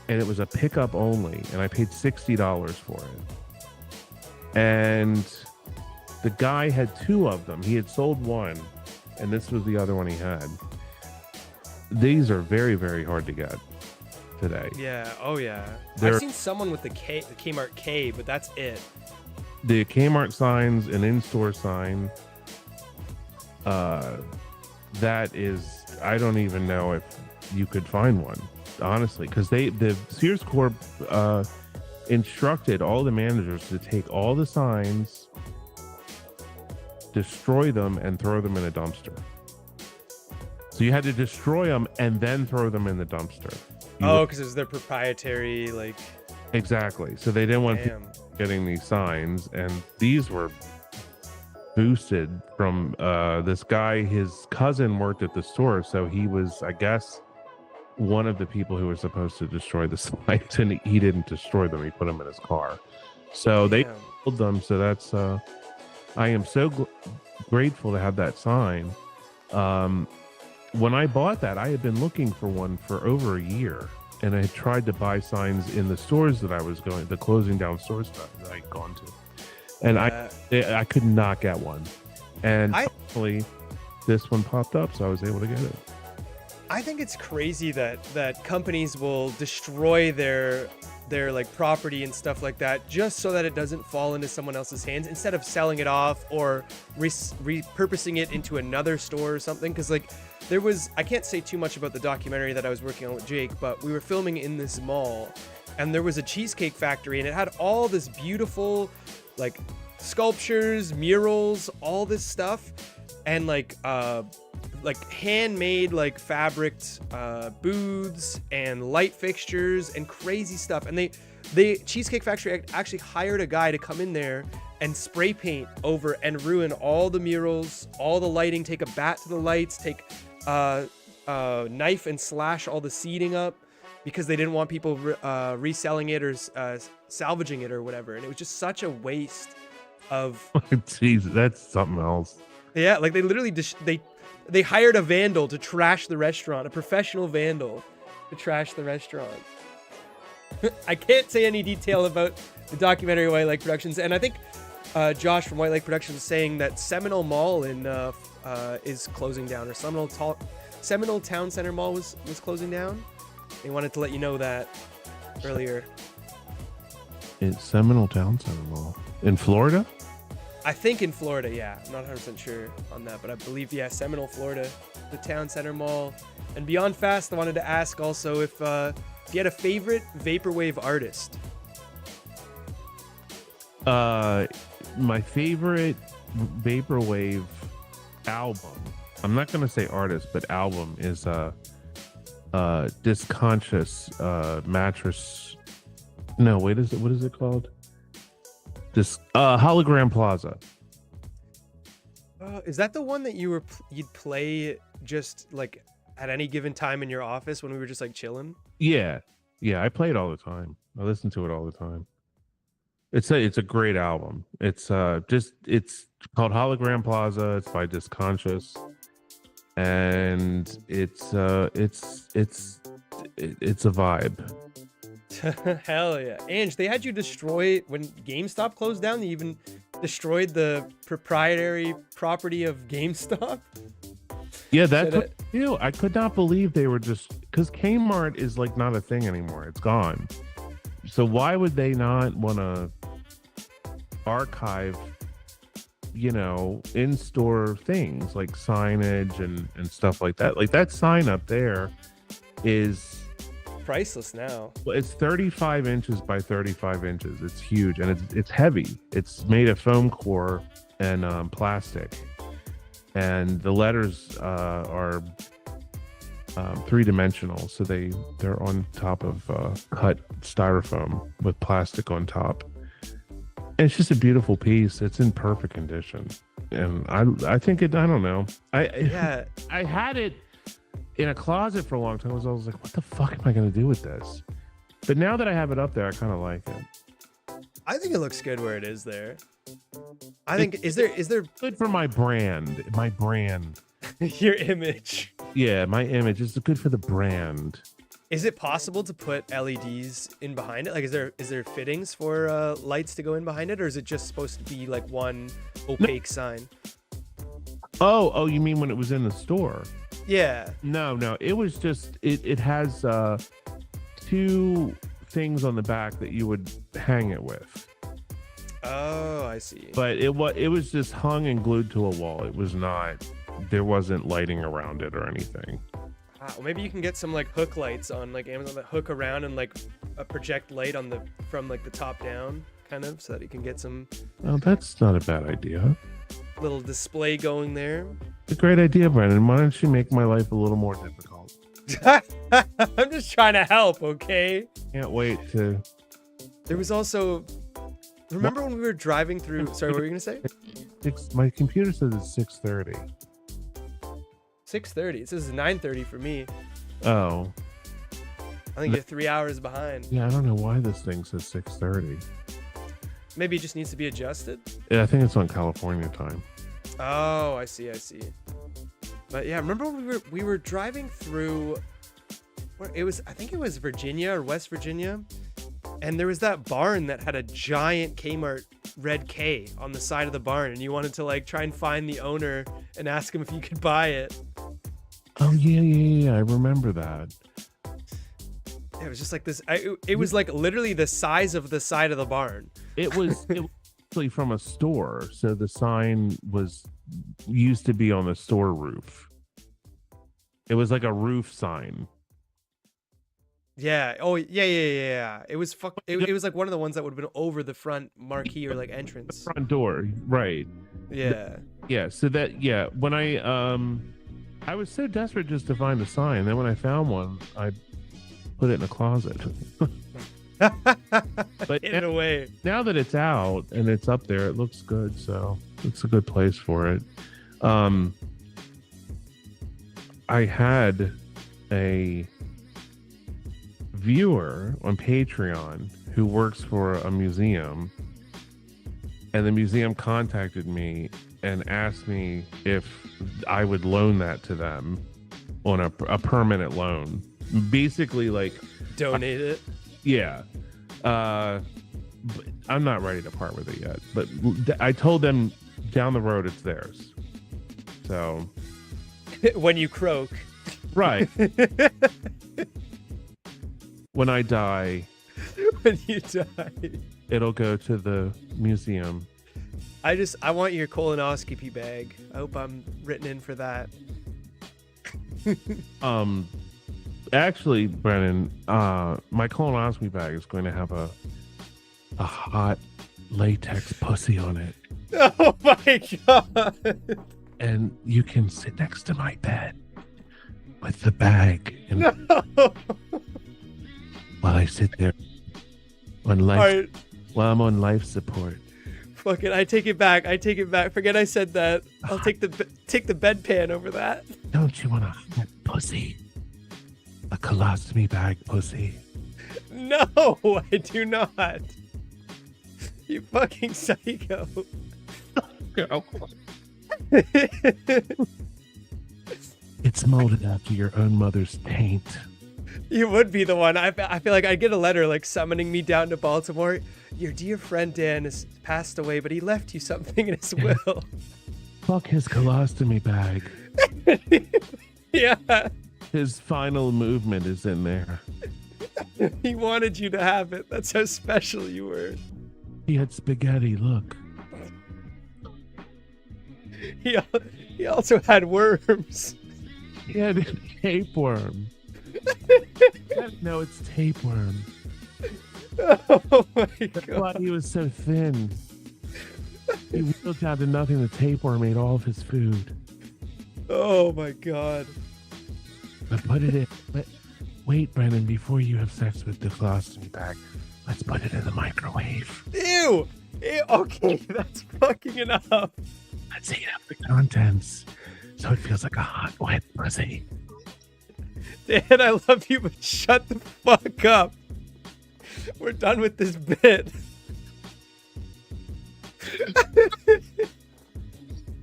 and it was a pickup only, and I paid $60 for it. And the guy had two of them. He had sold one, and this was the other one he had. These are very, very hard to get today. Yeah. Oh, yeah. I've seen someone with the Kmart K, but that's it. The Kmart sign's an in-store sign. That is, I don't even know if you could find one, honestly, because the Sears Corp instructed all the managers to take all the signs, destroy them, and throw them in a dumpster. So you had to destroy them and then throw them in the dumpster. Because it was their proprietary, like. Exactly. So they didn't want people getting these signs, and these were boosted from this guy. His cousin worked at the store, so he was, I guess, one of the people who were supposed to destroy the signs, and he didn't destroy them. He put them in his car. So they pulled them. So that's I am so grateful to have that sign. When I bought that, I had been looking for one for over a year, and I had tried to buy signs in the stores that I was going, the closing down stores that I'd gone to, and I could not get one. And hopefully this one popped up, so I was able to get it. I think it's crazy that companies will destroy their like property and stuff like that just so that it doesn't fall into someone else's hands, instead of selling it off or repurposing it into another store or something. Because like there was, I can't say too much about the documentary that I was working on with Jake, but we were filming in this mall, and there was a cheesecake factory, and it had all this beautiful like sculptures, murals, all this stuff, and like handmade like fabricked booths and light fixtures and crazy stuff. And the Cheesecake Factory actually hired a guy to come in there and spray paint over and ruin all the murals, all the lighting, take a bat to the lights, take a knife and slash all the seating up, because they didn't want people reselling it or salvaging it or whatever. And it was just such a waste of Jeez, that's something else. Yeah, like they literally they hired a vandal to trash the restaurant, a professional vandal to trash the restaurant. I can't say any detail about the documentary White Lake Productions, and I think Josh from White Lake Productions is saying that Seminole Mall is closing down, or Seminole Town Center Mall was closing down. They wanted to let you know that earlier. It's Seminole Town Center Mall in Florida? I think in Florida, yeah. I'm not 100% sure on that, but I believe, yeah, Seminole, Florida, the Town Center Mall. And Beyond Fast, I wanted to ask also if you had a favorite vaporwave artist. My favorite vaporwave album, I'm not going to say artist, but album, is Disconscious Mattress. No, wait, what is it called? This Hologram Plaza. Is that the one that you'd play just like at any given time in your office when we were just like chilling? Yeah, I play it all the time. I listen to it all the time. It's a great album. It's called Hologram Plaza. It's by Disconscious, and it's a vibe. Hell yeah. Ange, they had you destroy, when GameStop closed down, they even destroyed the proprietary property of GameStop. Yeah, that's what they do. I could not believe they were just, because Kmart is like not a thing anymore. It's gone. So why would they not want to archive, in-store things like signage and stuff like that? Like that sign up there is Priceless now. well, it's 35 inches by 35 inches. It's huge and it's heavy. It's made of foam core and plastic, and the letters are three-dimensional, so they're on top of cut styrofoam with plastic on top. And it's just a beautiful piece. It's in perfect condition, and I think it. I don't know. I had it in a closet for a long time. I was like, what the fuck am I gonna do with this? But now that I have it up there, I kind of like it. I think it looks good where it is there. I think is there good for my brand? My brand. your image. Yeah, my image is good for the brand. Is it possible to put LEDs in behind it? Like, is there fittings for lights to go in behind it, or is it just supposed to be like one opaque sign? Oh, you mean when it was in the store? Yeah. No, it was just it has two things on the back that you would hang it with. Oh, I see. But it was just hung and glued to a wall. It was not. There wasn't lighting around it or anything. Well, maybe you can get some like hook lights on like Amazon that hook around and like a project light on from like the top down, kind of, so that you can get some. Oh, that's not a bad idea. Little display going there. It's a great idea, Brendan. Why don't you make my life a little more difficult? I'm just trying to help, okay? Can't wait to. There was also. Remember when we were driving through? Sorry, what were you gonna say? My computer says it's 6:30. 6:30. It says 9:30 for me. Oh. I think you're 3 hours behind. Yeah, I don't know why this thing says 6:30. Maybe it just needs to be adjusted. Yeah, I think it's on California time. Oh, I see. But yeah, remember when we were driving through. I think it was Virginia or West Virginia, and there was that barn that had a giant Kmart red K on the side of the barn, and you wanted to like try and find the owner and ask him if you could buy it. Oh yeah, I remember that. It was just like this. It was like literally the size of the side of the barn. It was actually from a store, so the sign used to be on the store roof. It was like a roof sign. Yeah. Oh, yeah. It was it was like one of the ones that would have been over the front marquee or like entrance. The front door, right? Yeah. Yeah. So when I was so desperate just to find a sign. Then when I found one, I put it in a closet. But in a way, now that it's out and it's up there, it looks good. So it's a good place for it. I had a viewer on Patreon who works for a museum, and the museum contacted me and asked me if I would loan that to them on a permanent loan, basically like donate it. Yeah. But I'm not ready to part with it yet, but I told them down the road it's theirs. So when you croak, right. When I die, it'll go to the museum. I want your colonoscopy bag. I hope I'm written in for that. Actually, Brennan, my colonoscopy bag is going to have a hot latex pussy on it. Oh my god! And you can sit next to my bed with the bag, and while I sit there on life, while I'm on life support. Fuck it, I take it back. Forget I said that. I'll take the bedpan over that. Don't you want a hot pussy? A colostomy bag pussy? No, I do not. You fucking psycho. It's molded after your own mother's taint. You would be the one. I feel like I'd get a letter like summoning me down to Baltimore. Your dear friend Dan has passed away, but he left you something in his will. Fuck his colostomy bag. Yeah. His final movement is in there. He wanted you to have it. That's how special you were. He had spaghetti, look. He also had worms. He had a tapeworm. No, it's tapeworm. Oh my That's god. why he was so thin. He wheeled down to nothing. The tapeworm ate all of his food. Oh my god. But put it in. Wait, Brennan, before you have sex with the colostomy bag, let's put it in the microwave. Ew. Ew. Okay, that's fucking enough. Let's heat up the contents so it feels like a hot, wet pussy. Dan, I love you, but shut the fuck up. We're done with this bit.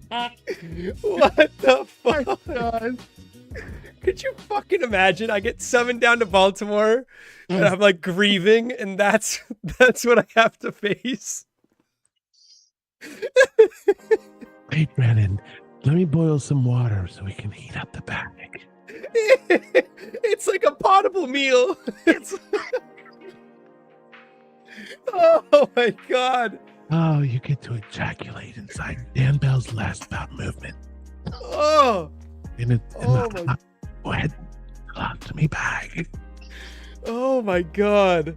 What the fuck? God. Could you fucking imagine? I get summoned down to Baltimore and I'm like grieving, and that's what I have to face. Wait, Brennan, let me boil some water so we can heat up the bag. It's like a potable meal. It's oh my god. Oh, you get to ejaculate inside Dan Bell's last bout movement. Oh. In Oh the my- hot, wet colostomy bag. Oh my god.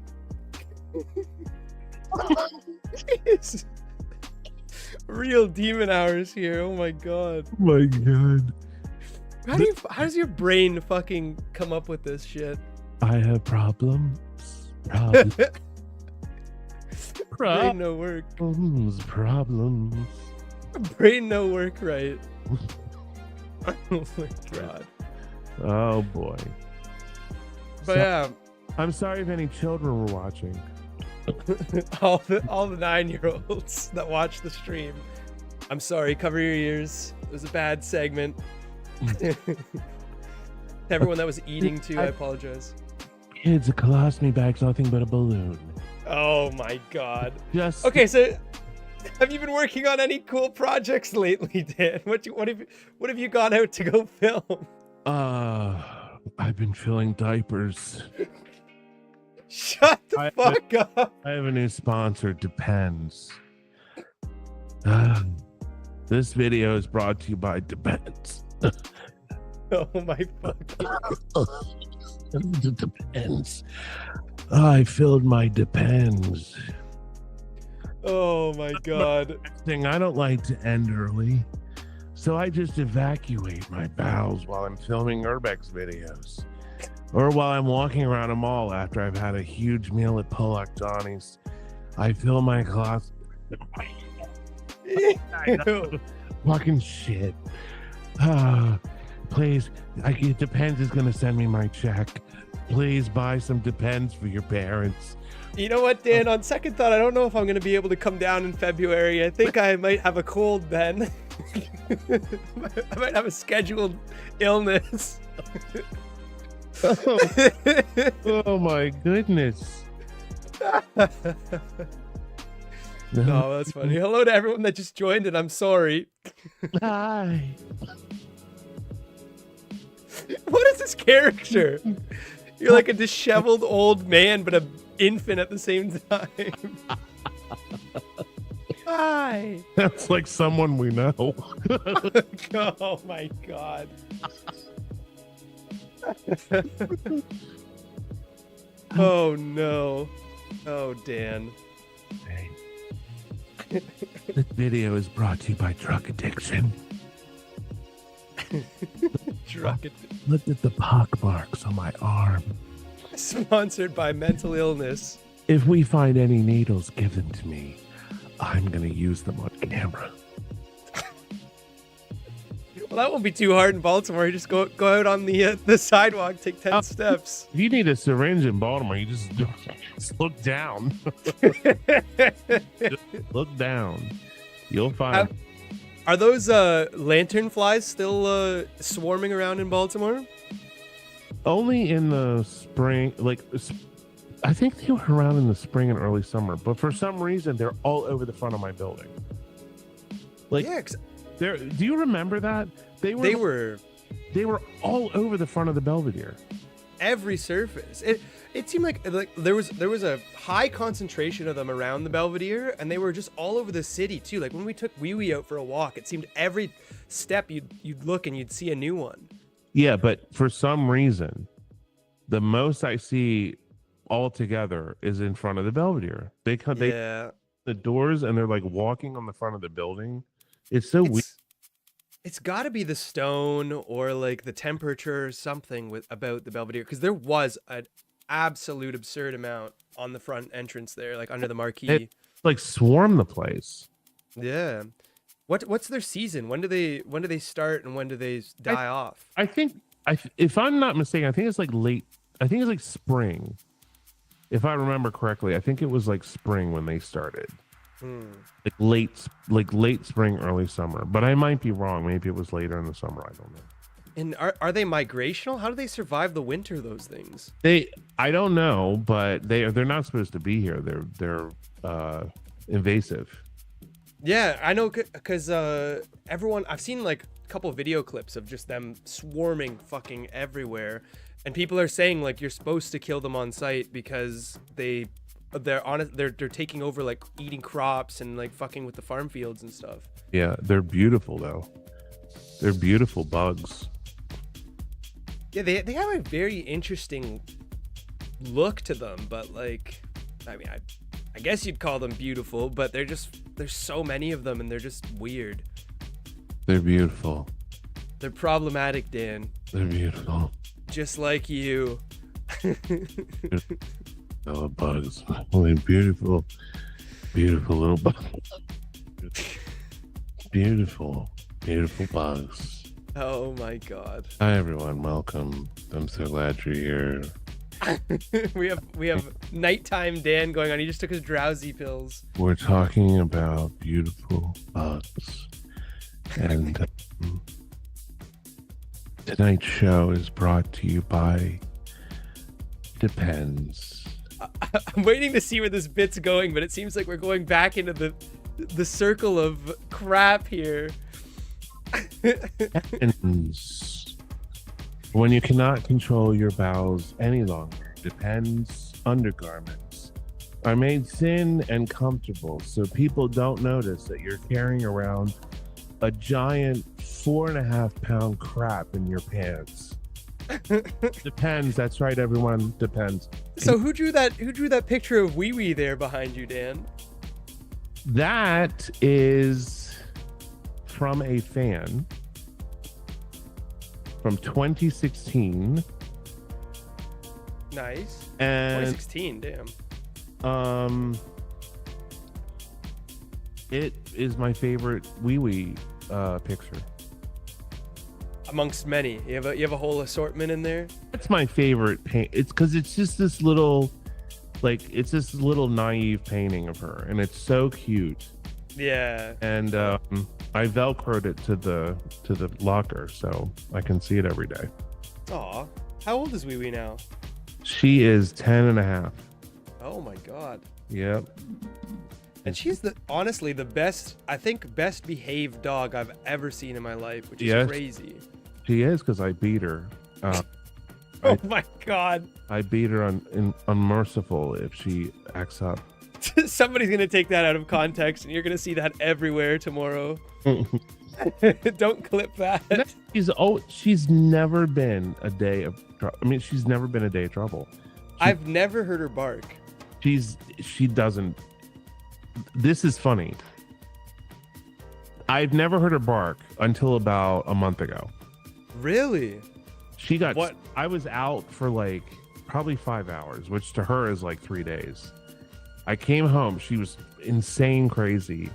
It's real demon hours here. Oh my god. Oh my god. How does your brain fucking come up with this shit? I have problems. Problems. Brain no work. Problems. Brain no work right. Oh my god. Oh boy. But yeah, I'm sorry if any children were watching. all the 9-year-olds that watch the stream. I'm sorry, cover your ears. It was a bad segment. To everyone that was eating too, I apologize. Kids, a colostomy bag's nothing but a balloon. Oh my god. Just Okay, so have you been working on any cool projects lately, Dan? What have you gone out to go film? I've been filling diapers. Shut the fuck up. I have a new sponsor, Depends. This video is brought to you by Depends. Oh my fuck. Depends. I filled my Depends. Oh my god. I don't like to end early, so I just evacuate my bowels while I'm filming Urbex videos, or while I'm walking around a mall after I've had a huge meal at Pollock Johnny's. I fill my closet. Fucking shit. Please, it Depends is gonna send me my check. Please buy some Depends for your parents. You know what, Dan? On second thought, I don't know if I'm going to be able to come down in February. I think I might have a cold then. I might have a scheduled illness. Oh my goodness. No, that's funny. Hello to everyone that just joined, and I'm sorry. Hi. What is this character? You're like a disheveled old man, but an infant at the same time. Hi. That's like someone we know. Oh my god. Oh no. Oh, Dan. Hey. This video is brought to you by drug addiction. Drug it. Look at the pock marks on my arm. Sponsored by mental illness. If we find any needles, give them to me. I'm gonna use them on camera. Well, that won't be too hard in Baltimore. You just go out on the sidewalk, take 10 steps. If you need a syringe in Baltimore, you just look down. Just look down. You'll find. Are those lantern flies still swarming around in Baltimore? Only in the spring, like I think they were around in the spring and early summer, but for some reason they're all over the front of my building. Like, Yeah, do you remember that? They were all over the front of the Belvedere. every surface. It seemed like there was a high concentration of them around the Belvedere, and they were just all over the city too. Like when we took Wee Wee out for a walk, it seemed every step you'd look and you'd see a new one. Yeah, but for some reason, The most I see all together is in front of the Belvedere. They come, Yeah. the doors, and they're like walking on the front of the building. It's so weird. It's got to be the stone or like the temperature or something about the Belvedere, because there was an absolute absurd amount on the front entrance there, like under the marquee. It like swarm the place. Yeah. What's their season? When do they start and when do they die off? I think if I'm not mistaken, I think it's like late. I think it's like spring. If I remember correctly, I think it was like spring when they started. Like late spring, early summer. But I might be wrong. Maybe it was later in the summer. I don't know. And are they migrational? How do they survive the winter? Those things. I don't know, but they're not supposed to be here. They're invasive. Yeah, I know, because everyone, I've seen like a couple video clips of just them swarming fucking everywhere, and people are saying like you're supposed to kill them on sight because they're taking over, like eating crops and like fucking with the farm fields and stuff. Yeah, they're beautiful though. They're beautiful bugs. Yeah, they have a very interesting look to them, but like, I mean, I guess you'd call them beautiful, but there's so many of them and they're just weird. They're beautiful. They're problematic, Dan. They're beautiful. Just like you. Oh, bugs. Only beautiful little bugs. Beautiful bugs. Oh my god. Hi everyone, welcome. I'm so glad you're here. we have nighttime Dan going on. He just took his drowsy pills. We're talking about beautiful bugs. And tonight's show is brought to you by Depends. I'm waiting to see where this bit's going, but it seems like we're going back into the circle of crap here. Depends. When you cannot control your bowels any longer, Depends undergarments are made thin and comfortable so people don't notice that you're carrying around a giant 4.5 pound crap in your pants. Depends. That's right, everyone. Depends. So who drew that picture of Wee Wee there behind you, Dan? That is from a fan from 2016. Nice. And 2016, damn. It is my favorite Wee Wee picture. Amongst many. You have a whole assortment in there? That's my favorite paint. It's because it's just this little, like, it's this little naive painting of her, and it's so cute. Yeah. And I velcroed it to the locker so I can see it every day. Aw. How old is Wee Wee now? She is 10 and a half. Oh my god. Yep. And she's honestly the best behaved dog I've ever seen in my life, which is crazy. She is, because I beat her. Oh my god. I beat her unmerciful if she acts up. Somebody's gonna take that out of context, and you're gonna see that everywhere tomorrow. Don't clip that. She's never been a day of trouble. I mean, she's never been a day of trouble. I've never heard her bark. She doesn't. This is funny. I've never heard her bark until about a month ago. Really? She got what? I was out for like probably 5 hours, which to her is like 3 days. I came home. She was insane crazy.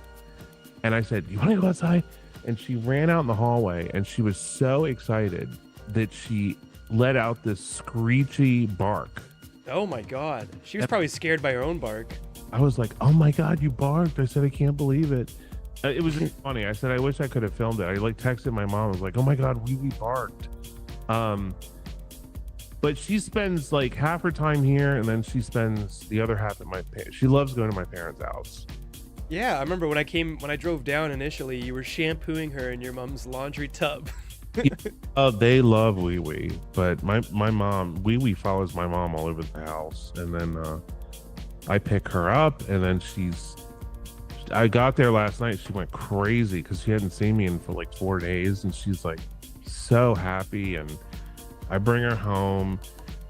And I said, "You want to go outside?" And she ran out in the hallway, and she was so excited that she let out this screechy bark. Oh my god. She was probably scared by her own bark. I was like, "Oh my god, you barked." I said, "I can't believe it." It was just funny. I said, "I wish I could have filmed it." I like texted my mom. I was like, "Oh my god, Wee Wee barked." But she spends like half her time here, and then she spends the other half at my parents. She loves going to my parents' house. Yeah, I remember when I drove down initially, you were shampooing her in your mom's laundry tub. They love Wee Wee, but my mom, Wee Wee follows my mom all over the house, and then I pick her up, and then I got there last night. She went crazy because she hadn't seen me in for like 4 days, and she's like so happy. And I bring her home,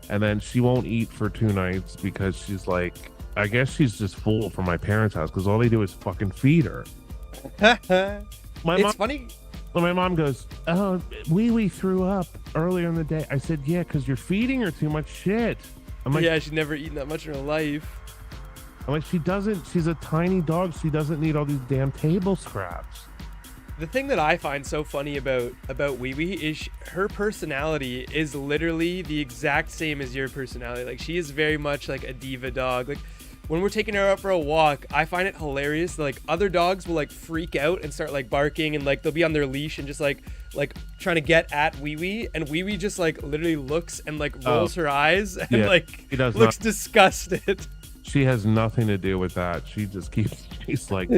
And then she won't eat for 2 nights because she's like, I guess she's just full from my parents' house because all they do is fucking feed her. It's funny. My mom goes, oh, Wee threw up earlier in the day. I said, yeah, because you're feeding her too much shit. I'm like, yeah, she's never eaten that much in her life. I'm like, she's a tiny dog. She doesn't need all these damn table scraps. The thing that I find so funny about Wee Wee is her personality is literally the exact same as your personality. Like, she is very much like a diva dog. Like, when we're taking her out for a walk, I find it hilarious. Like, other dogs will like freak out and start like barking, and like they'll be on their leash and just like trying to get at Wee Wee, and Wee Wee just like literally looks and like rolls her eyes and like looks disgusted. She has nothing to do with that. She just she's like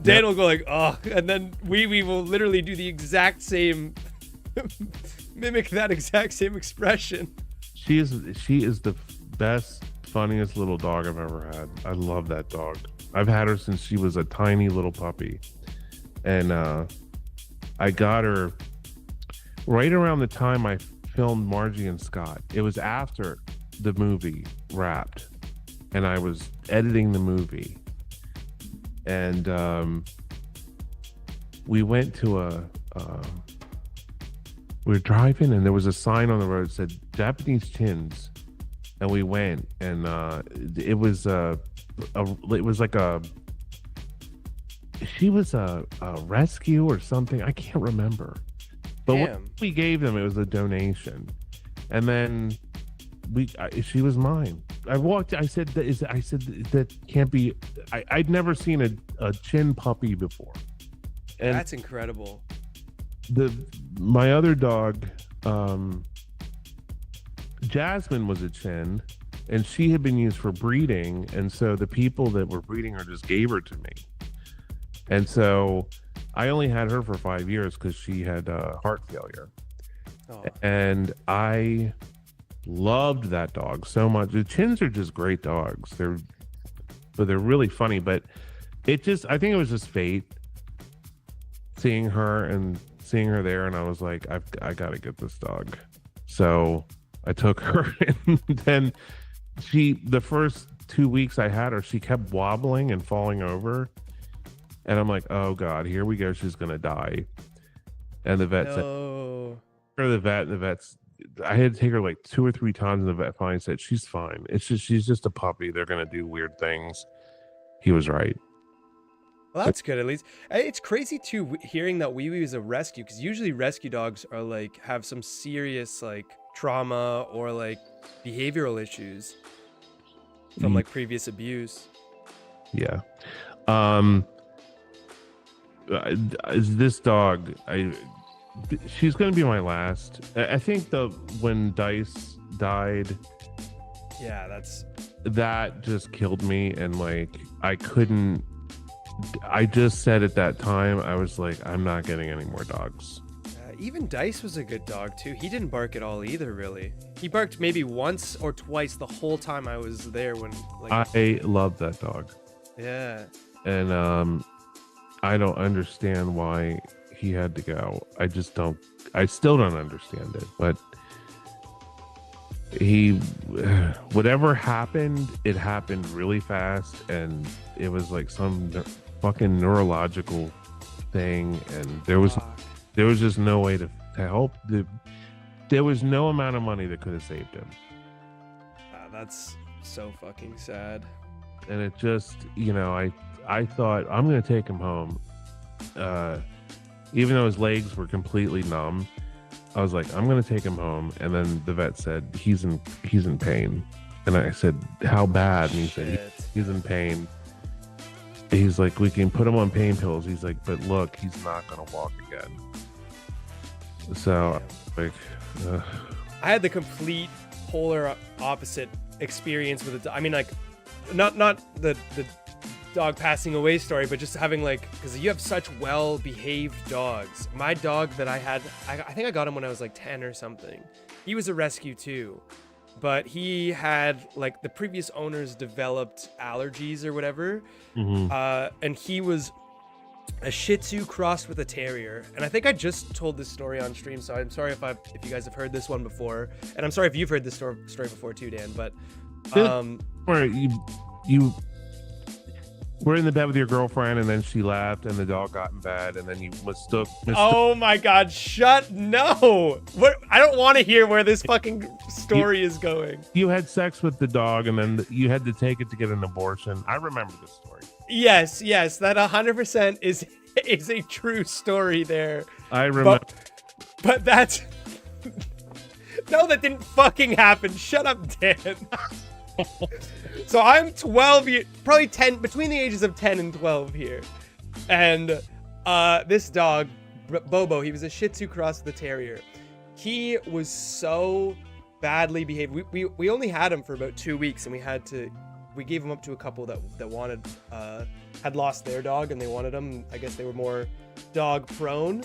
Dan will go like, oh, and then Wee Wee will literally do the exact same mimic that exact same expression. She is the best, funniest little dog I've ever had. I love that dog. I've had her since she was a tiny little puppy. And I got her right around the time I filmed Margie and Scott. It was after the movie wrapped, and I was editing the movie. And we went to we were driving, and there was a sign on the road that said Japanese chins. And we went, and it was she was a rescue or something. I can't remember. But what we gave them, it was a donation. And then she was mine. I said that can't be. I'd never seen a chin puppy before. And that's incredible. My other dog, Jasmine, was a chin, and she had been used for breeding, and so the people that were breeding her just gave her to me. And so I only had her for 5 years because she had heart failure. And I loved that dog so much. The chins are just great dogs. They're really funny, but I think it was just fate, seeing her there, and I was like, I gotta get this dog. So I took her, and then the first 2 weeks I had her, she kept wobbling and falling over, and I'm like, oh God, here we go, she's gonna die. And the vet said, I had to take her like 2 or 3 times, and the vet finally said, she's fine. She's just a puppy. They're gonna do weird things. He was right. Well, that's good at least. It's crazy too hearing that Wee Wee is a rescue, because usually rescue dogs are like have some serious like trauma or like behavioral issues from like previous abuse. Yeah. This dog, she's gonna be my last. I think when Dice died, that just killed me, and like I just said at that time, I was like, I'm not getting any more dogs. Even Dice was a good dog too. He didn't bark at all either, really. He barked maybe once or twice the whole time I was there when I loved that dog. Yeah. And I don't understand why he had to go. I still don't understand it, but whatever happened, it happened really fast, and it was like some fucking neurological thing, and there was just no way to help. There was no amount of money that could have saved him. That's so fucking sad. And it just, I thought, I'm gonna take him home, even though his legs were completely numb. I was like, I'm gonna take him home, and then the vet said he's in pain, and I said, how bad? And he said he's in pain. He's like, we can put him on pain pills. He's like, but look, he's not gonna walk again. So, like, I had the complete polar opposite experience with it. I mean, like, not the dog passing away story, but just having like, because you have such well-behaved dogs. My dog that I had, I think I got him when I was like 10 or something. He was a rescue too, but he had like the previous owners developed allergies or whatever. And he was a Shih Tzu crossed with a terrier. And I think I just told this story on stream, so I'm sorry if you guys have heard this one before, and I'm sorry if you've heard this story before too, Dan. But where you were in the bed with your girlfriend, and then she left, and the dog got in bed, and then you mistook. Oh my God! No! What? I don't want to hear where this fucking story is going. You had sex with the dog, and then you had to take it to get an abortion. I remember this story. Yes, that 100% is a true story there. I remember. But that's no, that didn't fucking happen. Shut up, Dan. So I'm 12, probably 10, between the ages of 10 and 12 here. And this dog, Bobo, he was a Shih Tzu cross with a terrier. He was so badly behaved. We only had him for about 2 weeks, and we gave him up to a couple that wanted, had lost their dog, and they wanted him. I guess they were more dog prone.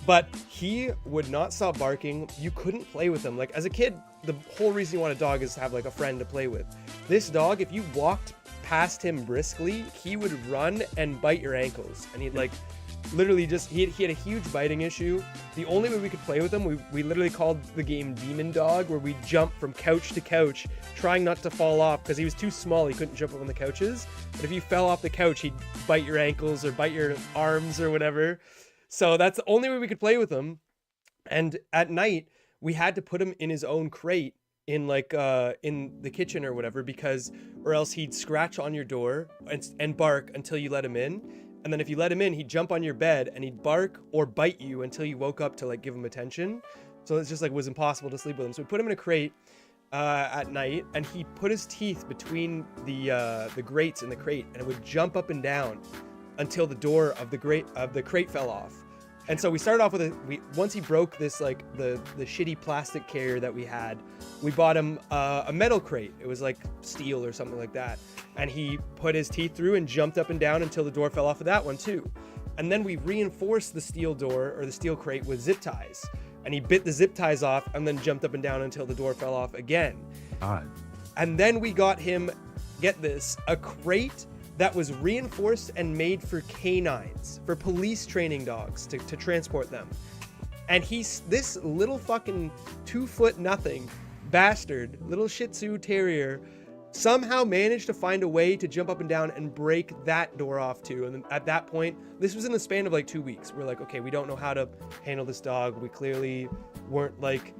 But he would not stop barking. You couldn't play with him. Like, as a kid, the whole reason you want a dog is to have like a friend to play with. This dog, if you walked past him briskly, he would run and bite your ankles. And he'd like literally just, he had a huge biting issue. The only way we could play with him, we literally called the game Demon Dog, where we jump from couch to couch, trying not to fall off, because he was too small, he couldn't jump up on the couches. But if you fell off the couch, he'd bite your ankles or bite your arms or whatever. So that's the only way we could play with him. And at night, we had to put him in his own crate in like in the kitchen or whatever, because or else he'd scratch on your door and bark until you let him in. And then if you let him in, he'd jump on your bed and he'd bark or bite you until you woke up to like give him attention. So it's just like was impossible to sleep with him. So we put him in a crate at night, and he put his teeth between the grates in the crate, and it would jump up and down until the door of the crate fell off. And so we started off with once he broke this, like the shitty plastic carrier that we had, we bought him a metal crate. It was like steel or something like that. And he put his teeth through and jumped up and down until the door fell off of that one too. And then we reinforced the steel door or the steel crate with zip ties. And he bit the zip ties off and then jumped up and down until the door fell off again. God. And then we got him, get this, a crate that was reinforced and made for canines, for police training dogs to transport them. And this little fucking 2-foot nothing bastard, little Shih Tzu terrier, somehow managed to find a way to jump up and down and break that door off too. And then at that point, this was in the span of like 2 weeks. We're like, okay, we don't know how to handle this dog. We clearly weren't like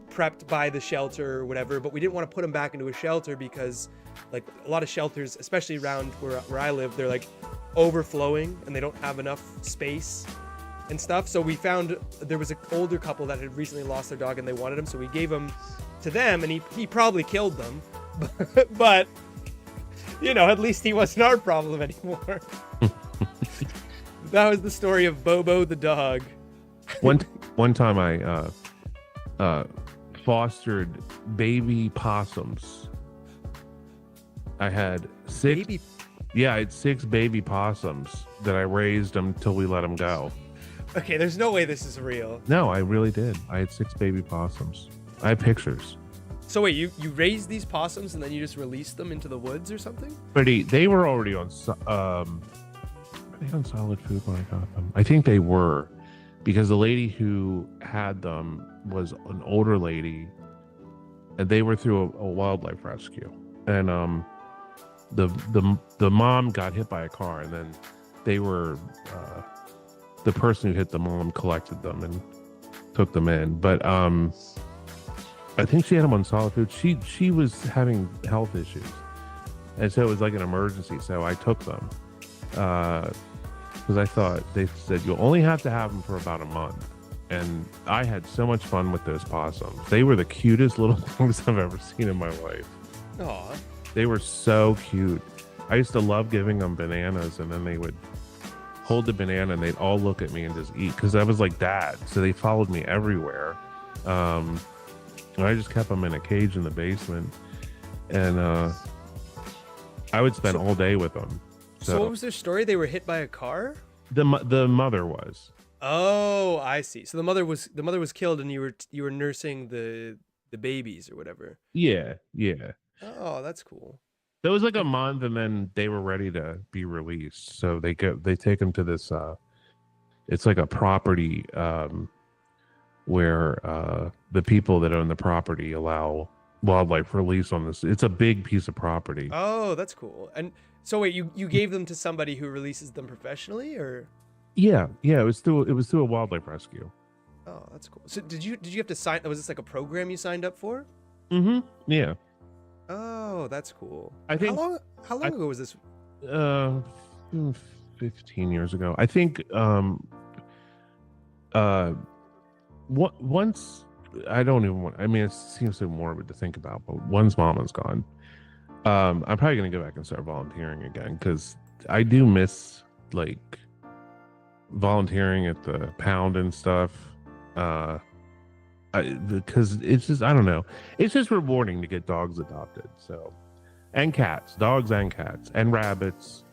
prepped by the shelter or whatever, but we didn't want to put him back into a shelter because like a lot of shelters, especially around where I live, they're like overflowing and they don't have enough space and stuff. So we found there was an older couple that had recently lost their dog and they wanted him, so we gave him to them, and he probably killed them. But you know, at least he wasn't our problem anymore. That was the story of Bobo the dog. One time I fostered baby possums. I had six. Yeah, I had 6 baby possums that I raised until we let them go. Okay, there's no way this is real. No, I really did. I had 6 baby possums. I have pictures. So wait, you raised these possums and then you just released them into the woods or something? They were already on were they on solid food when I got them? I think they were, because the lady who had them was an older lady, and they were through a wildlife rescue, and the mom got hit by a car, and then they were the person who hit the mom collected them and took them in. But I think she had them on solid food. She was having health issues, and so it was like an emergency. So I took them because I thought, they said you'll only have to have them for about a month. And I had so much fun with those possums. They were the cutest little things I've ever seen in my life. Aw. They were so cute. I used to love giving them bananas, and then they would hold the banana and they'd all look at me and just eat, because I was like dad. So they followed me everywhere. And I just kept them in a cage in the basement, and I would spend all day with them. So what was their story? They were hit by a car? The mother was. Oh, I see. So the mother was killed, and you were nursing the babies or whatever. Yeah. Oh, that's cool. That was like a month, and then they were ready to be released. So they take them to this. It's like a property where the people that own the property allow wildlife release on this. It's a big piece of property. Oh, that's cool. And so wait, you gave them to somebody who releases them professionally, or? Yeah, yeah. It was through a wildlife rescue. Oh, that's cool. So did you have to sign? Was this like a program you signed up for? Mm-hmm. Yeah. Oh, that's cool. I think. How long ago was this? 15 years ago. I think. Once I don't even want. I mean, it seems so morbid to think about, but once Mama's gone, I'm probably gonna go back and start volunteering again because I do miss like volunteering at the pound and stuff. Because it's just I don't know. It's just rewarding to get dogs adopted. So, and cats, dogs and cats and rabbits.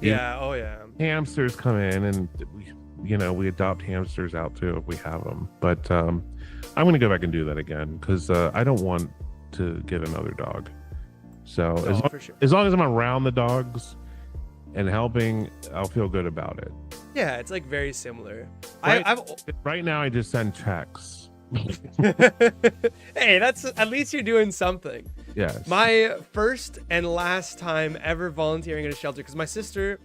Yeah. Oh yeah. Hamsters come in and we adopt hamsters out too if we have them. But I'm gonna go back and do that again because I don't want to get another dog. So as long as I'm around the dogs and helping, I'll feel good about it. Yeah, it's like very similar. Right now I just send checks. Hey, that's at least you're doing something. Yes. My first and last time ever volunteering at a shelter, because my sister,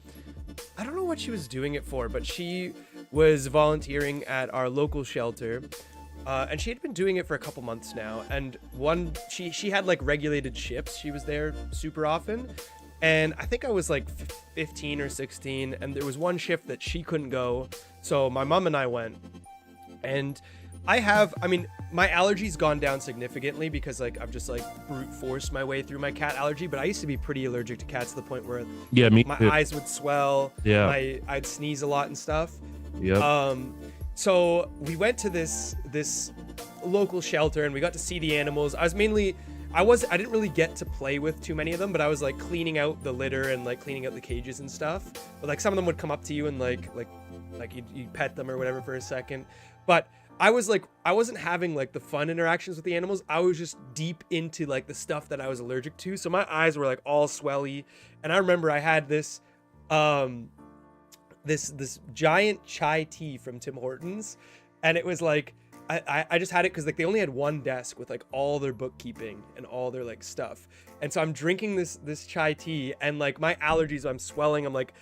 I don't know what she was doing it for, but she was volunteering at our local shelter, and she had been doing it for a couple months now. And she had like regulated shifts. She was there super often, and I think I was like 15 or 16, and there was one shift that she couldn't go, so my mom and I went. And my allergy's gone down significantly because like I've just like brute forced my way through my cat allergy, but I used to be pretty allergic to cats to the point where my eyes would swell, I'd sneeze a lot and stuff. So we went to this local shelter and we got to see the animals. I didn't really get to play with too many of them, but I was like cleaning out the litter and like cleaning out the cages and stuff. But like some of them would come up to you and like you'd pet them or whatever for a second. But I wasn't having like the fun interactions with the animals. I was just deep into like the stuff that I was allergic to. So my eyes were like all swelly. And I remember I had this giant chai tea from Tim Hortons, and it was like I just had it because like they only had one desk with like all their bookkeeping and all their like stuff. And so I'm drinking this chai tea, and like my allergies, I'm swelling. I'm like,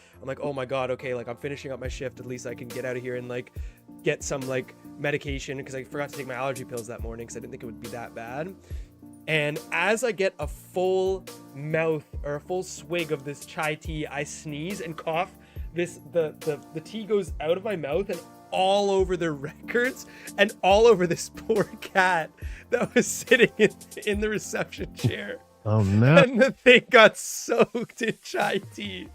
oh my God, okay, like I'm finishing up my shift. At least I can get out of here and like get some like medication because I forgot to take my allergy pills that morning because I didn't think it would be that bad. And as I get a full mouth or a full swig of this chai tea, I sneeze and cough. The tea goes out of my mouth and all over the records and all over this poor cat that was sitting in the reception chair. Oh no. And the thing got soaked in chai tea.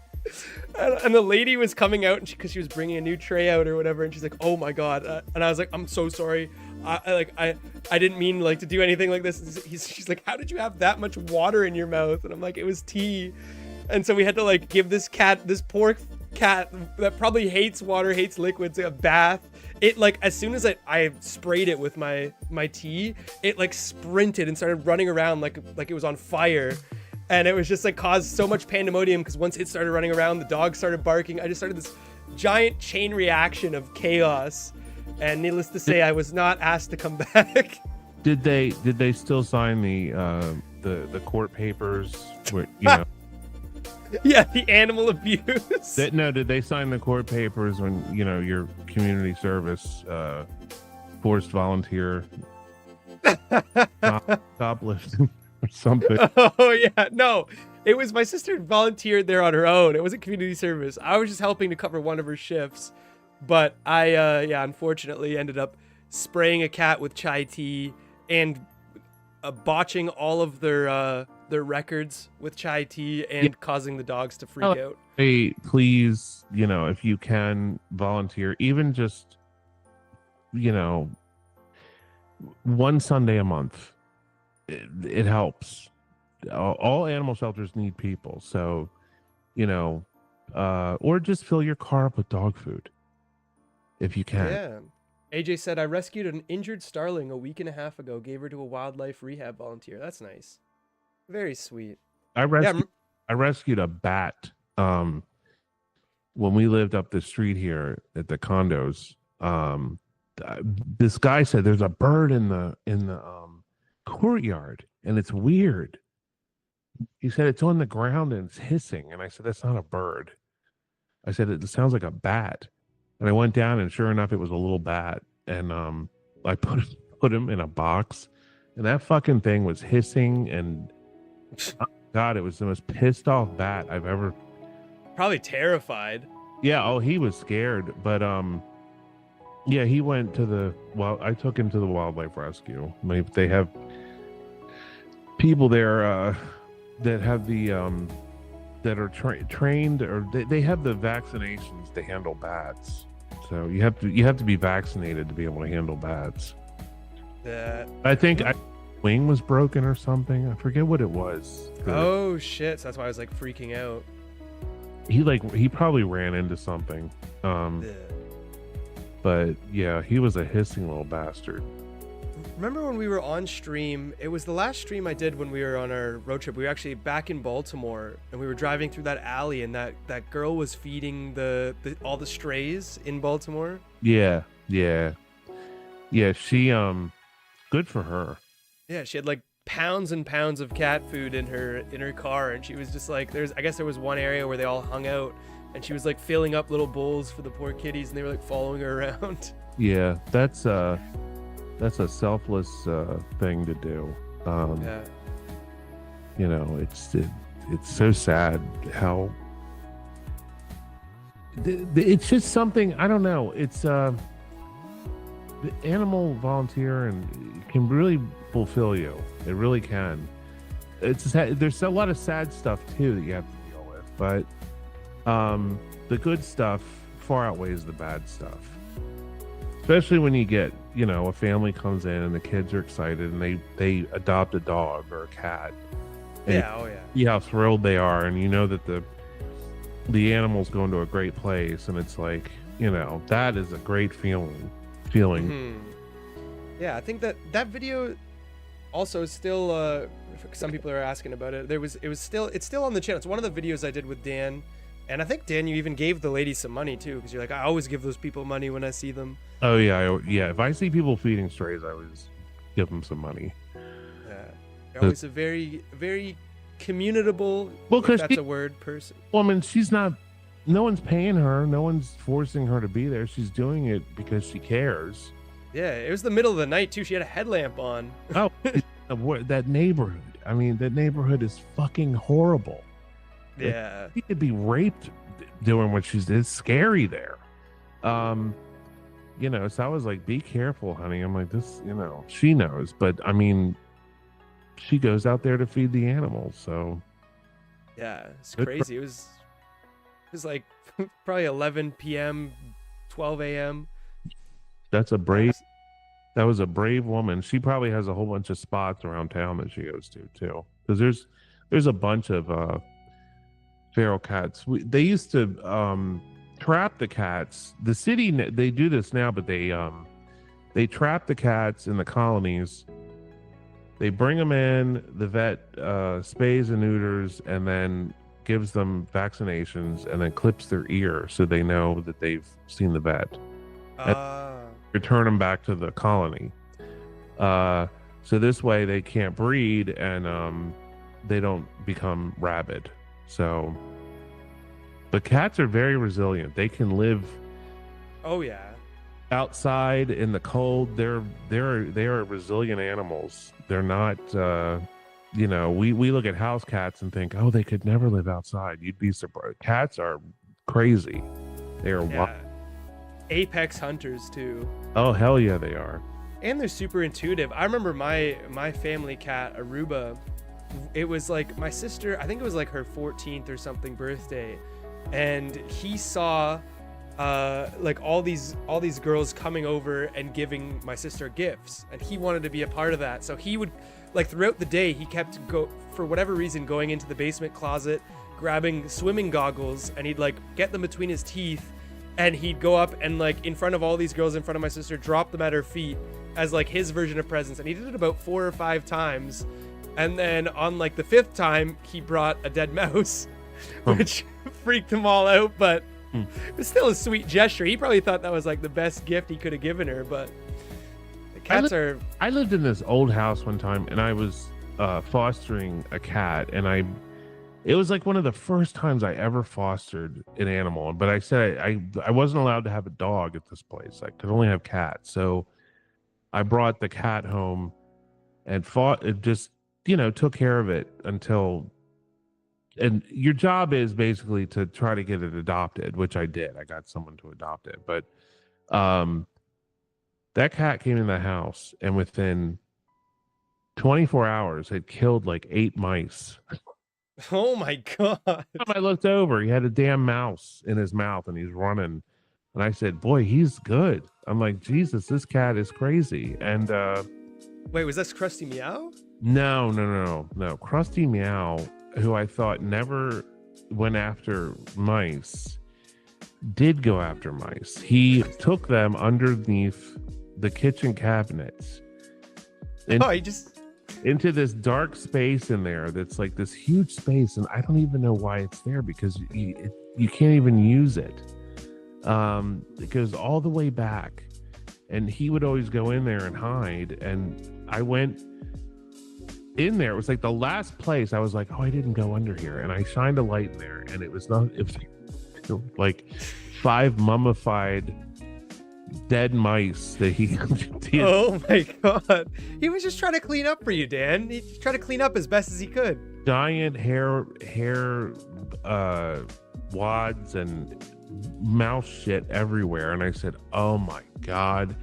And the lady was coming out because she was bringing a new tray out or whatever, and she's like, oh my God. And I was like, I'm so sorry. I didn't mean like to do anything like this. She's like, how did you have that much water in your mouth? And I'm like, it was tea. And so we had to like give this poor cat that probably hates water, hates liquids, a bath. It like, as soon as I sprayed it with my tea, it like sprinted and started running around like it was on fire. And it was just like caused so much pandemonium because once it started running around, the dog started barking. I just started this giant chain reaction of chaos. And needless to say, I was not asked to come back. Did they still sign the court papers where, you know? Yeah, the animal abuse. Did they sign the court papers when, you know, your community service forced volunteer shoplifting or something? Oh yeah, no, it was my sister volunteered there on her own. It wasn't community service. I was just helping to cover one of her shifts, but I unfortunately ended up spraying a cat with chai tea and botching all of their records with chai tea and causing the dogs to freak out. Hey, please, you know, if you can volunteer, even just, you know, one Sunday a month, it helps. All animal shelters need people, so, you know, or just fill your car up with dog food if you can. Yeah. AJ said, I rescued an injured starling a week and a half ago, gave her to a wildlife rehab volunteer. That's nice. Very sweet. I rescued a bat when we lived up the street here at the condos. This guy said there's a bird in the courtyard and it's weird. He said it's on the ground and it's hissing, and I said that's not a bird. I said it sounds like a bat, and I went down and sure enough it was a little bat, and I put him in a box, and that fucking thing was hissing, and oh God, it was the most pissed off bat I've ever. Probably terrified. Yeah, oh, he was scared, but yeah, he went to I took him to the wildlife rescue. They have people there that have the that are trained, or they have the vaccinations to handle bats. So you have to be vaccinated to be able to handle bats. I think wing was broken or something. I forget what it was. Oh shit! So that's why I was like freaking out. He probably ran into something. But yeah, he was a hissing little bastard. Remember when we were on stream? It was the last stream I did when we were on our road trip. We were actually back in Baltimore, and we were driving through that alley, and that girl was feeding all the strays in Baltimore. Yeah. She good for her. Yeah, she had like pounds and pounds of cat food in her car, and she was just like, I guess there was one area where they all hung out, and she was like filling up little bowls for the poor kitties, and they were like following her around. Yeah, that's a selfless thing to do. Yeah. You know, it's so sad how it's just something, I don't know. It's the animal volunteer and can really fulfill you. It really can. There's a lot of sad stuff too that you have to deal with, but the good stuff far outweighs the bad stuff. Especially when you get, a family comes in and the kids are excited and they adopt a dog or a cat. Yeah, oh yeah. See how thrilled they are, and you know that the animal's going to a great place, and it's like, that is a great feeling. Mm-hmm. Yeah, I think that video also is still some people are asking about it. It's still on the channel. It's one of the videos I did with Dan. And I think, Dan, you even gave the lady some money, too, because you're like, I always give those people money when I see them. Oh, yeah. If I see people feeding strays, I always give them some money. Yeah. You're always a very, very communicable, if that's a word, person. Well, I mean, no one's paying her. No one's forcing her to be there. She's doing it because she cares. Yeah, it was the middle of the night, too. She had a headlamp on. Oh, that neighborhood. I mean, that neighborhood is fucking horrible. Yeah, she could be raped doing what she's. It's scary there. So I was like, "Be careful, honey." I'm like, "This, she knows," but I mean, she goes out there to feed the animals. So yeah, it's crazy. It was like probably 11 p.m., 12 a.m. That was a brave woman. She probably has a whole bunch of spots around town that she goes to too, because there's a bunch of feral cats. They used to trap the cats. The city, they do this now, but they trap the cats in the colonies. They bring them in, the vet spays and neuters, and then gives them vaccinations, and then clips their ear so they know that they've seen the vet. Return them back to the colony. So this way they can't breed, and they don't become rabid. So, but cats are very resilient. They can live. Oh yeah. Outside in the cold. They are resilient animals. They're not. We look at house cats and think, oh, they could never live outside. You'd be surprised. Cats are crazy. They are wild. Apex hunters too. Oh hell yeah, they are. And they're super intuitive. I remember my family cat Aruba. It was like my sister, I think it was like her 14th or something birthday, and he saw like all these girls coming over and giving my sister gifts, and he wanted to be a part of that. So he would, like, throughout the day, he kept for whatever reason going into the basement closet, grabbing swimming goggles, and he'd like get them between his teeth, and he'd go up and, like, in front of all these girls in front of my sister, drop them at her feet as like his version of presents. And he did it about 4 or 5 times. And then on like the 5th time, he brought a dead mouse, which freaked them all out, but it was still a sweet gesture. He probably thought that was like the best gift he could have given her, but the cats are... I lived in this old house one time, and I was fostering a cat, and it was like one of the first times I ever fostered an animal. But I said I wasn't allowed to have a dog at this place. I could only have cats. So I brought the cat home and took care of it until... And your job is basically to try to get it adopted, which I did. I got someone to adopt it. But that cat came in the house, and within 24 hours had killed like 8 mice. Oh my God. I looked over, he had a damn mouse in his mouth and he's running. And I said, boy, he's good. I'm like, Jesus, this cat is crazy. And wait, was this Krusty Meow? No. Krusty Meow, who I thought never went after mice, did go after mice. He took them underneath the kitchen cabinets. And into this dark space in there that's like this huge space, and I don't even know why it's there, because you can't even use it. It goes all the way back, and he would always go in there and hide, and I went in there. It was like the last place I was like, oh, I didn't go under here, and I shined a light in there, and it was like 5 mummified dead mice that he did. Oh my God, he was just trying to clean up for you, Dan. He tried to clean up as best as he could. Giant hair wads and mouse shit everywhere, and I said, oh my God.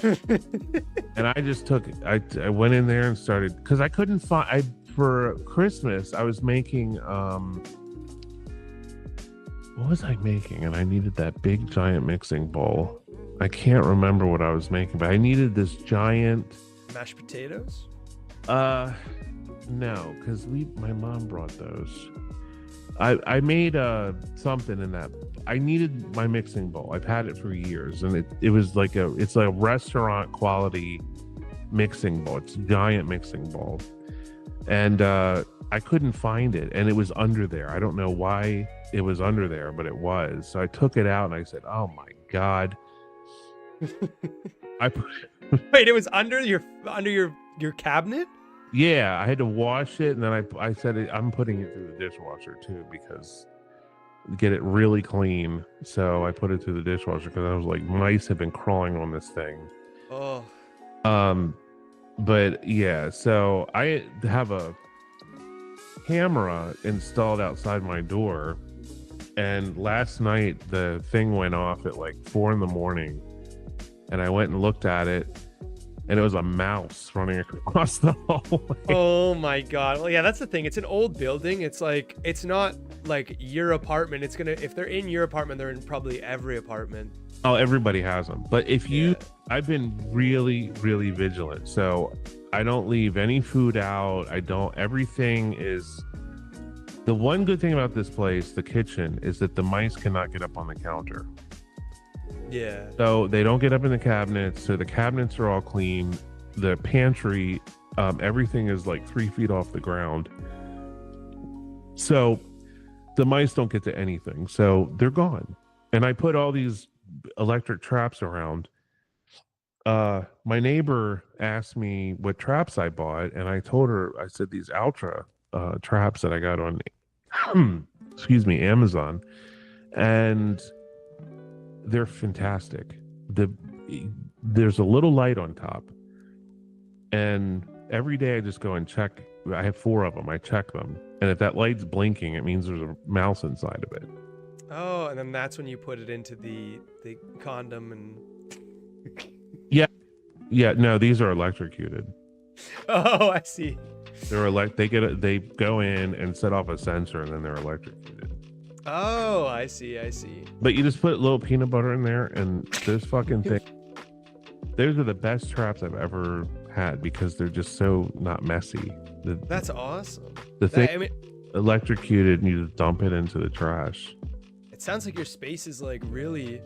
And I just I went in there and started, because I couldn't find, for Christmas I was making what was I making? And I needed that big giant mixing bowl. I can't remember what I was making, but I needed this giant... Mashed potatoes? No, because my mom brought those. I made something in that. I needed my mixing bowl. I've had it for years, and it was like it's a restaurant quality mixing bowl. It's a giant mixing bowl, and I couldn't find it, and it was under there. I don't know why it was under there, but it was. So I took it out and I said, "Oh my God." Wait, it was under your cabinet? Yeah, I had to wash it, and then I said I'm putting it through the dishwasher too, because get it really clean. So I put it through the dishwasher because I was like, mice have been crawling on this thing. Oh. But yeah, so I have a camera installed outside my door, and last night the thing went off at like 4 a.m, and I went and looked at it, and it was a mouse running across the hallway. Oh my God. Well, yeah, that's the thing. It's an old building. It's like, it's not like your apartment. It's gonna, if they're in your apartment, they're in probably every apartment. Oh, everybody has them. But I've been really, really vigilant. So I don't leave any food out. Everything is, the one good thing about this place, the kitchen, is that the mice cannot get up on the counter. Yeah. So they don't get up in the cabinets. So the cabinets are all clean. The pantry, everything is like 3 feet off the ground. So the mice don't get to anything. So they're gone. And I put all these electric traps around. My neighbor asked me what traps I bought, and I told her, I said, these Ultra traps that I got on Amazon, and they're fantastic. There's a little light on top, and every day I just go and check. I have 4 of them. I check them, and if that light's blinking, it means there's a mouse inside of it. Oh, and then that's when you put it into the condom and... Yeah, no, these are electrocuted. Oh, I see. They go in and set off a sensor, and then they're electrocuted. Oh, I see. But you just put a little peanut butter in there, and this fucking thing. Those are the best traps I've ever had, because they're just so not messy. That's awesome. The thing electrocuted, and you just dump it into the trash. It sounds like your space is like really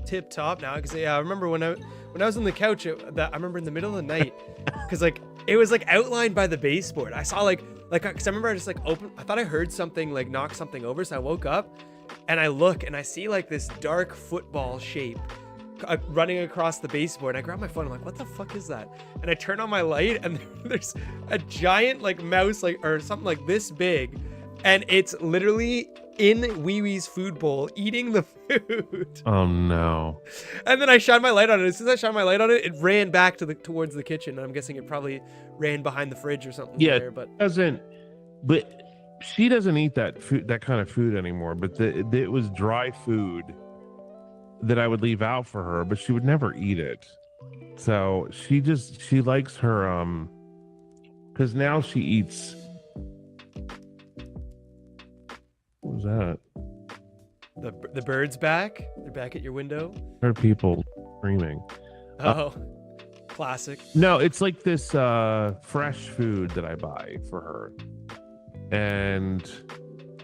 tip top now, because I remember when I was on the couch, I remember in the middle of the night, because like It was like outlined by the baseboard. I saw like, cause I remember I just like I thought I heard something like knock something over. So I woke up and I look and I see like this dark football shape running across the baseboard. And I grab my phone. I'm like, what the fuck is that? And I turn on my light and there's a giant like mouse, like, or something like this big. And it's literally in Wee Wee's food bowl eating the food. Oh no. And then I shine my light on it. As soon as I shine my light on it, it ran back towards the kitchen. And I'm guessing it probably ran behind the fridge or something. Yeah, there, but she doesn't eat that food, that kind of food anymore. But it was dry food that I would leave out for her, but she would never eat it. So she likes her because now she eats. What was that? The bird's back. They're back at your window. There are people screaming. Oh, classic. No, it's like this fresh food that I buy for her, and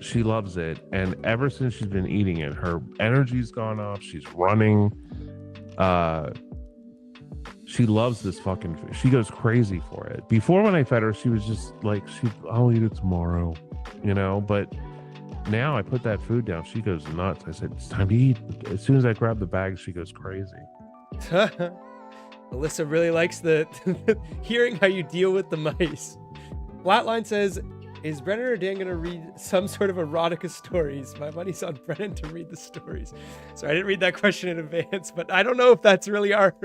she loves it. And ever since she's been eating it, her energy's gone up. She's running. She loves this fucking food. She goes crazy for it. Before, when I fed her, she was just like, I'll eat it tomorrow, but now I put that food down, she goes nuts. I said, it's time to eat. As soon as I grab the bag, she goes crazy. Alyssa really likes the hearing how you deal with the mice. Flatline says, is Brennan or Dan gonna read some sort of erotica stories? My money's on Brennan to read the stories. So I didn't read that question in advance, but I don't know if that's really our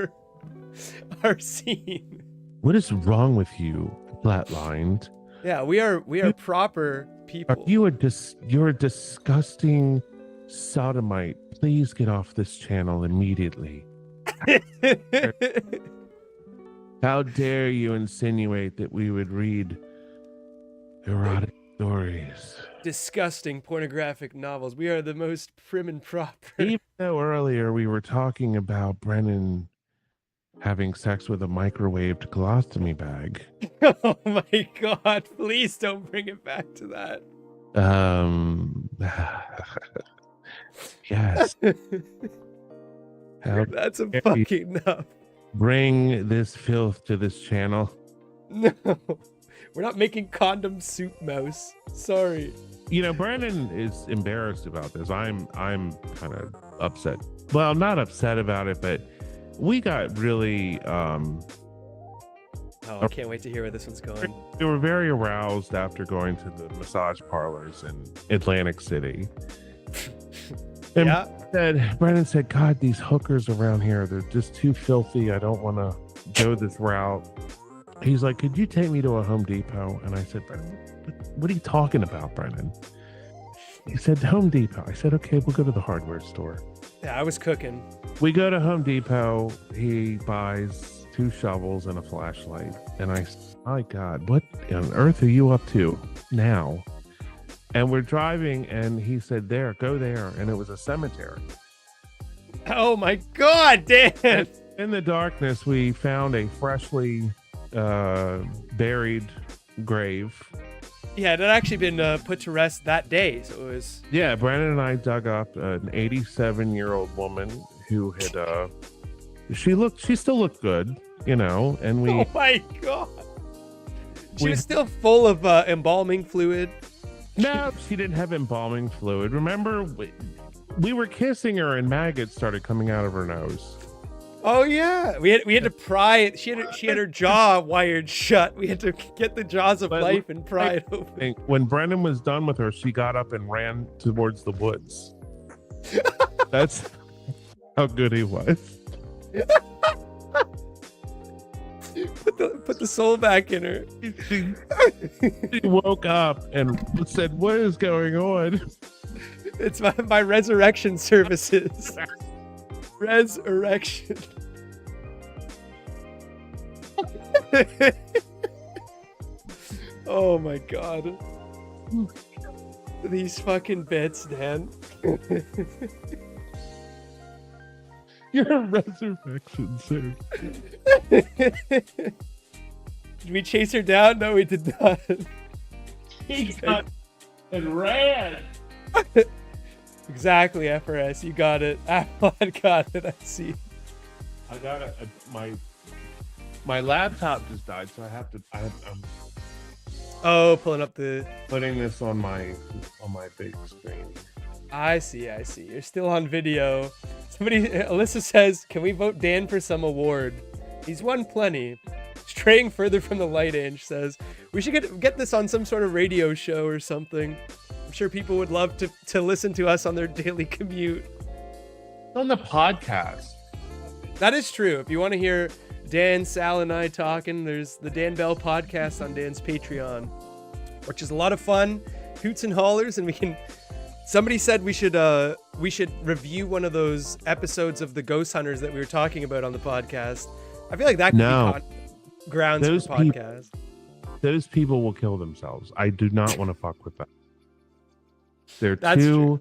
scene. What is wrong with you, Flatlined? Yeah, we are proper people. You're a disgusting sodomite. Please get off this channel immediately. How dare you insinuate that we would read erotic stories? Disgusting pornographic novels. We are the most prim and proper. Even though earlier we were talking about Brennan having sex with a microwaved colostomy bag. Oh my god, please don't bring it back to that. Yes. That's a fucking enough. Bring this filth to this channel. No, we're not making condom soup, mouse. Sorry. Brandon is embarrassed about this. I'm kind of upset. Well, not upset about it, but we got really oh, I can't wait to hear where this one's going. We were very aroused after going to the massage parlors in Atlantic City. And Yeah. Brennan said, God, these hookers around here, they're just too filthy. I don't want to go this route. He's like, could you take me to a Home Depot? And I said, Brennan, what are you talking about, Brennan? He said, Home Depot. I said, okay, we'll go to the hardware store. Yeah, I was cooking. We go to Home Depot. He buys 2 shovels and a flashlight. And I said, my God, what on earth are you up to now? And we're driving, and he said, there, go there. And it was a cemetery. Oh my God, Dan! And in the darkness, we found a freshly buried grave. Yeah, it had actually been put to rest that day. So it was... Yeah, Brandon and I dug up an 87-year-old woman who had... She still looked good, and we... Oh my God! She was still full of embalming fluid. No, she didn't have embalming fluid. Remember, we were kissing her and maggots started coming out of her nose. Oh yeah, we had to pry it. She had her jaw wired shut. We had to get the jaws of life and pry it open. When Brendan was done with her, she got up and ran towards the woods. That's how good he was. Put the soul back in her. She woke up and said, "What is going on?" It's my resurrection services. Resurrection. Oh my God. These fucking bits, Dan. You're a resurrection, sir. Did we chase her down? No, we did not. He got and ran. Exactly, FRS. You got it. I got it. I see. I got it. my laptop just died, so I'm Oh, pulling up the. putting this on my big screen. I see. You're still on video. Alyssa says, "Can we vote Dan for some award? He's won plenty." Straying further from the light inch says, "We should get this on some sort of radio show or something. I'm sure people would love to listen to us on their daily commute." On the podcast. That is true. If you want to hear Dan, Sal, and I talking, there's the Dan Bell podcast on Dan's Patreon, which is a lot of fun, hoots and hollers, and we can. Somebody said we should review one of those episodes of the Ghost Hunters that we were talking about on the podcast. I feel like that could be grounds those for podcast. Those people will kill themselves. I do not want to fuck with them. That's true.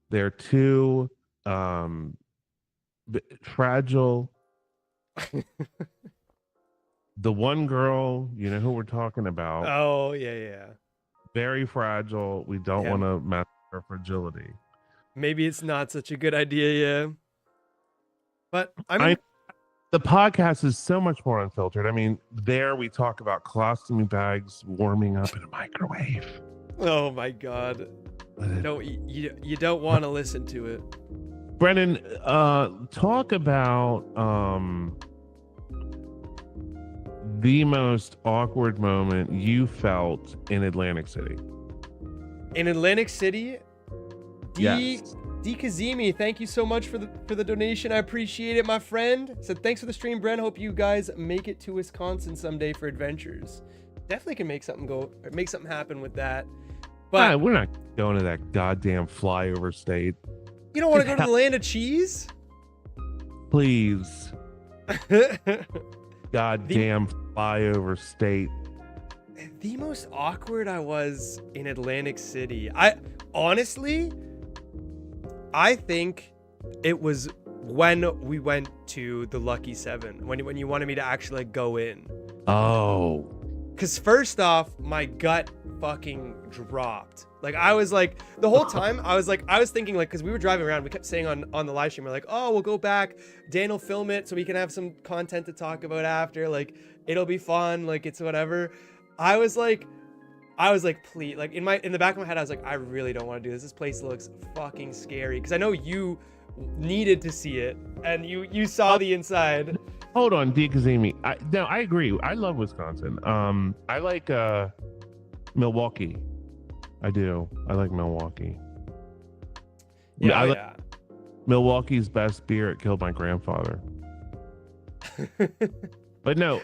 They're too fragile. The one girl, you know who we're talking about. Oh, yeah. Very fragile. We don't want to mess with her fragility. Maybe it's not such a good idea, yeah. But I mean, the podcast is so much more unfiltered. I mean, there we talk about colostomy bags warming up in a microwave. Oh my God. No, you don't want to listen to it. Brennan, talk about the most awkward moment you felt in Atlantic City. In Atlantic City? Yes. D Kazimi, thank you so much for the donation. I appreciate it, my friend. Said thanks for the stream, Bren. Hope you guys make it to Wisconsin someday for adventures. Definitely can make something happen with that. But we're not going to that goddamn flyover state. You don't want to go to the land of cheese? Please. Goddamn flyover state. The most awkward I was in Atlantic City. I think it was when we went to the Lucky 7, when you wanted me to actually go in. Oh. Because first off, my gut fucking dropped. Like, I was like, the whole time, I was thinking, like, because we were driving around, we kept saying on the live stream, we're like, oh, we'll go back, Dan will film it so we can have some content to talk about after, like, it'll be fun, like, it's whatever. I was like, please, like, in the back of my head, I was like, I really don't want to do this. This place looks fucking scary. Because I know you needed to see it, and you saw the inside. Hold on, D Kazimi. I agree. I love Wisconsin. I like Milwaukee. I do. I like Milwaukee. Yeah, Milwaukee's best beer. It killed my grandfather. But no,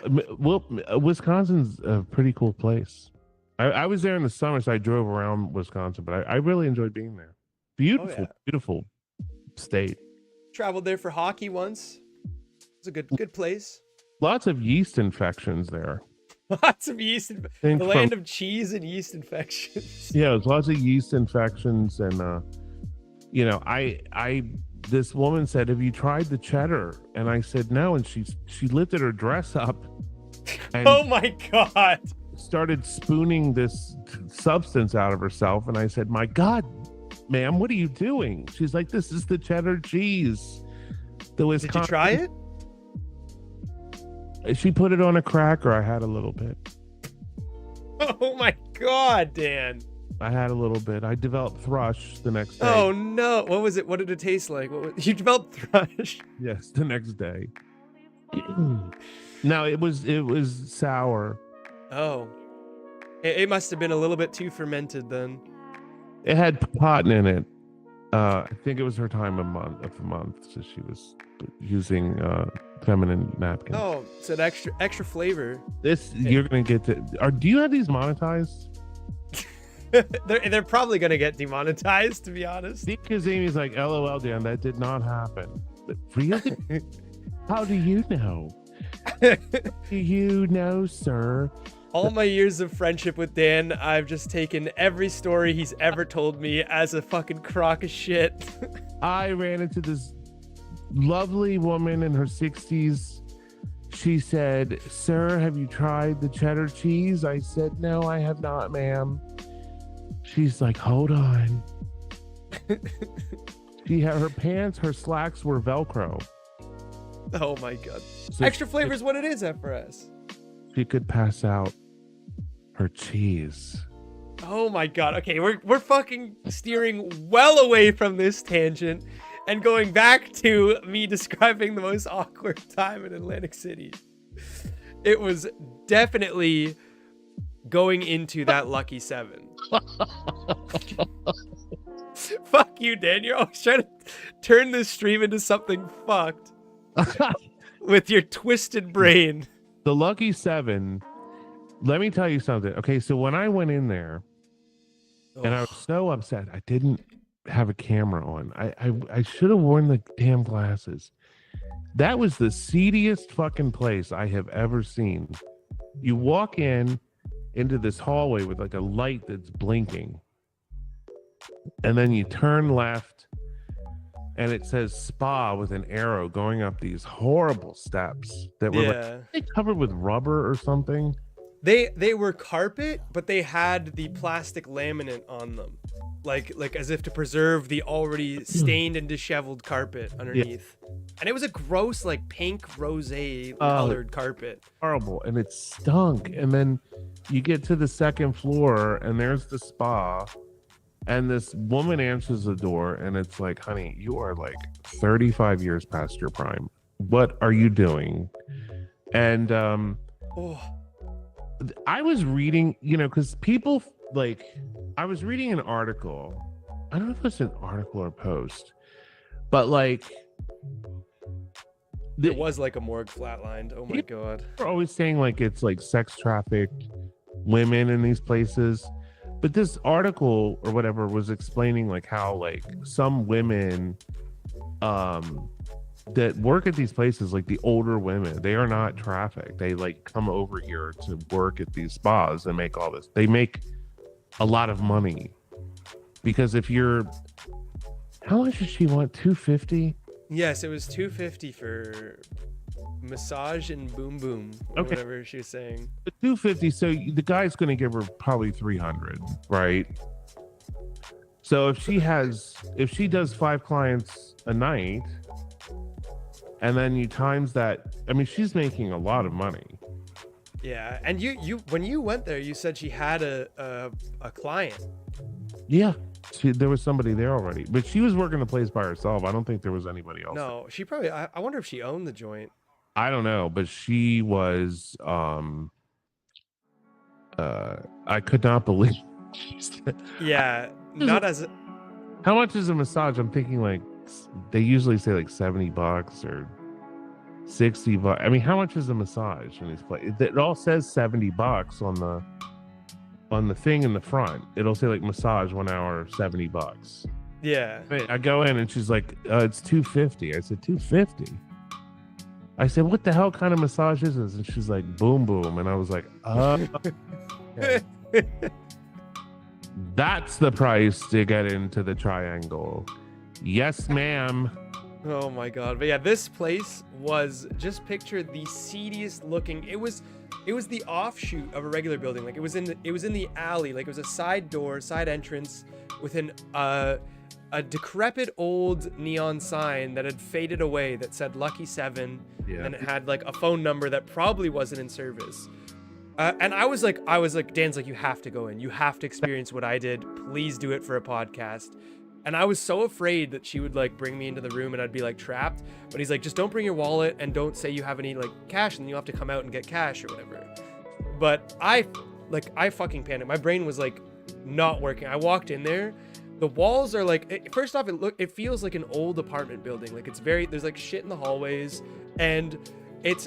Wisconsin's a pretty cool place. I was there in the summer, so I drove around Wisconsin, but I really enjoyed being there. Beautiful, beautiful state. Traveled there for hockey once. It's a good place. Lots of yeast infections there. Lots of yeast. The land of cheese and yeast infections. Yeah, there's lots of yeast infections, and this woman said, "Have you tried the cheddar?" And I said no, and she lifted her dress up. And oh my God. Started spooning this substance out of herself, and I said, "My God, ma'am, what are you doing?" She's like, "This is the cheddar cheese." Did you try it? She put it on a cracker. I had a little bit. Oh my God, Dan. I had a little bit. I developed thrush the next day. Oh no. What was it? What did it taste like? You developed thrush? Yes, the next day. No, it was sour. Oh. It must have been a little bit too fermented then. It had cotton in it. I think it was her time of the month, so she was using feminine napkins. Oh, so an extra flavor. You're gonna get to. Do you have these monetized? they're probably gonna get demonetized, to be honest. Because Amy's like, "LOL, Dan, that did not happen." But really? How do you know? Do you know, sir? All my years of friendship with Dan, I've just taken every story he's ever told me as a fucking crock of shit. I ran into this lovely woman in her 60s. She said, "Sir, have you tried the cheddar cheese?" I said, "No, I have not, ma'am." She's like, "Hold on." She had her slacks were Velcro. Oh my god. So Extra flavor is what it is, FRS. she could pass out her cheese. Oh my god. Okay, we're fucking steering well away from this tangent and going back to me describing the most awkward time in Atlantic City. It was definitely going into that lucky 7. Fuck you, Dan. You're always trying to turn this stream into something fucked with your twisted brain. The lucky 7. Let me tell you something. Okay, so when I went in there, and I was so upset, I didn't have a camera on. I should have worn the damn glasses. That was the seediest fucking place I have ever seen. You walk into this hallway with like a light that's blinking, and then you turn left, and it says spa with an arrow going up these horrible steps that were like covered with rubber or something. They were carpet, but they had the plastic laminate on them, like as if to preserve the already stained and disheveled carpet underneath. Yeah. And it was a gross, like pink rosé colored carpet. Horrible, and it stunk. And then you get to the second floor, and there's the spa, and this woman answers the door, and it's like, "Honey, you are like 35 years past your prime. What are you doing?" And I was reading, because people like, I was reading an article. I don't know if it's an article or post, but like, it was like a morgue flatlined. Oh my god. They're always saying like it's like sex trafficked women in these places. But this article or whatever was explaining like how like some women that work at these places, like the older women, they are not trafficked. They like come over here to work at these spas and make all this. They make a lot of money because how much did she want? $250? Yes, it was $250 for massage and boom boom, or whatever she was saying. $250. So the guy's going to give her probably $300, right? So if she does 5 clients a night, and then you times that, I mean, she's making a lot of money. Yeah, and you when you went there, you said she had a client. Yeah, there was somebody there already, but she was working the place by herself. I don't think there was anybody else. No, she probably. I wonder if she owned the joint. I don't know, but she was. I could not believe. Yeah, not as. How much is a massage? I'm thinking like they usually say like $70 or $60. I mean, how much is a massage in this place? It all says $70 on the thing in the front. It'll say like massage 1 hour, $70. Yeah. I go in and she's like, it's $250. I said, $250. I said, what the hell kind of massage is this? And she's like, boom boom. And I was like, okay. That's the price to get into the triangle. Yes, ma'am. Oh my god. But yeah, this place was, just picture the seediest looking. It was the offshoot of a regular building. Like it was in the alley. Like it was a side entrance with a decrepit old neon sign that had faded away that said Lucky 7, and it had like a phone number that probably wasn't in service. And I was like, Dan's like, you have to go in. You have to experience what I did. Please do it for a podcast. And I was so afraid that she would like bring me into the room and I'd be like trapped. But he's like, just don't bring your wallet and don't say you have any like cash and you'll have to come out and get cash or whatever. But I fucking panicked. My brain was like not working. I walked in there. The walls are like, first off, it feels like an old apartment building. Like there's like shit in the hallways, and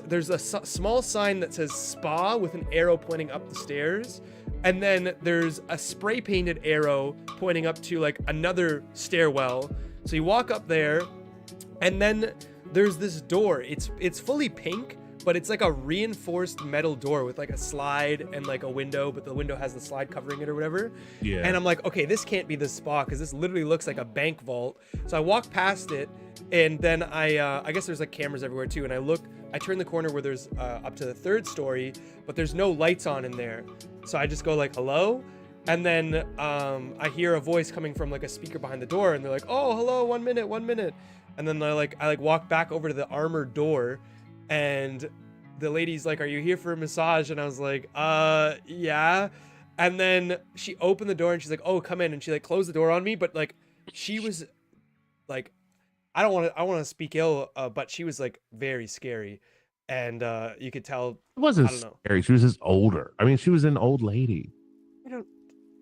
there's a small sign that says spa with an arrow pointing up the stairs. And then there's a spray painted arrow pointing up to like another stairwell. So you walk up there, and then there's this door. It's fully pink, but it's like a reinforced metal door with like a slide and like a window, but the window has the slide covering it or whatever. Yeah. And I'm like, okay, this can't be the spa because this literally looks like a bank vault. So I walk past it, and then I guess there's like cameras everywhere too. And I turn the corner where there's up to the 3rd story, but there's no lights on in there. So I just go like, hello? And then I hear a voice coming from like a speaker behind the door, and they're like, oh, hello, 1 minute. And then I walk back over to the armored door, and the lady's like, "Are you here for a massage?" And I was like, yeah." And then she opened the door and she's like, "Oh, come in." And she like closed the door on me, but like she was like, I want to speak ill, but she was like very scary, and you could tell. It wasn't I don't know. scary. She was just older. I mean, she was an old lady. I don't.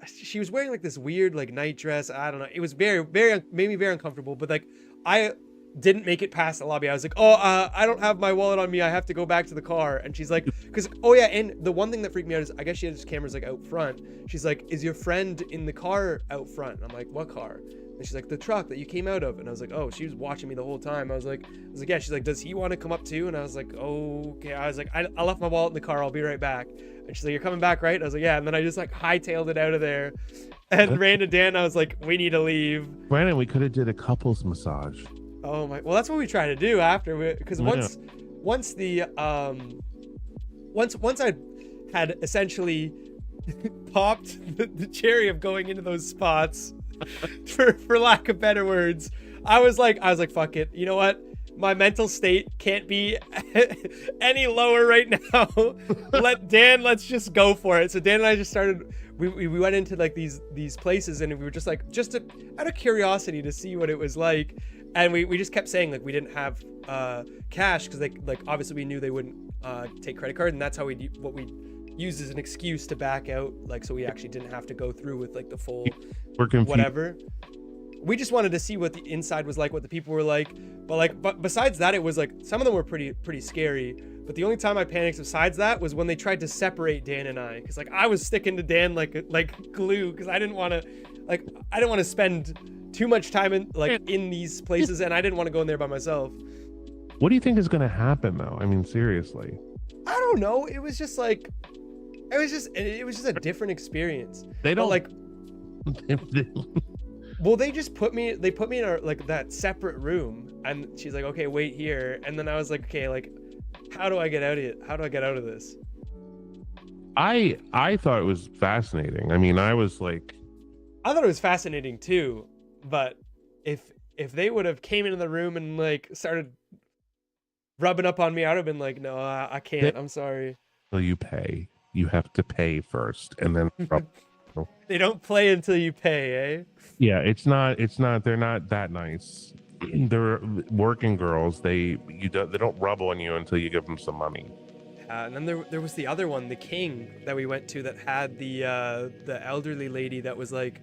She was wearing like this weird like night dress. I don't know. It was very made me very uncomfortable. But like I didn't make it past the lobby. I was like, "Oh, I don't have my wallet on me. I have to go back to the car." And she's like, "Because oh yeah." And the one thing that freaked me out is I guess she has cameras like out front. She's like, "Is your friend in the car out front?" And I'm like, "What car?" And she's like, "The truck that you came out of." And I was like, "Oh," she was watching me the whole time. I was like, "Yeah." She's like, "Does he want to come up too?" And I was like, "Oh, okay." I was like, I left my wallet in the car. I'll be right back." And she's like, "You're coming back, right?" And I was like, "Yeah." And then I just like hightailed it out of there and ran to Dan. I was like, "We need to leave." Brandon, we could have did a couples massage. Oh my! Well, that's what we try to do after, because once I had essentially popped the cherry of going into those spots, for lack of better words, I was like, fuck it. You know what? My mental state can't be any lower right now. Let's just go for it. So Dan and I just started. We went into like these places, and we were just like, out of curiosity to see what it was like. And we just kept saying like we didn't have cash because they like obviously we knew they wouldn't take credit card, and that's how we used as an excuse to back out, like so we actually didn't have to go through with like the full whatever. We just wanted to see what the inside was like, what the people were like. But besides that, it was like some of them were pretty scary. But the only time I panicked besides that was when they tried to separate Dan and I, because like I was sticking to Dan like glue, because I didn't want to spend too much time in these places, and I didn't want to go in there by myself. What do you think is going to happen though? I mean, seriously. I don't know. It was just a different experience. They don't like. Well, they put me in a, like that separate room, and she's like, "Okay, wait here." And then I was like, "Okay, like, how do I get out of it? How do I get out of this?" I thought it was fascinating. I mean, I thought it was fascinating too, but if they would have came into the room and like started rubbing up on me, I would have been like, "No, I can't. I'm sorry." Well, you pay. You have to pay first, and then they don't play until you pay, eh? Yeah, it's not. They're not that nice. They're working girls. They don't rub on you until you give them some money. And then there was the other one, the King, that we went to, that had the elderly lady that was like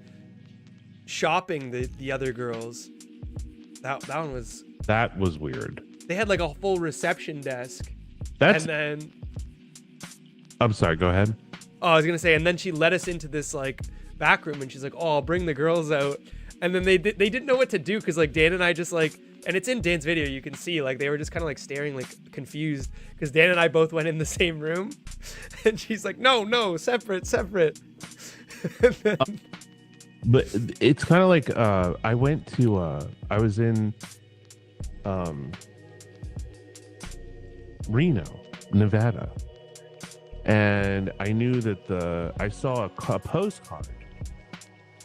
shopping the other girls. That was weird. They had like a full reception desk. And then I'm sorry, go ahead. Oh, I was gonna say, and then she led us into this like back room, and she's like, "Oh, I'll bring the girls out." And then they didn't know what to do, because like Dan and I just like, and it's in Dan's video, you can see like they were just kind of like staring like confused, because Dan and I both went in the same room, and she's like, no, separate. Then, but it's kind of like I was in Reno, Nevada, and I knew that I saw a postcard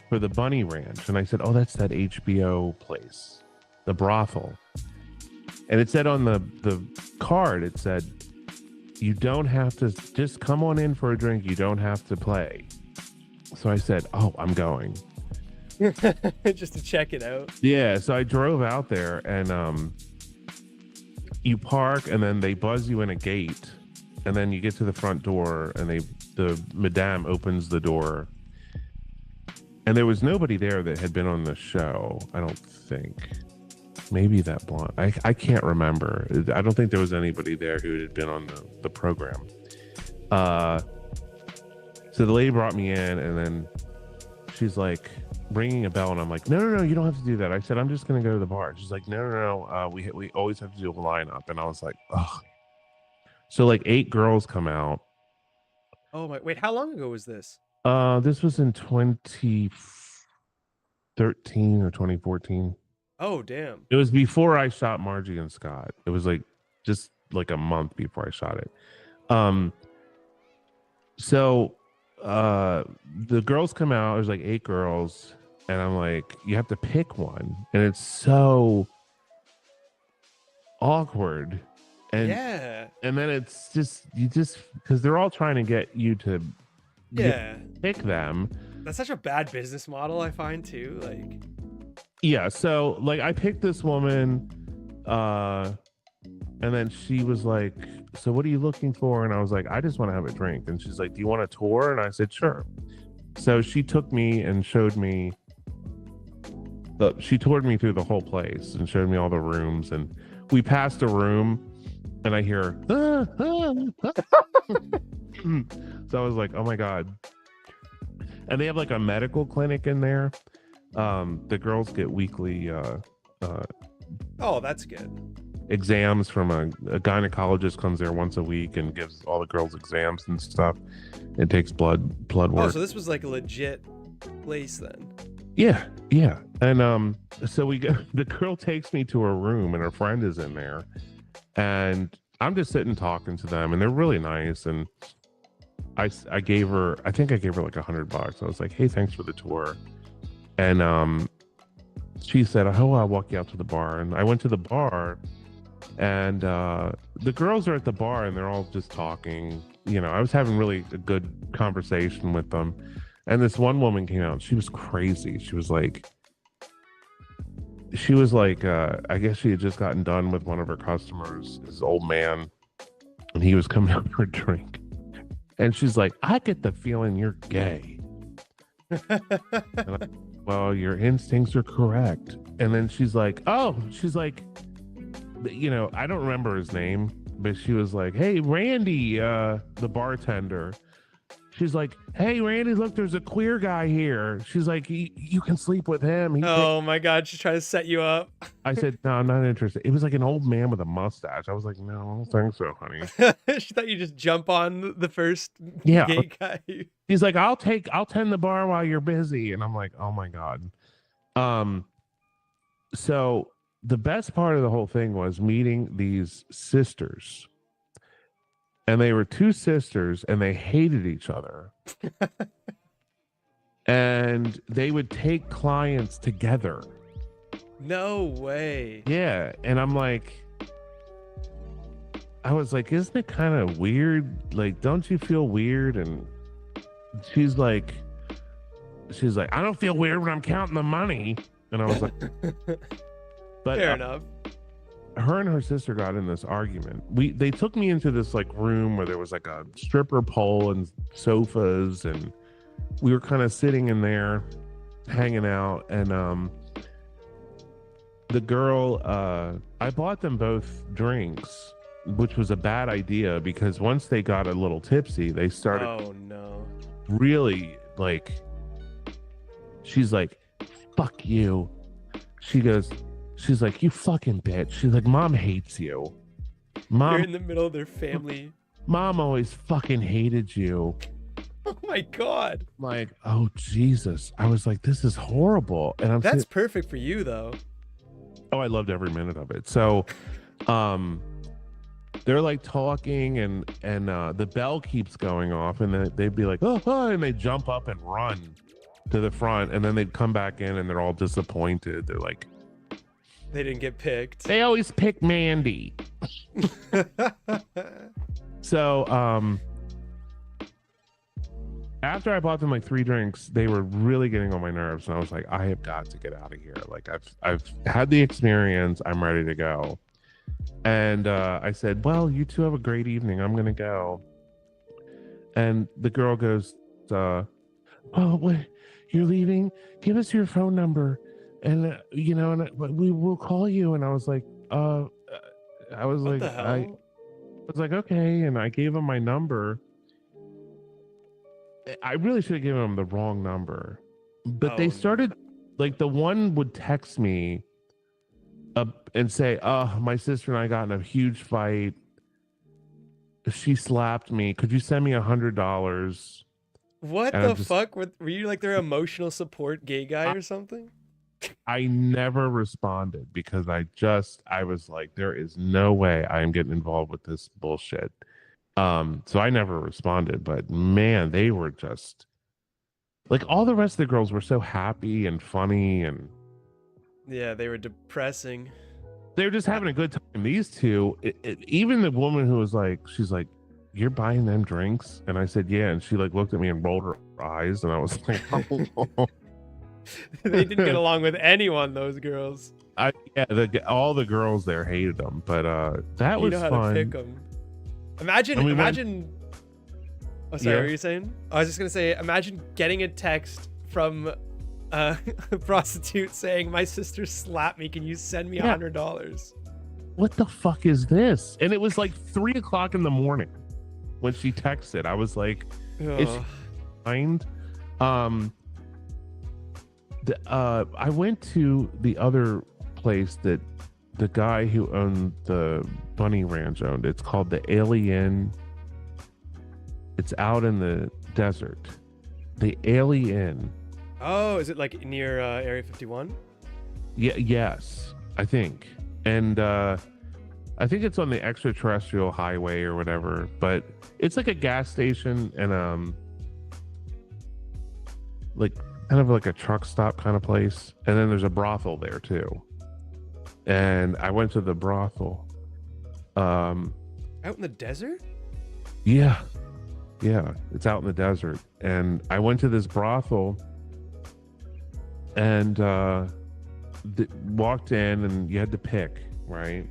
for the Bunny Ranch, and I said, "Oh, that's that HBO place, the brothel." And it said on the card, it said, "You don't have to, just come on in for a drink. You don't have to play." So I said, "Oh, I'm going." Just to check it out. Yeah, so I drove out there, and you park, and then they buzz you in a gate, and then you get to the front door, and the madame opens the door. And there was nobody there that had been on the show, I don't think. Maybe that blonde. I can't remember. I don't think there was anybody there who had been on the program. So the lady brought me in, and then she's like ringing a bell, and I'm like, no, you don't have to do that. I said, I'm just going to go to the bar. She's like, no. We always have to do a lineup. And I was like, ugh. So like 8 girls come out. Oh my, wait, how long ago was this? This was in 2013 or 2014. Oh, damn. It was before I shot Margie and Scott. It was like just like a month before I shot it. So the girls come out. There's like 8 girls, and I'm like, you have to pick one, and it's so awkward. And yeah. and then it's just because they're all trying to get you to pick them. That's such a bad business model, I find too. Like, yeah, so like I picked this woman, and then she was like, so what are you looking for? And I was like, I just want to have a drink. And she's like, do you want a tour? And I said, sure. So she took me and showed me she toured me through the whole place and showed me all the rooms. And we passed a room and I hear so I was like, oh my god. And they have like a medical clinic in there. The girls get weekly oh, that's good. exams from a gynecologist. Comes there once a week and gives all the girls exams and stuff. It takes blood work. Oh, so this was like a legit place then. Yeah. And so we go, the girl takes me to her room and her friend is in there. And I'm just sitting talking to them and they're really nice. And I think I gave her like $100. I was like, hey, thanks for the tour. And she said, oh, I'll walk you out to the bar. And I went to the bar and the girls are at the bar and they're all just talking. You know, I was having really a good conversation with them. And this one woman came out. She was crazy. She was like, I guess she had just gotten done with one of her customers, this old man, and he was coming up for a drink. And she's like, I get the feeling you're gay. Well, your instincts are correct. And then she's like, you know, I don't remember his name, but she was like, hey, Randy, the bartender. She's like, hey, Randy, look, there's a queer guy here. She's like, you can sleep with him. Oh my God, she's trying to set you up. I said, no, I'm not interested. It was like an old man with a mustache. I was like, no, I don't think so, honey. She thought you just jump on the first gay guy. He's like, I'll tend the bar while you're busy. And I'm like, oh my God. So the best part of the whole thing was meeting these sisters. And they were two sisters and they hated each other. And they would take clients together. No way. Yeah. And I was like, isn't it kind of weird? Like, don't you feel weird? And she's like, I don't feel weird when I'm counting the money. And I was like, but fair enough. Her and her sister got in this argument. They took me into this like room where there was like a stripper pole and sofas, and we were kind of sitting in there hanging out. And the girl, I bought them both drinks, which was a bad idea because once they got a little tipsy, they started really like, she's like, fuck you. She's like, you fucking bitch. She's like, mom hates you. Mom, you're in the middle of their family. Mom always fucking hated you. Oh my God. Like, oh Jesus. I was like, this is horrible. And that's perfect for you though. Oh, I loved every minute of it. So they're like talking and the bell keeps going off and they'd be like, oh, and they jump up and run to the front and then they'd come back in and they're all disappointed. They're like, they didn't get picked. They always pick Mandy. So after I bought them like 3 drinks, they were really getting on my nerves, and I was like, I have got to get out of here. Like I've had the experience. I'm ready to go. And I said, well, you two have a great evening. I'm gonna go. And the girl goes, oh, wait, you're leaving? Give us your phone number. And you know, and we will call you. And I was like, I was like, okay. And I gave him my number. I really should have given him the wrong number, but they started like the one would text me and say, oh, my sister and I got in a huge fight. She slapped me. Could you send me $100? What the fuck? Were you like their emotional support gay guy or something? I never responded because I was like, there is no way I am getting involved with this bullshit. So I never responded, but man, they were just like, all the rest of the girls were so happy and funny and yeah, they were depressing. they're just having a good time. These two, even the woman who was like, she's like, "You're buying them drinks?" And I said, "Yeah." And she like looked at me and rolled her eyes, and I was like, "Oh." They didn't get along with anyone, those girls. All the girls there hated them, but that You was know how fun. to pick them. Imagine. Oh, sorry, what were you saying? I was just gonna say, imagine getting a text from a prostitute saying, "My sister slapped me. Can you send me $100?" What the fuck is this? And it was like 3:00 in the morning when she texted. I was like, "Is she blind?" I went to the other place that the guy who owned the bunny ranch owned. It's called the Alien. It's out in the desert. The Alien. Oh, is it like near Area 51? Yeah, yes, I think. And I think it's on the extraterrestrial highway or whatever, but it's like a gas station and like kind of like a truck stop kind of place. And then there's a brothel there too. And I went to the brothel. Out in the desert? Yeah, it's out in the desert. And I went to this brothel and walked in, and you had to pick, right?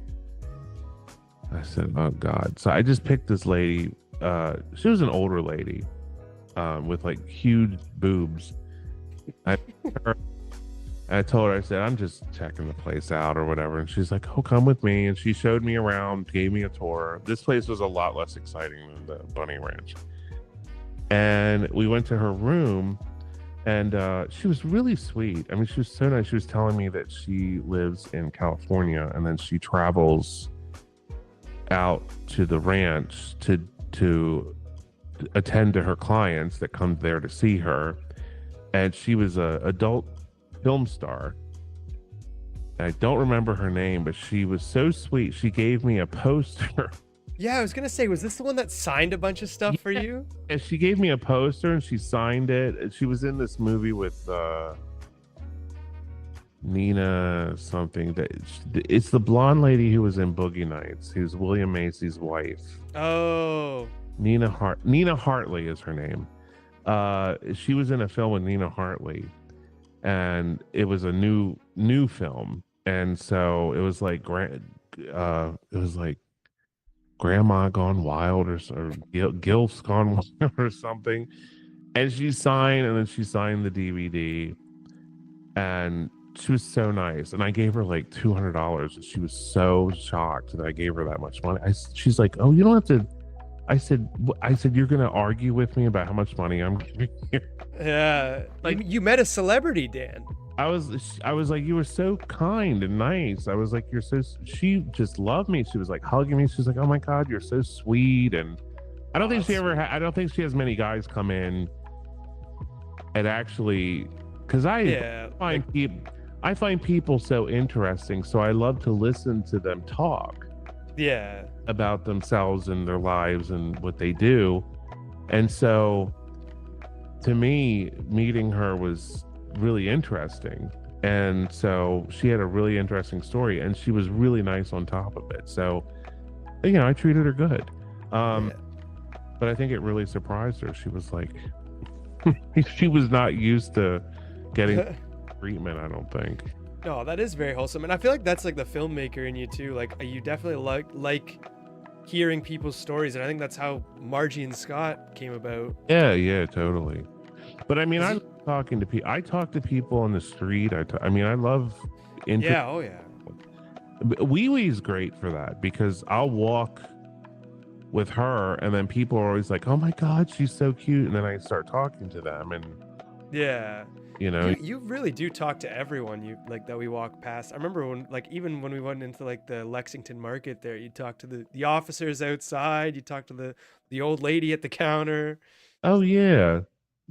I said, "Oh God." So I just picked this lady. She was an older lady with like huge boobs. I told her, I said, "I'm just checking the place out or whatever." And she's like, "Oh, come with me." And she showed me around, gave me a tour. This place was a lot less exciting than the bunny ranch. And we went to her room, and she was really sweet. I mean, she was so nice. She was telling me that she lives in California, and then she travels out to the ranch to attend to her clients that come there to see her. And she was a adult film star. I don't remember her name, but she was so sweet. She gave me a poster. Yeah, I was gonna say, was this the one that signed a bunch of stuff for you? And she gave me a poster and she signed it. And she was in this movie with Nina something. It's the blonde lady who was in Boogie Nights, who's William Macy's wife. Oh, Nina Hartley is her name. She was in a film with Nina Hartley, and it was a new film, and so it was like Grandma Gone Wild or Gilf's Gone Wild or something. And she signed the DVD, and she was so nice. And I gave her like $200, and she was so shocked that I gave her that much money. She's like, "Oh, you don't have to." I said, "You're gonna argue with me about how much money I'm giving you?" Yeah, like you met a celebrity, Dan. I was like, "You were so kind and nice." I was like, "You're so." She just loved me. She was like hugging me. She was like, "Oh my God, you're so sweet." And I don't think she ever. I don't think she has many guys come in and actually, because I find people so interesting. So I love to listen to them talk. Yeah. About themselves and their lives and what they do. And so to me, meeting her was really interesting. And so she had a really interesting story, and she was really nice on top of it. So, I treated her good. But I think it really surprised her. She was like, she was not used to getting treatment, I don't think. No, that is very wholesome. And I feel like that's like the filmmaker in you too. Like you definitely like hearing people's stories. And I think that's how Margie and Scott came about. Yeah, totally. But I mean, I love talking to people. I talk to people on the street. I love. Oh yeah. Wee Wee's great for that, because I'll walk with her, and then people are always like, "Oh my God, she's so cute," and then I start talking to them, and yeah. You really do talk to everyone that we walk past. I remember even when we went into like the Lexington market there, you talk to the officers outside, you talk to the old lady at the counter. Oh yeah.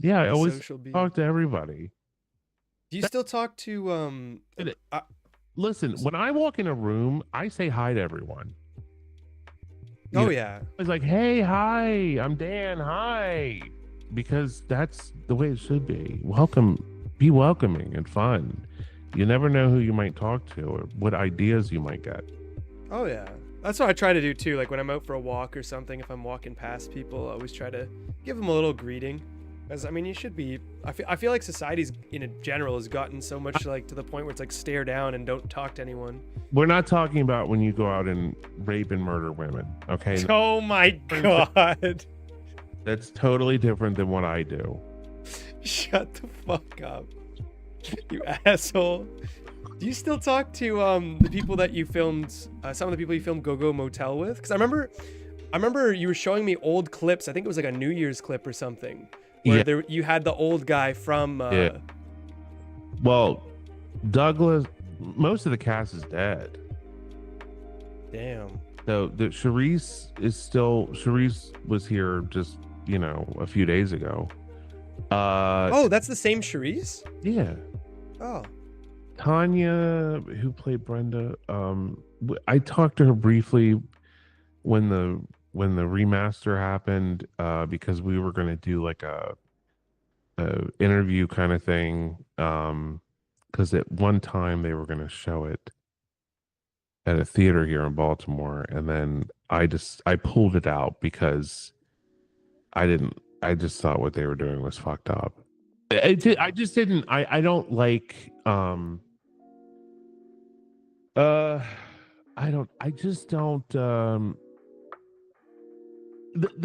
I always talk to everybody. Do you still talk to listen, when I walk in a room, I say hi to everyone. Yeah. It's like, "Hey, hi, I'm Dan, hi." Because that's the way it should be. Be welcoming and fun. You never know who you might talk to or what ideas you might get. Oh yeah, that's what I try to do too. Like when I'm out for a walk or something, if I'm walking past people, I always try to give them a little greeting. Because I mean, you should be. I feel like society's in a general has gotten so much like to the point where it's like stare down and don't talk to anyone. We're not talking about when you go out and rape and murder women, okay? Oh my god! That's totally different than what I do. Shut the fuck up, you asshole. Do you still talk to the people that you filmed, some of the people you filmed Go Motel with? Because I remember you were showing me old clips. I think it was like a New Year's clip or something, where you had the old guy from. Yeah. Well, Douglas, most of the cast is dead. Damn. So the Charisse was here just, a few days ago. Oh, that's the same Charisse? Yeah. Oh. Tanya, who played Brenda, I talked to her briefly when the remaster happened, because we were going to do like a interview kind of thing, because at one time they were going to show it at a theater here in Baltimore, and then I pulled it out because I just thought what they were doing was fucked up. I don't like the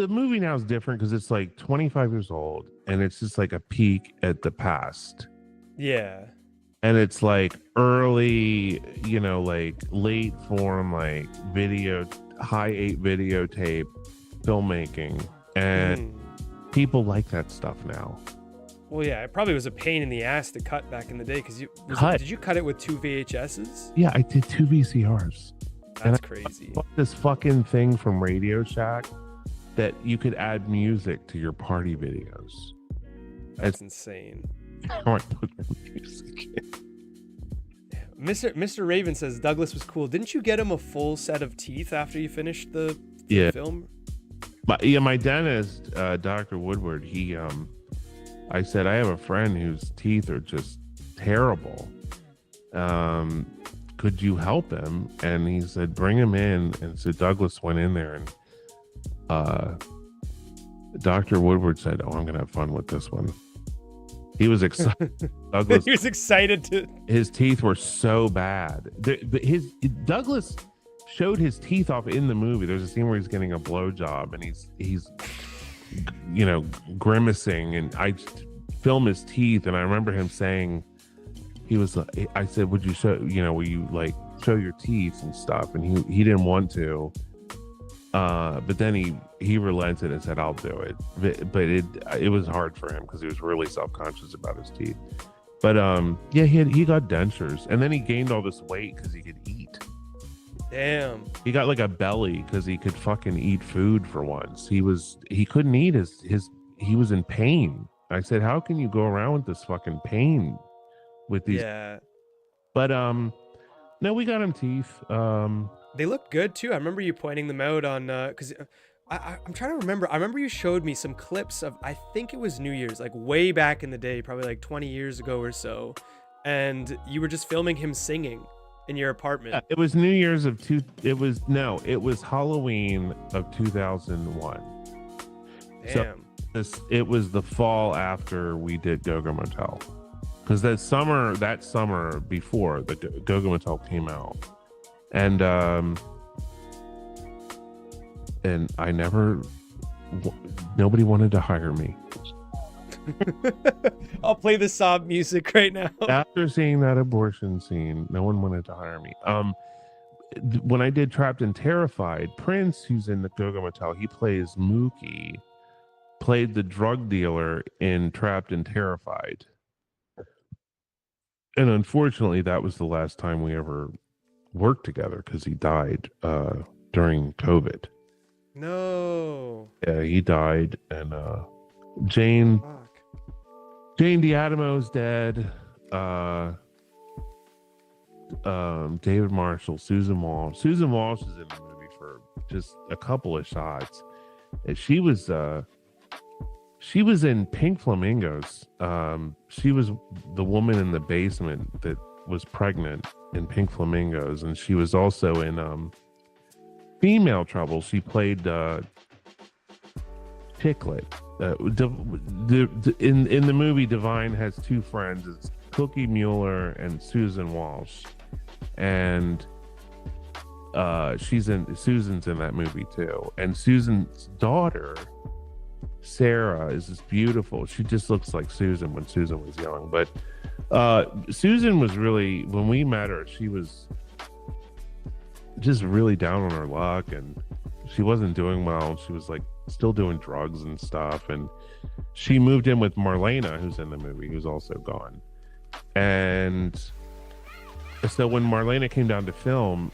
movie now is different because it's like 25 years old and it's just like a peek at the past. Yeah. And it's like early, like late form, like high 8 videotape filmmaking. And people like that stuff now. Well, yeah, it probably was a pain in the ass to cut back in the day because did you cut it with 2 VHSs? Yeah, I did 2 VCRs. That's crazy. I bought this fucking thing from Radio Shack that you could add music to your party videos. That's insane. How I put my music in. Mr. Raven says Douglas was cool. Didn't you get him a full set of teeth after you finished the film? My dentist, Dr. Woodward, I said, I have a friend whose teeth are just terrible. Could you help him? And he said, bring him in. And so Douglas went in there and Dr. Woodward said, oh, I'm going to have fun with this one. He was excited. Douglas, he was excited to. His teeth were so bad. Douglas showed his teeth off in the movie. There's a scene where he's getting a blowjob and he's grimacing, and I film his teeth, and I remember him saying, I said, would you show, will you like show your teeth and stuff? And he didn't want to, but then he relented and said, I'll do it. But it was hard for him because he was really self-conscious about his teeth. But he got dentures, and then he gained all this weight because he could eat. Damn. He got like a belly because he could fucking eat food for once. He couldn't eat he was in pain. I said, how can you go around with this fucking pain with these? Yeah. But no, we got him teeth. They look good too. I remember you pointing them out on because I'm trying to remember. I remember you showed me some clips of, I think it was New Year's, like way back in the day, probably like 20 years ago or so, and you were just filming him singing in your apartment. Yeah, it was New Year's it was Halloween of 2001. Damn. So it was the fall after we did Go Motel, because that summer before the Go Motel came out, and I nobody wanted to hire me. I'll play the sob music right now. After seeing that abortion scene, no one wanted to hire me. When I did Trapped and Terrified, Prince, who's in the Go Motel, he plays Mookie, played the drug dealer in Trapped and Terrified. And unfortunately, that was the last time we ever worked together because he died during COVID. No. Yeah, he died, and Jane D'Adamo's dead. David Marshall, Susan Walsh. Susan Walsh is in the movie for just a couple of shots. And she was in Pink Flamingos. She was the woman in the basement that was pregnant in Pink Flamingos, and she was also in Female Trouble. She played Chicklet. In the movie, Divine has two friends. It's Cookie Mueller and Susan Walsh, and Susan's in that movie too. And Susan's daughter, Sarah, is this beautiful. She just looks like Susan when Susan was young. But Susan was really, when we met her, she was just really down on her luck, and she wasn't doing well. She was like still doing drugs and stuff, and she moved in with Marlena, who's in the movie, who's also gone. And so when Marlena came down to film,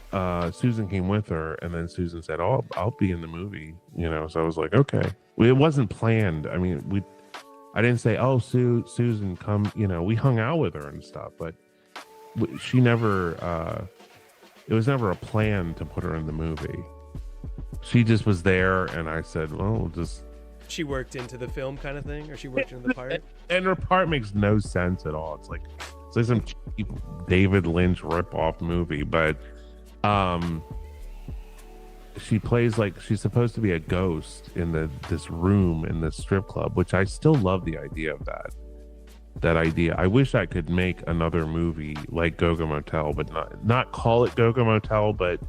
Susan came with her, and then Susan said, "Oh, I'll be in the movie," you know. So I was like, okay. It wasn't planned. I mean, I didn't say, "Oh, Susan, come," you know. We hung out with her and stuff, but she never. It was never a plan to put her in the movie. She just was there, and I said, "Well, just." She worked into the film kind of thing, or she worked into the part? And her part makes no sense at all. It's like some cheap David Lynch rip-off movie, but she plays like she's supposed to be a ghost in this room in this strip club, which I still love the idea of that idea. I wish I could make another movie like Go-Go Motel, but not call it Go-Go Motel, but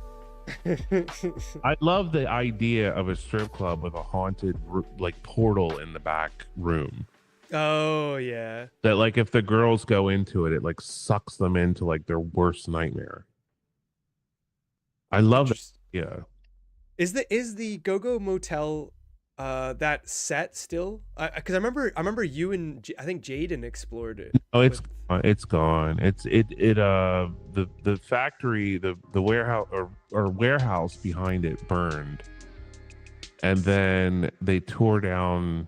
I love the idea of a strip club with a haunted like portal in the back room. Oh yeah. That like if the girls go into it, it like sucks them into like their worst nightmare. I love it. Yeah. Is the Go-Go Motel that set still? Because I remember you and I think Jaden explored it. Oh, it's gone. The factory, the warehouse or warehouse behind it burned, and then they tore down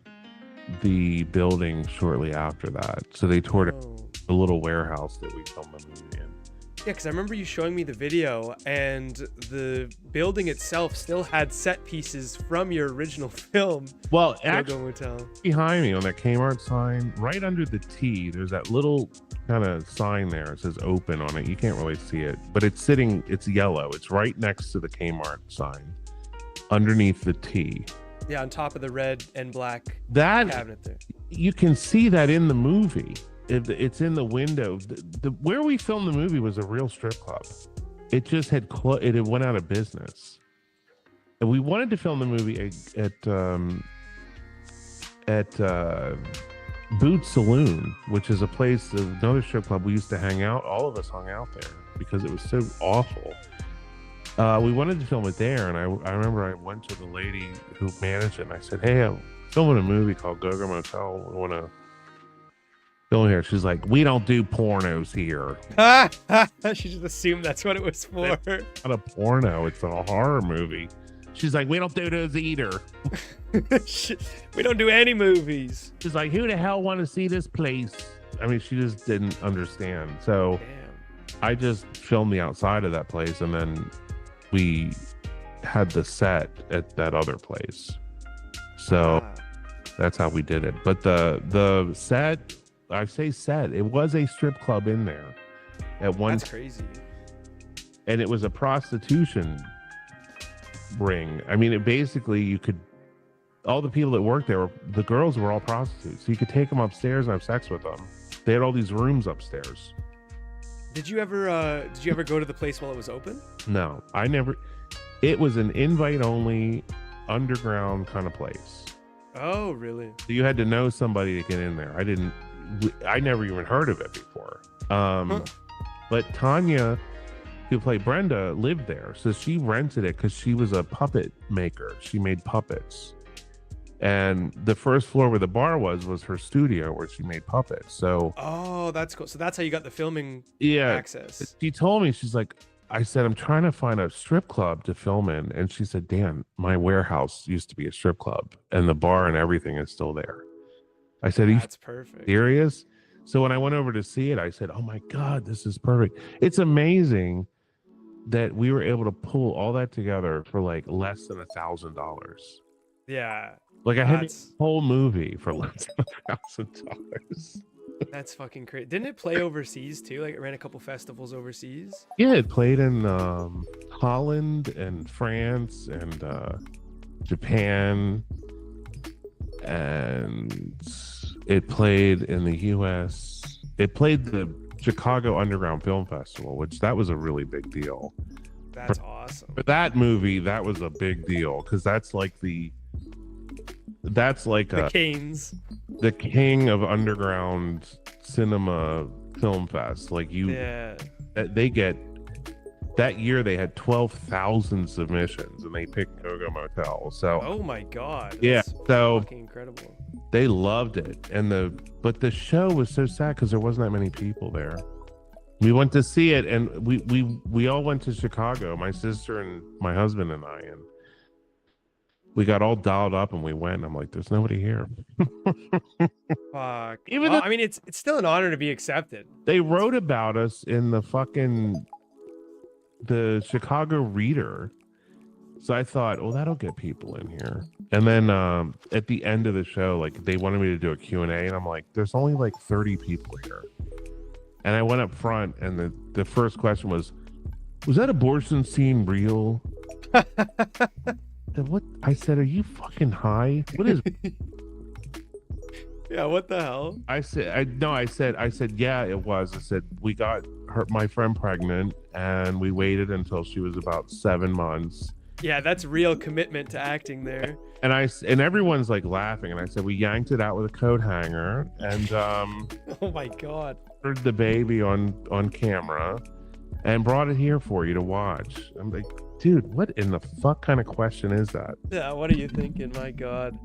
the building shortly after that. So they tore down the little warehouse that we filmed the movie in. Yeah, because I remember you showing me the video, and the building itself still had set pieces from your original film. Well, actually, Motel. Behind me on that Kmart sign, right under the T, there's that little kind of sign there. It says open on it. You can't really see it, but it's yellow. It's right next to the Kmart sign, underneath the T. Yeah, on top of the red and black cabinet there. You can see that in the movie. It's in the window. Where we filmed the movie was a real strip club. It just had it had went out of business, and we wanted to film the movie at Boot Saloon, which is a place, another strip club we used to hang out. All of us hung out there because it was so awful. We wanted to film it there, and I remember I went to the lady who managed it, and I said, "Hey, I'm filming a movie called Go-Go Motel. We want to film here." She's like, "We don't do pornos here." She just assumed that's what it was for. It's not a porno, it's a horror movie. She's like, "We don't do those either." We don't do any movies. She's like, "Who the hell want to see this place?" I mean, she just didn't understand. So I just filmed the outside of that place, and then we had the set at that other place. So that's how we did it. But the set, I say set, it was a strip club in there at one. That's crazy. And it was a prostitution ring. I mean, it basically, all the people that worked there, the girls were all prostitutes. So you could take them upstairs and have sex with them. They had all these rooms upstairs. Did you ever go to the place while it was open? No, I never. It was an invite only underground kind of place. Oh, really? So you had to know somebody to get in there. I never even heard of it before. But Tanya, who played Brenda, lived there. So she rented it because she was a puppet maker. She made puppets. And the first floor where the bar was her studio where she made puppets. So that's cool. So that's how you got the filming access. She told me, she's like, I said, "I'm trying to find a strip club to film in." And she said, "Dan, my warehouse used to be a strip club and the bar and everything is still there." I said, "That's perfect. Serious?" So when I went over to see it, I said, "Oh my God, this is perfect." It's amazing that we were able to pull all that together for like less than $1,000. Yeah. Like I had a whole movie for less than $1,000. That's fucking crazy. Didn't it play overseas too? Like it ran a couple festivals overseas. Yeah, it played in Holland and France and Japan, and it played in the US. It played the Chicago Underground Film Festival, which that was a really big deal. That's awesome. For that movie, that was a big deal because that's like the Canes. the king of underground cinema film fest. Like they get that year they had 12,000 submissions and they picked Go Motel. So oh my god, yeah, so fucking incredible. They loved it, but the show was so sad because there wasn't that many people there. We went to see it, and we all went to Chicago. My sister and my husband and I, and we got all dialed up, and we went. And I'm like, "There's nobody here." Fuck. Even I mean, it's still an honor to be accepted. They wrote about us in the Chicago Reader. So I thought, well, that'll get people in here. And then at the end of the show, like they wanted me to do a Q&A, and I'm like, there's only like 30 people here. And I went up front, and the first question was that abortion scene real? What? I said, are you fucking high? What is? Yeah, what the hell? I said, yeah, it was. I said, we got my friend pregnant, and we waited until she was about 7 months. Yeah, that's real commitment to acting there. And everyone's like laughing, and I said we yanked it out with a coat hanger, and oh my god, heard the baby on camera, and brought it here for you to watch. I'm like, dude, what in the fuck kind of question is that? Yeah, what are you thinking? My god.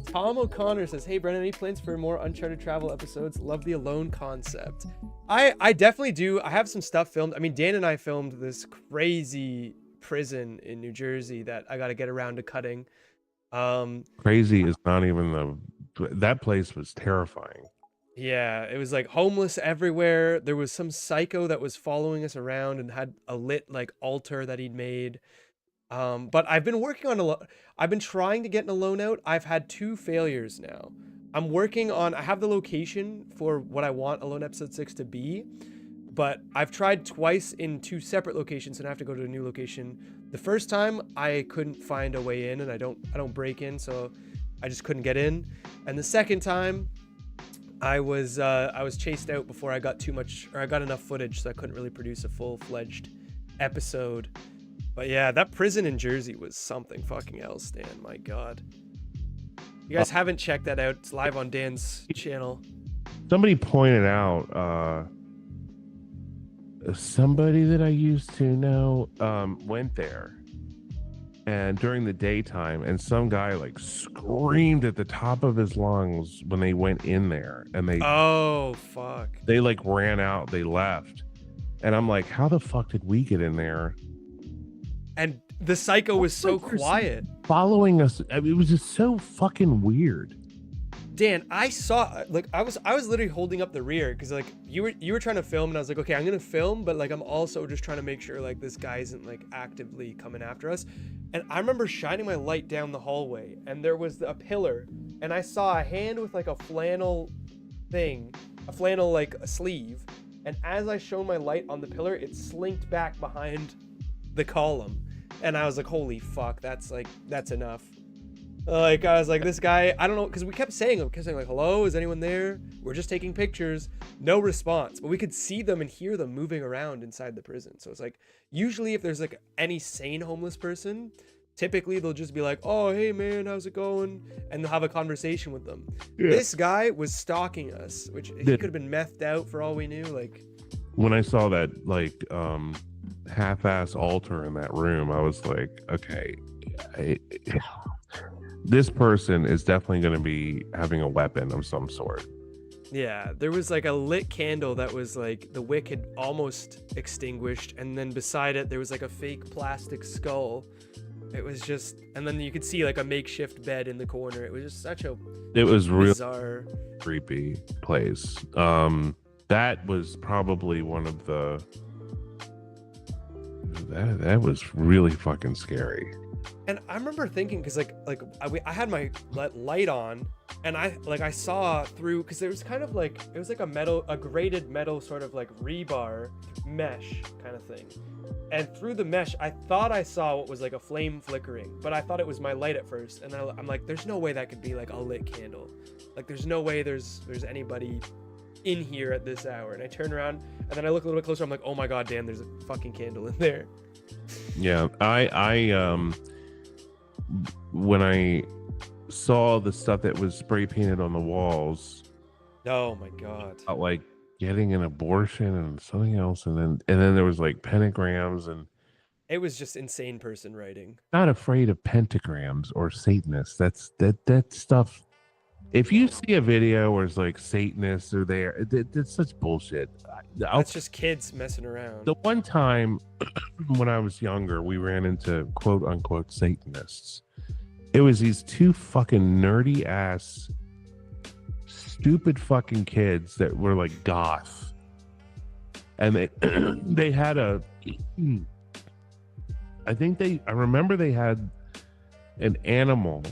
Tom O'Connor says, hey Brennan, any plans for more Uncharted travel episodes? Love the alone concept. I definitely do. I have some stuff filmed. I mean, Dan and I filmed this crazy prison in New Jersey that I got to get around to cutting. Crazy is not even that place was terrifying. Yeah, it was like homeless everywhere. There was some psycho that was following us around and had a lit like altar that he'd made. But I've been working on I've been trying to get an alone out. I've had 2 failures now. I have the location for what I want Alone Episode 6 to be, but I've tried twice in 2 separate locations and I have to go to a new location. The first time I couldn't find a way in, and I don't break in, so I just couldn't get in. And the second time I was chased out before I got I got enough footage, so I couldn't really produce a full-fledged episode. But yeah, that prison in Jersey was something fucking else, Dan. My god. You guys haven't checked that out. It's live on Dan's channel. Somebody pointed out somebody that I used to know went there, and during the daytime, and some guy like screamed at the top of his lungs when they went in there, and they like ran out, they left, and I'm like, how the fuck did we get in there? And the psycho was so quiet, following us. I mean, it was just so fucking weird. Dan, I saw, like, I was literally holding up the rear because like you were trying to film, and I was like, okay, I'm gonna film, but like I'm also just trying to make sure like this guy isn't like actively coming after us. And I remember shining my light down the hallway, and there was a pillar, and I saw a hand with like a flannel like a sleeve, and as I shone my light on the pillar, it slinked back behind the column, and I was like, holy fuck, that's enough. Like, I was like, this guy, I don't know, because we kept saying like, hello, is anyone there? We're just taking pictures. No response. But we could see them and hear them moving around inside the prison. So it's like, usually if there's like any sane homeless person, typically they'll just be like, oh, hey man, how's it going? And they'll have a conversation with them. Yeah. This guy was stalking us, which he could have been methed out for all we knew. Like, when I saw that like half-ass altar in that room, I was like, okay, this person is definitely going to be having a weapon of some sort. Yeah, there was like a lit candle that was like the wick had almost extinguished, and then beside it there was like a fake plastic skull. It was just, and then you could see like a makeshift bed in the corner. It was just such a bizarre, creepy place. That was probably one of the that was really fucking scary. And I remember thinking, because I had my light on, and I saw through, because there was kind of like, it was like a grated metal sort of like rebar mesh kind of thing. And through the mesh, I thought I saw what was like a flame flickering, but I thought it was my light at first. And I'm like, there's no way that could be like a lit candle. Like there's no way there's anybody in here at this hour. And I turn around and then I look a little bit closer. I'm like, oh my God, damn, there's a fucking candle in there. Yeah. When I saw the stuff that was spray painted on the walls, oh my God, like getting an abortion and something else, and then there was like pentagrams, and it was just insane person writing. Not afraid of pentagrams or Satanists. That stuff. If you see a video where it's like Satanists are there, that's such bullshit. That's just kids messing around. The one time when I was younger, we ran into quote unquote Satanists. It was these two fucking nerdy ass, stupid fucking kids that were like goth, and they had a. I remember they had an animal.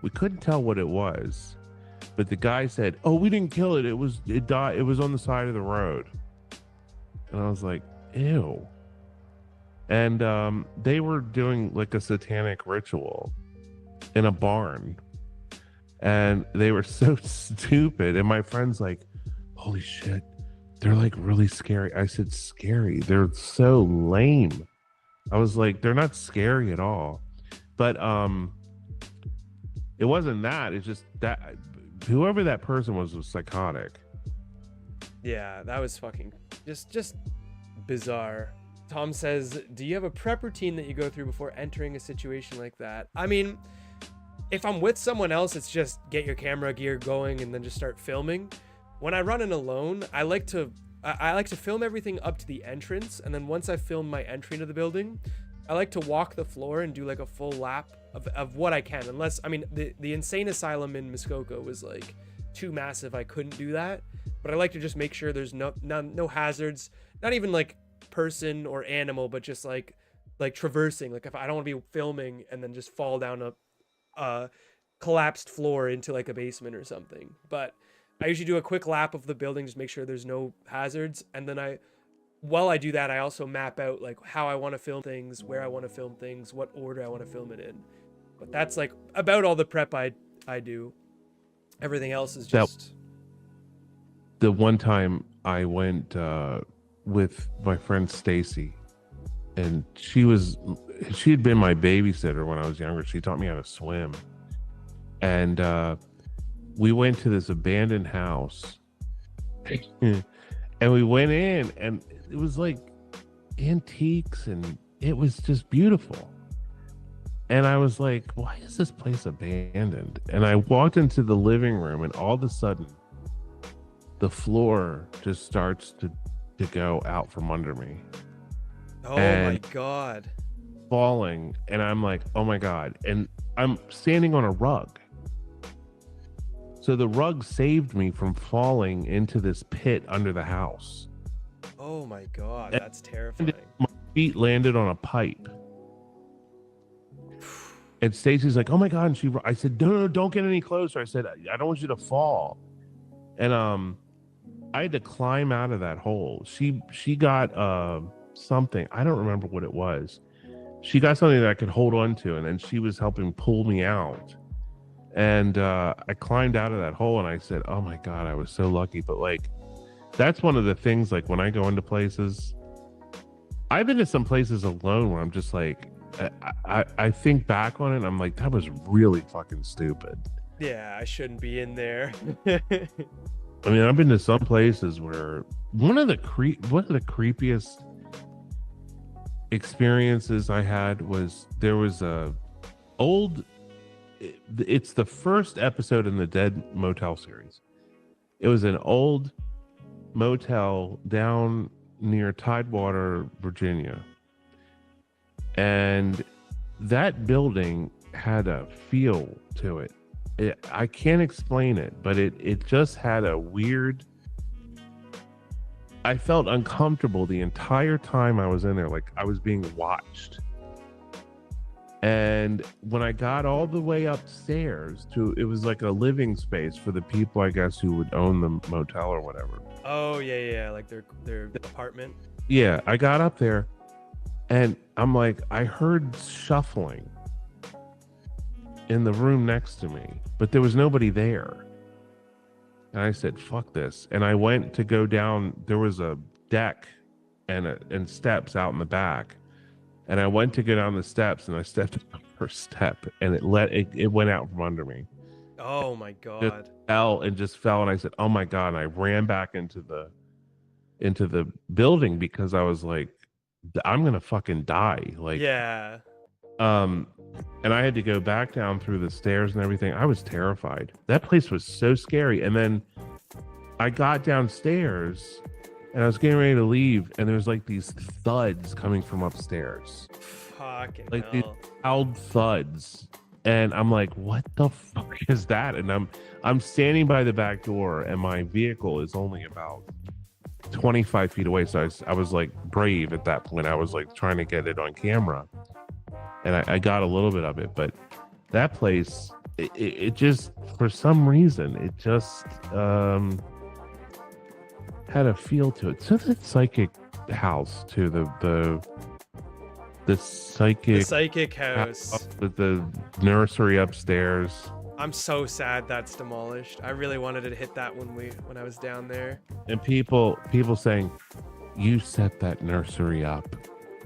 We couldn't tell what it was, but the guy said, "Oh, we didn't kill it. It died. It was on the side of the road." And I was like, "Ew." And they were doing like a satanic ritual in a barn, and they were so stupid. And my friend's like, "Holy shit, they're like really scary." I said, "Scary? They're so lame." I was like, "They're not scary at all." But it wasn't that. It's just that whoever that person was psychotic. Yeah, that was fucking just bizarre. Tom says, do you have a prep routine that you go through before entering a situation like that? I mean, if I'm with someone else, it's just get your camera gear going and then just start filming. When I run in alone, I like to film everything up to the entrance, and then once I film my entry into the building, I like to walk the floor and do like a full lap of what I can. Unless, I mean, the insane asylum in Muskoka was like too massive, I couldn't do that. But I like to just make sure there's no hazards, not even like person or animal, but just like traversing. Like if I don't want to be filming and then just fall down a collapsed floor into like a basement or something. But I usually do a quick lap of the building, just make sure there's no hazards, and then while I do that, I also map out like how I want to film things, where I want to film things, what order I want to film it in. But that's like about all the prep I do. Everything else is just. The one time I went with my friend Stacy, and she had been my babysitter when I was younger. She taught me how to swim, and we went to this abandoned house, and we went in, and it was like antiques, and it was just beautiful. And I was like, why is this place abandoned? And I walked into the living room, and all of a sudden the floor just starts to go out from under me. Oh my God. Falling. And I'm like, oh my God. And I'm standing on a rug. So the rug saved me from falling into this pit under the house. Oh my God, that's terrifying. My feet landed on a pipe. And Stacy's like, oh my God. And I said, no, don't get any closer. I said, I don't want you to fall. And I had to climb out of that hole. She got something. I don't remember what it was. She got something that I could hold on to, and then she was helping pull me out. And I climbed out of that hole, and I said, oh my God, I was so lucky. But like, that's one of the things, like when I go into places, I've been to some places alone where I'm just like, I think back on it, and I'm like, that was really fucking stupid. Yeah, I shouldn't be in there. I mean, I've been to some places where one of the creepiest experiences I had was there was it's the first episode in the Dead Motel series. It was an old motel down near Tidewater, Virginia. And that building had a feel to it. I can't explain it, but it just had a weird. I felt uncomfortable the entire time I was in there, like I was being watched. And when I got all the way upstairs it was like a living space for the people, I guess, who would own the motel or whatever. Oh yeah, like their apartment. Yeah, I got up there and I'm like, I heard shuffling in the room next to me, but there was nobody there. And I said, fuck this. And I went to go down. There was a deck and steps out in the back. And I went to go down the steps and I stepped on the first step and it went out from under me. Oh my God. Just fell. And I said, oh my God. And I ran back into the building because I was like, I'm going to fucking die. Like, yeah. And I had to go back down through the stairs and everything. I was terrified. That place was so scary. And then I got downstairs and I was getting ready to leave, and there was like these thuds coming from upstairs. Fucking like hell. these loud thuds. And I'm like, what the fuck is that? And I'm standing by the back door and my vehicle is only about 25 feet away. So I was like brave at that point. I was like trying to get it on camera. And I got a little bit of it, but that place, it just, for some reason, it just had a feel to it. So that psychic house too, the psychic house with the nursery upstairs. I'm so sad that's demolished. I really wanted to hit that when I was down there. And people saying, you set that nursery up.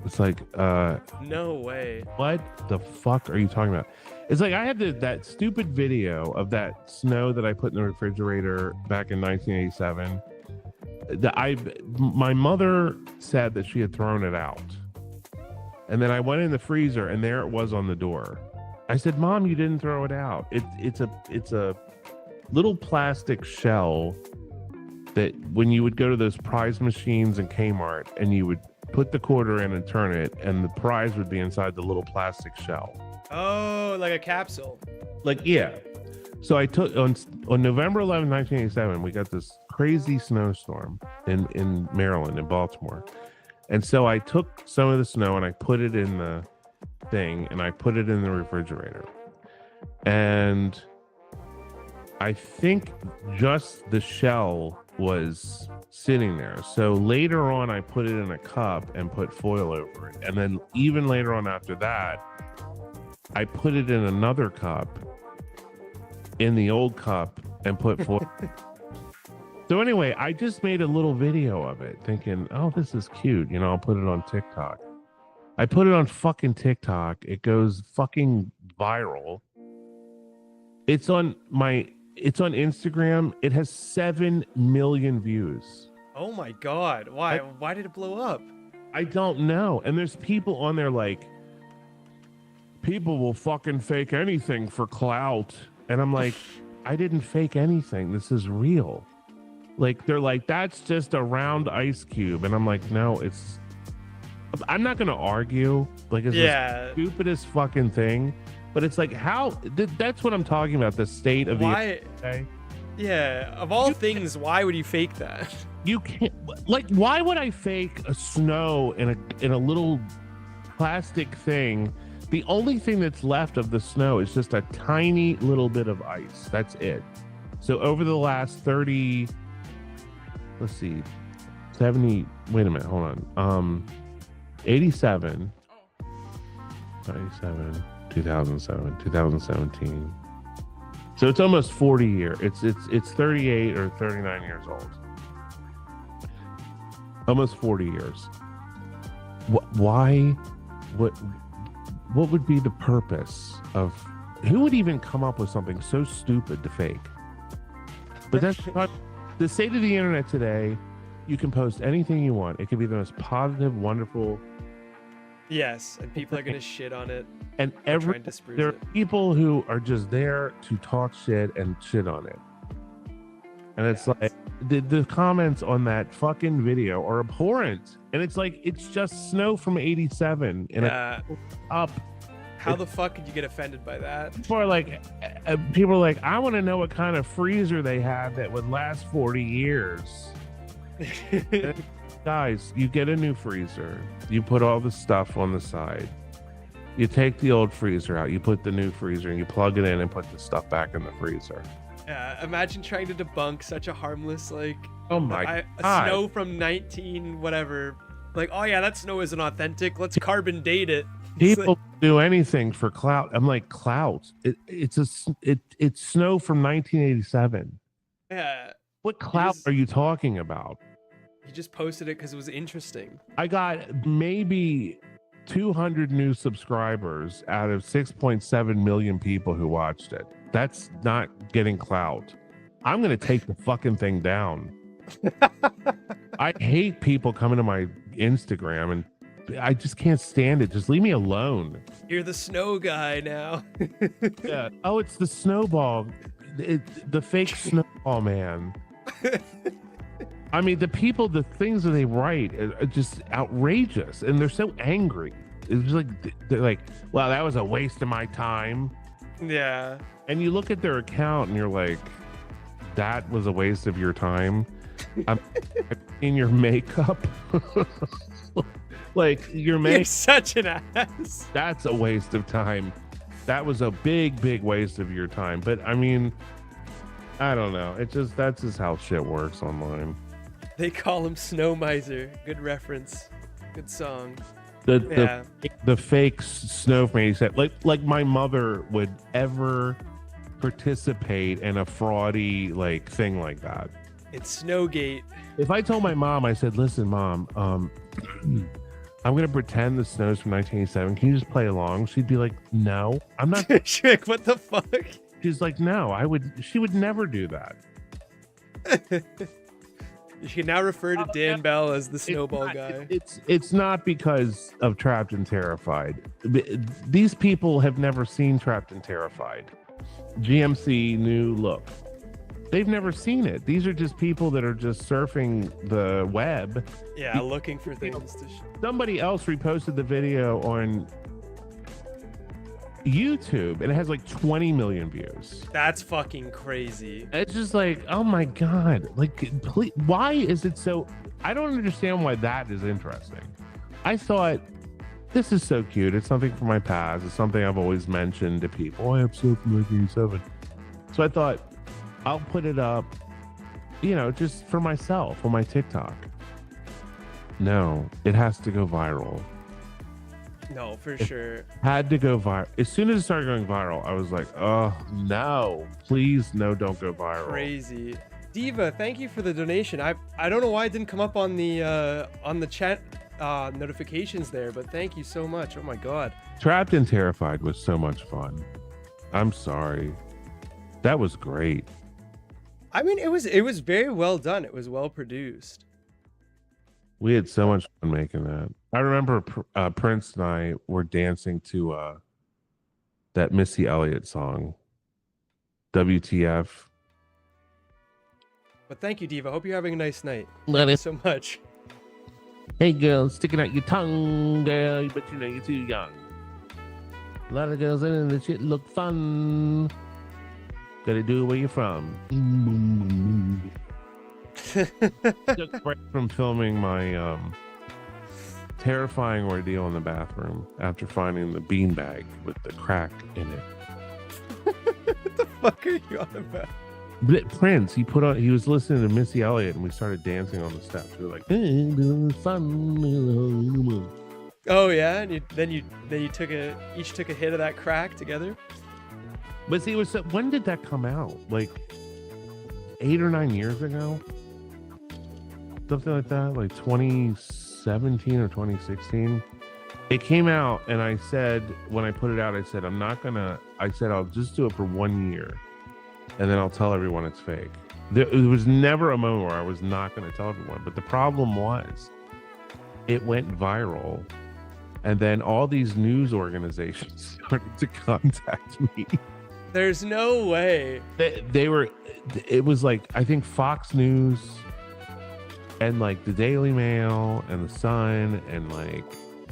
It's like, no way. What the fuck are you talking about? It's like I had that stupid video of that snow that I put in the refrigerator back in 1987. My mother said that she had thrown it out. And then I went in the freezer and there it was on the door. I said, Mom, you didn't throw it out. It's a little plastic shell that when you would go to those prize machines in Kmart and you would put the quarter in and turn it, and the prize would be inside the little plastic shell. Oh, like a capsule. Like, yeah. So I took on November 11, 1987, we got this crazy snowstorm in Maryland, in Baltimore. And so I took some of the snow and I put it in the thing and I put it in the refrigerator. And I think just the shell was sitting there. So later on, I put it in a cup and put foil over it. And then even later on after that, I put it in another cup, in the old cup, and put foil. So anyway, I just made a little video of it thinking, oh, this is cute. I'll put it on TikTok. I put it on fucking TikTok. It goes fucking viral. It's on Instagram. It has 7 million views. Oh my God. Why? Why did it blow up? I don't know. And there's people on there like, people will fucking fake anything for clout. And I'm like, I didn't fake anything. This is real. Like, they're like, that's just a round ice cube. And I'm like, no, I'm not going to argue. Like, it's the stupidest fucking thing. But it's like, that's what I'm talking about. The state of the. Yeah. Of all things, why would you fake that? You can't. Like, why would I fake a snow in a little plastic thing? The only thing that's left of the snow is just a tiny little bit of ice. That's it. So over the last 30, let's see, 70. Wait a minute. Hold on. 87, 97. 2007, 2017. So it's almost 40 years. It's 38 or 39 years old. Almost 40 years. Why? What would be the purpose of? Who would even come up with something so stupid to fake? But that's not the state of the internet today. You can post anything you want. It can be the most positive, wonderful. Yes, and people are gonna shit on it. And there are people who are just there to talk shit and shit on it. And it's like the comments on that fucking video are abhorrent. And it's like, it's just snow from 87 and up. How the fuck could you get offended by that? People are like, I want to know what kind of freezer they had that would last 40 years. Guys, you get a new freezer. You put all the stuff on the side. You take the old freezer out, you put the new freezer, and you plug it in and put the stuff back in the freezer. Yeah, imagine trying to debunk such a harmless, like, Oh my a God. snow from 19 whatever. Like, oh yeah, that snow isn't authentic. Let's carbon date it. It's People do anything for clout. I'm like, clout. It's snow from 1987. yeah, What clout are you talking about? he just posted it because it was interesting. I got maybe 200 new subscribers out of 6.7 million people who watched it. That's not getting clout. I'm going to take the fucking thing down. I hate people coming to my Instagram and I just can't stand it. Just leave me alone. You're the snow guy now. Yeah. Oh, it's the snowball. The fake snowball man. I mean, the things that they write are just outrageous, and they're so angry. It's like they're like, "Wow, that was a waste of my time." Yeah. And you look at their account, and you're like, "That was a waste of your time." I'm in your makeup. Like your makeup. You're such an ass. That's a waste of time. That was a big waste of your time. But I mean, I don't know. That's just how shit works online. They call him Snow Miser. Good reference. Good song. The fake snow from 87. Like my mother would ever participate in a fraudy like thing like that. It's Snowgate. If I told my mom, I said, "Listen, Mom, I'm gonna pretend the snow's from 1987. Can you just play along?" She'd be like, "No, I'm not." She's like, what the fuck? She's like, "No, she would never do that." You can now refer to Dan Bell as the snowball guy. It's not because of Trapped and Terrified. These people have never seen Trapped and Terrified. GMC new look. They've never seen it. These are just people that are just surfing the web. Yeah, looking for things to Somebody else reposted the video on YouTube and it has like 20 million views. That's fucking crazy. It's just like, oh my God. Like, please, why is it so? I don't understand why that is interesting. I thought, this is so cute. It's something from my past. It's something I've always mentioned to people. Oh, I have so from 1987. So I thought, I'll put it up, just for myself on my TikTok. No, it has to go viral. No, for sure. Had to go viral. As soon as it started going viral, I was like, oh, no, please, no, don't go viral. Crazy. Diva, thank you for the donation. I don't know why it didn't come up on the chat notifications there, but thank you so much. Oh my God. Trapped and Terrified was so much fun. I'm sorry. That was great. I mean, it was very well done. It was well produced. We had so much fun making that. I remember Prince and I were dancing to that Missy Elliott song, WTF. But thank you, Diva. Hope you're having a nice night. Thank you so much. Hey, girl, sticking out your tongue, girl, but you're too young. A lot of girls in the shit look fun. Gotta do it where you're from. Took a break from filming my terrifying ordeal in the bathroom after finding the beanbag with the crack in it. What the fuck are you on about? Prince, he was listening to Missy Elliott and we started dancing on the steps. We were like, hey, fun. Oh yeah, and then you each took a hit of that crack together. But see, when did that come out? Like 8 or 9 years ago? Something like that, like 2017 or 2016. It came out and I said, when I put it out, I said, I'll just do it for 1 year and then I'll tell everyone it's fake. There was never a moment where I was not going to tell everyone. But the problem was it went viral and then all these news organizations started to contact me. There's no way. It was like, I think Fox News and like the Daily Mail and the Sun and like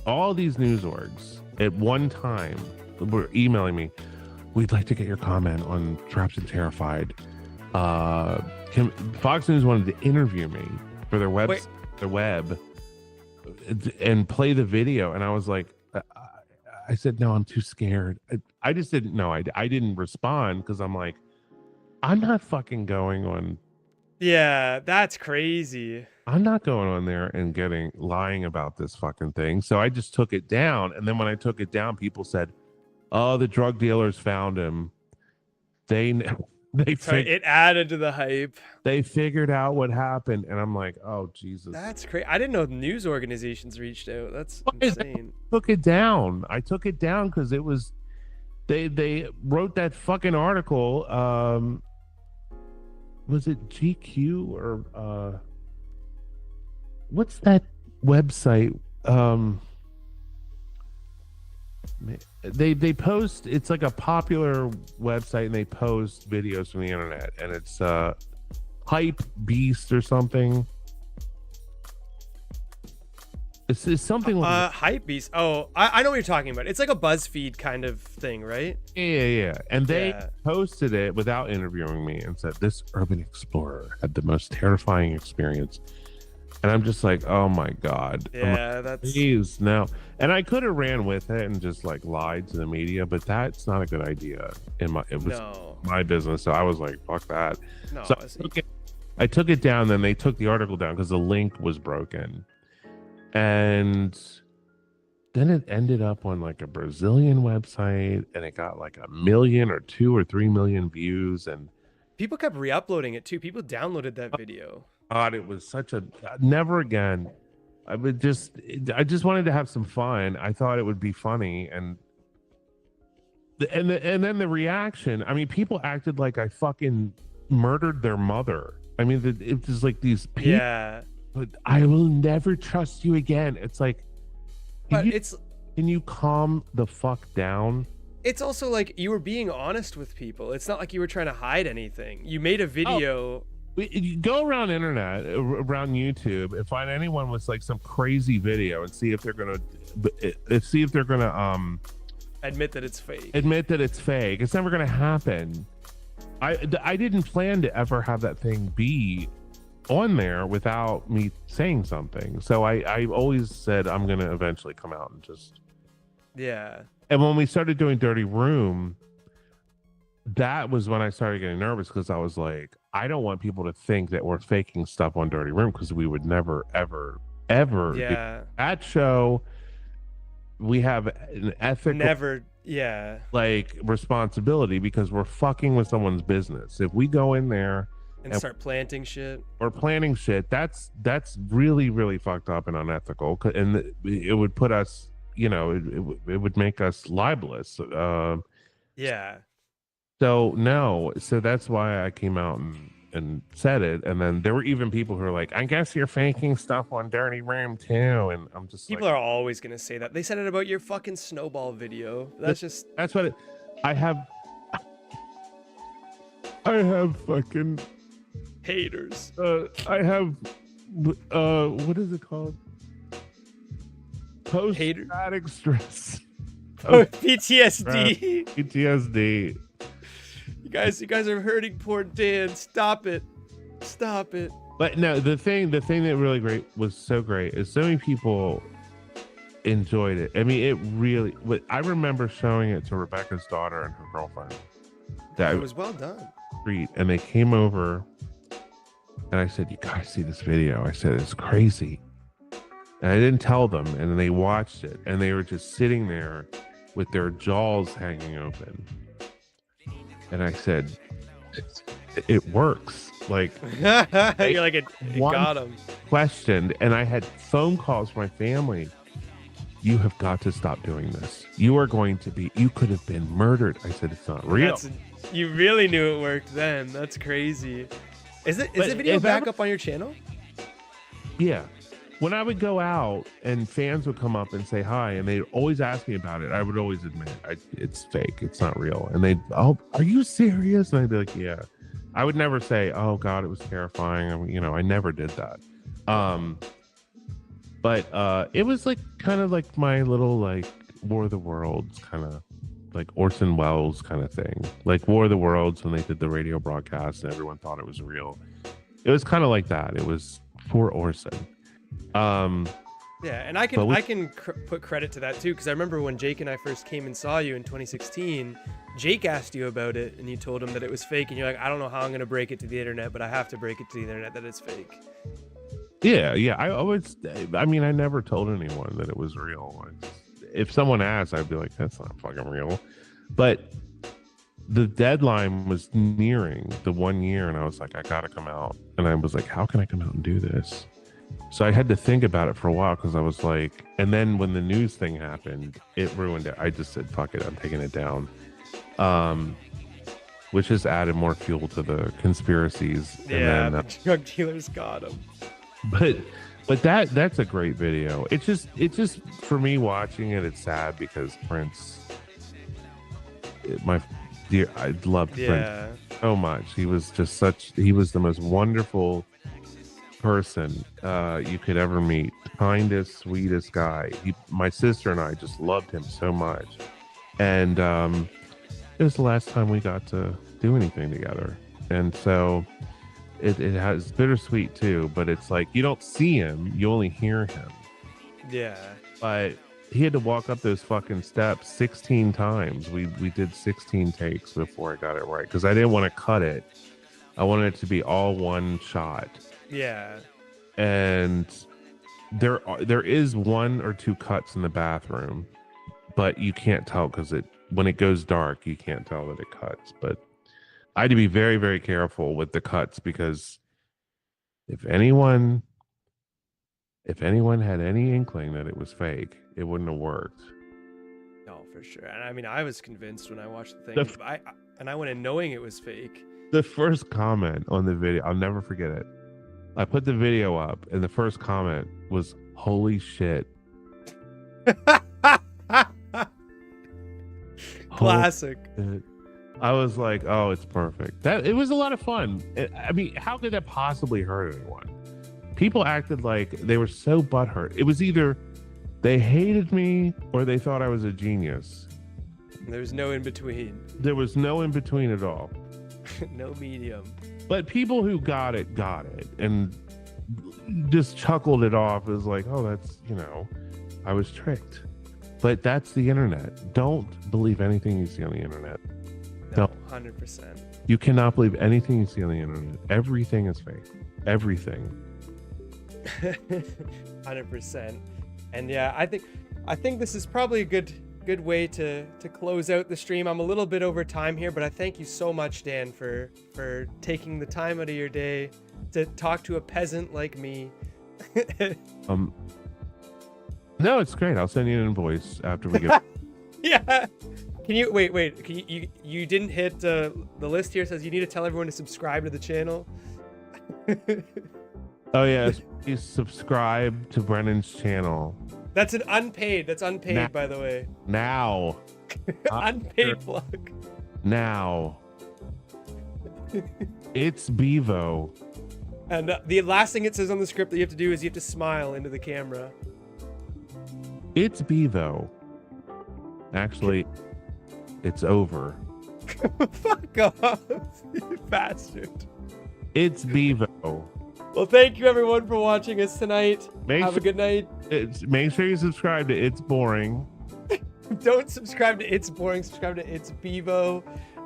all these news orgs at one time were emailing me. We'd like to get your comment on Trapped and Terrified. Fox News wanted to interview me for their web and play the video. And I was like, I said, no, I'm too scared. I just didn't know. I didn't respond because I'm like, I'm not fucking going on. Yeah, that's crazy. I'm not going on there and lying about this fucking thing. So I just took it down. And then when I took it down, people said, oh, the drug dealers found him. It added to the hype. They figured out what happened. And I'm like, oh, Jesus. That's crazy. I didn't know news organizations reached out. That's insane. I took it down. I took it down because it was, they wrote that fucking article. Was it GQ or what's that website? They post, it's like a popular website and they post videos from the internet, and it's Hype Beast or something. It's something like Hype Beast. Oh, I know what you're talking about. It's like a BuzzFeed kind of thing, right? Yeah. And they posted it without interviewing me and said, this urban explorer had the most terrifying experience. And I'm just like, oh my God. Yeah, that's... Please, no. And I could have ran with it and just like lied to the media, but that's not a good idea. It was my business. So I was like, fuck that. No, so I took it down, then they took the article down because the link was broken. And then it ended up on like a Brazilian website, and it got like 1 million or 2 or 3 million views, and people kept re-uploading it too. People downloaded that video. God, it was such a never again. I just wanted to have some fun. I thought it would be funny, and then the reaction. I mean, people acted like I fucking murdered their mother. I mean, it was like these people. Yeah. But I will never trust you again. It's like, can you calm the fuck down? It's also like you were being honest with people. It's not like you were trying to hide anything. You made a video. You go around internet, around YouTube, and find anyone with like some crazy video and see if they're gonna admit that it's fake. Admit that it's fake. It's never gonna happen. I didn't plan to ever have that thing be on there without me saying something. So I always said I'm gonna eventually come out and just And when we started doing Dirty Room, that was when I started getting nervous, because I was like, I don't want people to think that we're faking stuff on Dirty Room, because we would never ever do that show. We have an ethical like responsibility, because we're fucking with someone's business. If we go in there and start planting shit or planning shit, that's really, really fucked up and unethical, and it would put us, it would make us libelous. So that's why I came out and said it. And then there were even people who are like, I guess you're faking stuff on Dirty Room too. And I'm just people are always gonna say that. They said it about your fucking snowball video. That's what I have fucking haters. I have what is it called? Post-traumatic stress. Oh, PTSD. PTSD. You guys are hurting poor Dan. Stop it. But no, the thing that really was so great is so many people enjoyed it. I mean, it really. I remember showing it to Rebecca's daughter and her girlfriend. It was well done. And they came over, and I said, "You guys see this video?" I said, "It's crazy." And I didn't tell them, and they watched it, and they were just sitting there with their jaws hanging open. And I said, it works. Like, you're like, it got him. Questioned, and I had phone calls from my family. You have got to stop doing this. You could have been murdered. I said, it's not real. You really knew it worked then. That's crazy. Is the video back up on your channel? Yeah. When I would go out and fans would come up and say hi, and they'd always ask me about it, I would always admit it's fake, it's not real. And they'd, oh, are you serious? And I'd be like, yeah. I would never say, oh God, it was terrifying. I mean, I never did that. But it was like kind of like my little like War of the Worlds, kind of like Orson Welles kind of thing. Like War of the Worlds, when they did the radio broadcast and everyone thought it was real. It was kind of like that. It was for Orson. Yeah, and I can put credit to that too, because I remember when Jake and I first came and saw you in 2016, Jake asked you about it, and you told him that it was fake, and you're like, I don't know how I'm gonna break it to the internet, but I have to break it to the internet that it's fake. Yeah. I mean, I never told anyone that it was real. If someone asked, I'd be like, that's not fucking real. But the deadline was nearing the 1 year, and I was like, I gotta come out. And I was like, how can I come out and do this? So I had to think about it for a while, because I was like, and then when the news thing happened, it ruined it. I just said, fuck it, I'm taking it down. Which just added more fuel to the conspiracies. Yeah, and then, the drug dealers got him. But that's a great video. It's just for me watching it, it's sad because Prince, I loved Prince so much. He was the most wonderful person you could ever meet. Kindest, sweetest guy. My sister and I just loved him so much. And it was the last time we got to do anything together. And so it has bittersweet too, but it's like you don't see him, you only hear him. Yeah. But he had to walk up those fucking steps 16 times. We did 16 takes before I got it right, because I didn't want to cut it. I wanted it to be all one shot. Yeah. And there is 1 or 2 cuts in the bathroom, but you can't tell, because when it goes dark, you can't tell that it cuts. But I had to be very, very careful with the cuts, because if anyone had any inkling that it was fake, it wouldn't have worked. No, for sure. And I mean, I was convinced when I watched the thing. I went in knowing it was fake. The first comment on the video, I'll never forget it. I put the video up, and the first comment was, "Holy shit." Classic. I was like, oh, it's perfect. It was a lot of fun. I mean, how could that possibly hurt anyone? People acted like they were so butthurt. It was either they hated me or they thought I was a genius. There's no in between. There was no in between at all. No medium. But people who got it, and just chuckled it off. It was like, oh, that's, I was tricked. But that's the internet. Don't believe anything you see on the internet. No, 100%. You cannot believe anything you see on the internet. Everything is fake. Everything. 100%. And yeah, I think this is probably a good way to close out the stream. I'm a little bit over time here, but I thank you so much, Dan, for taking the time out of your day to talk to a peasant like me. No, it's great. I'll send you an invoice after we get. Yeah. Can you wait? Can you didn't hit the list here? Says you need to tell everyone to subscribe to the channel. Oh yeah, please subscribe to Brennan's channel. That's unpaid, by the way. Now. Unpaid plug. Now. It's Bevo. And the last thing it says on the script that you have to do is you have to smile into the camera. It's Bevo. Actually, it's over. Fuck off, you bastard. It's Bevo. Well, thank you everyone for watching us tonight. Have a good night. Make sure you subscribe to It's Boring. Don't subscribe to It's Boring. Subscribe to It's Bevo.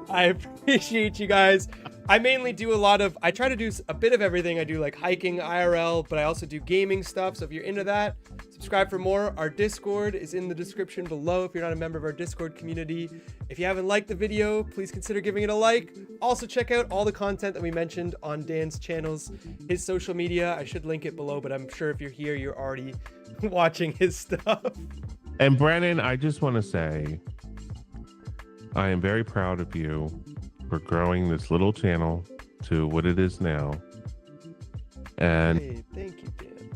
I appreciate you guys. I mainly do I try to do a bit of everything. I do like hiking, IRL, but I also do gaming stuff. So if you're into that, subscribe for more. Our Discord is in the description below if you're not a member of our Discord community. If you haven't liked the video, please consider giving it a like. Also check out all the content that we mentioned on Dan's channels, his social media. I should link it below, but I'm sure if you're here, you're already watching his stuff. And Brennan, I just want to say, I am very proud of you for growing this little channel to what it is now. And hey, thank you, Dan.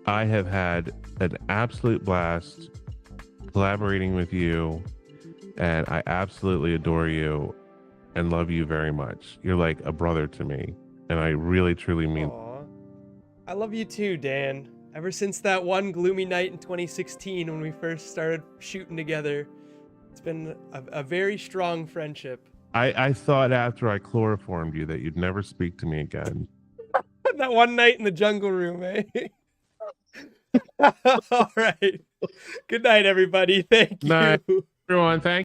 I have had an absolute blast collaborating with you, and I absolutely adore you and love you very much. You're like a brother to me, and I really, truly mean. Aww. I love you too, Dan. Ever since that one gloomy night in 2016 when we first started shooting together, it's been a very strong friendship. I thought after I chloroformed you that you'd never speak to me again. That one night in the jungle room, eh? All right. Good night, everybody. Thank Night. you. Everyone, thank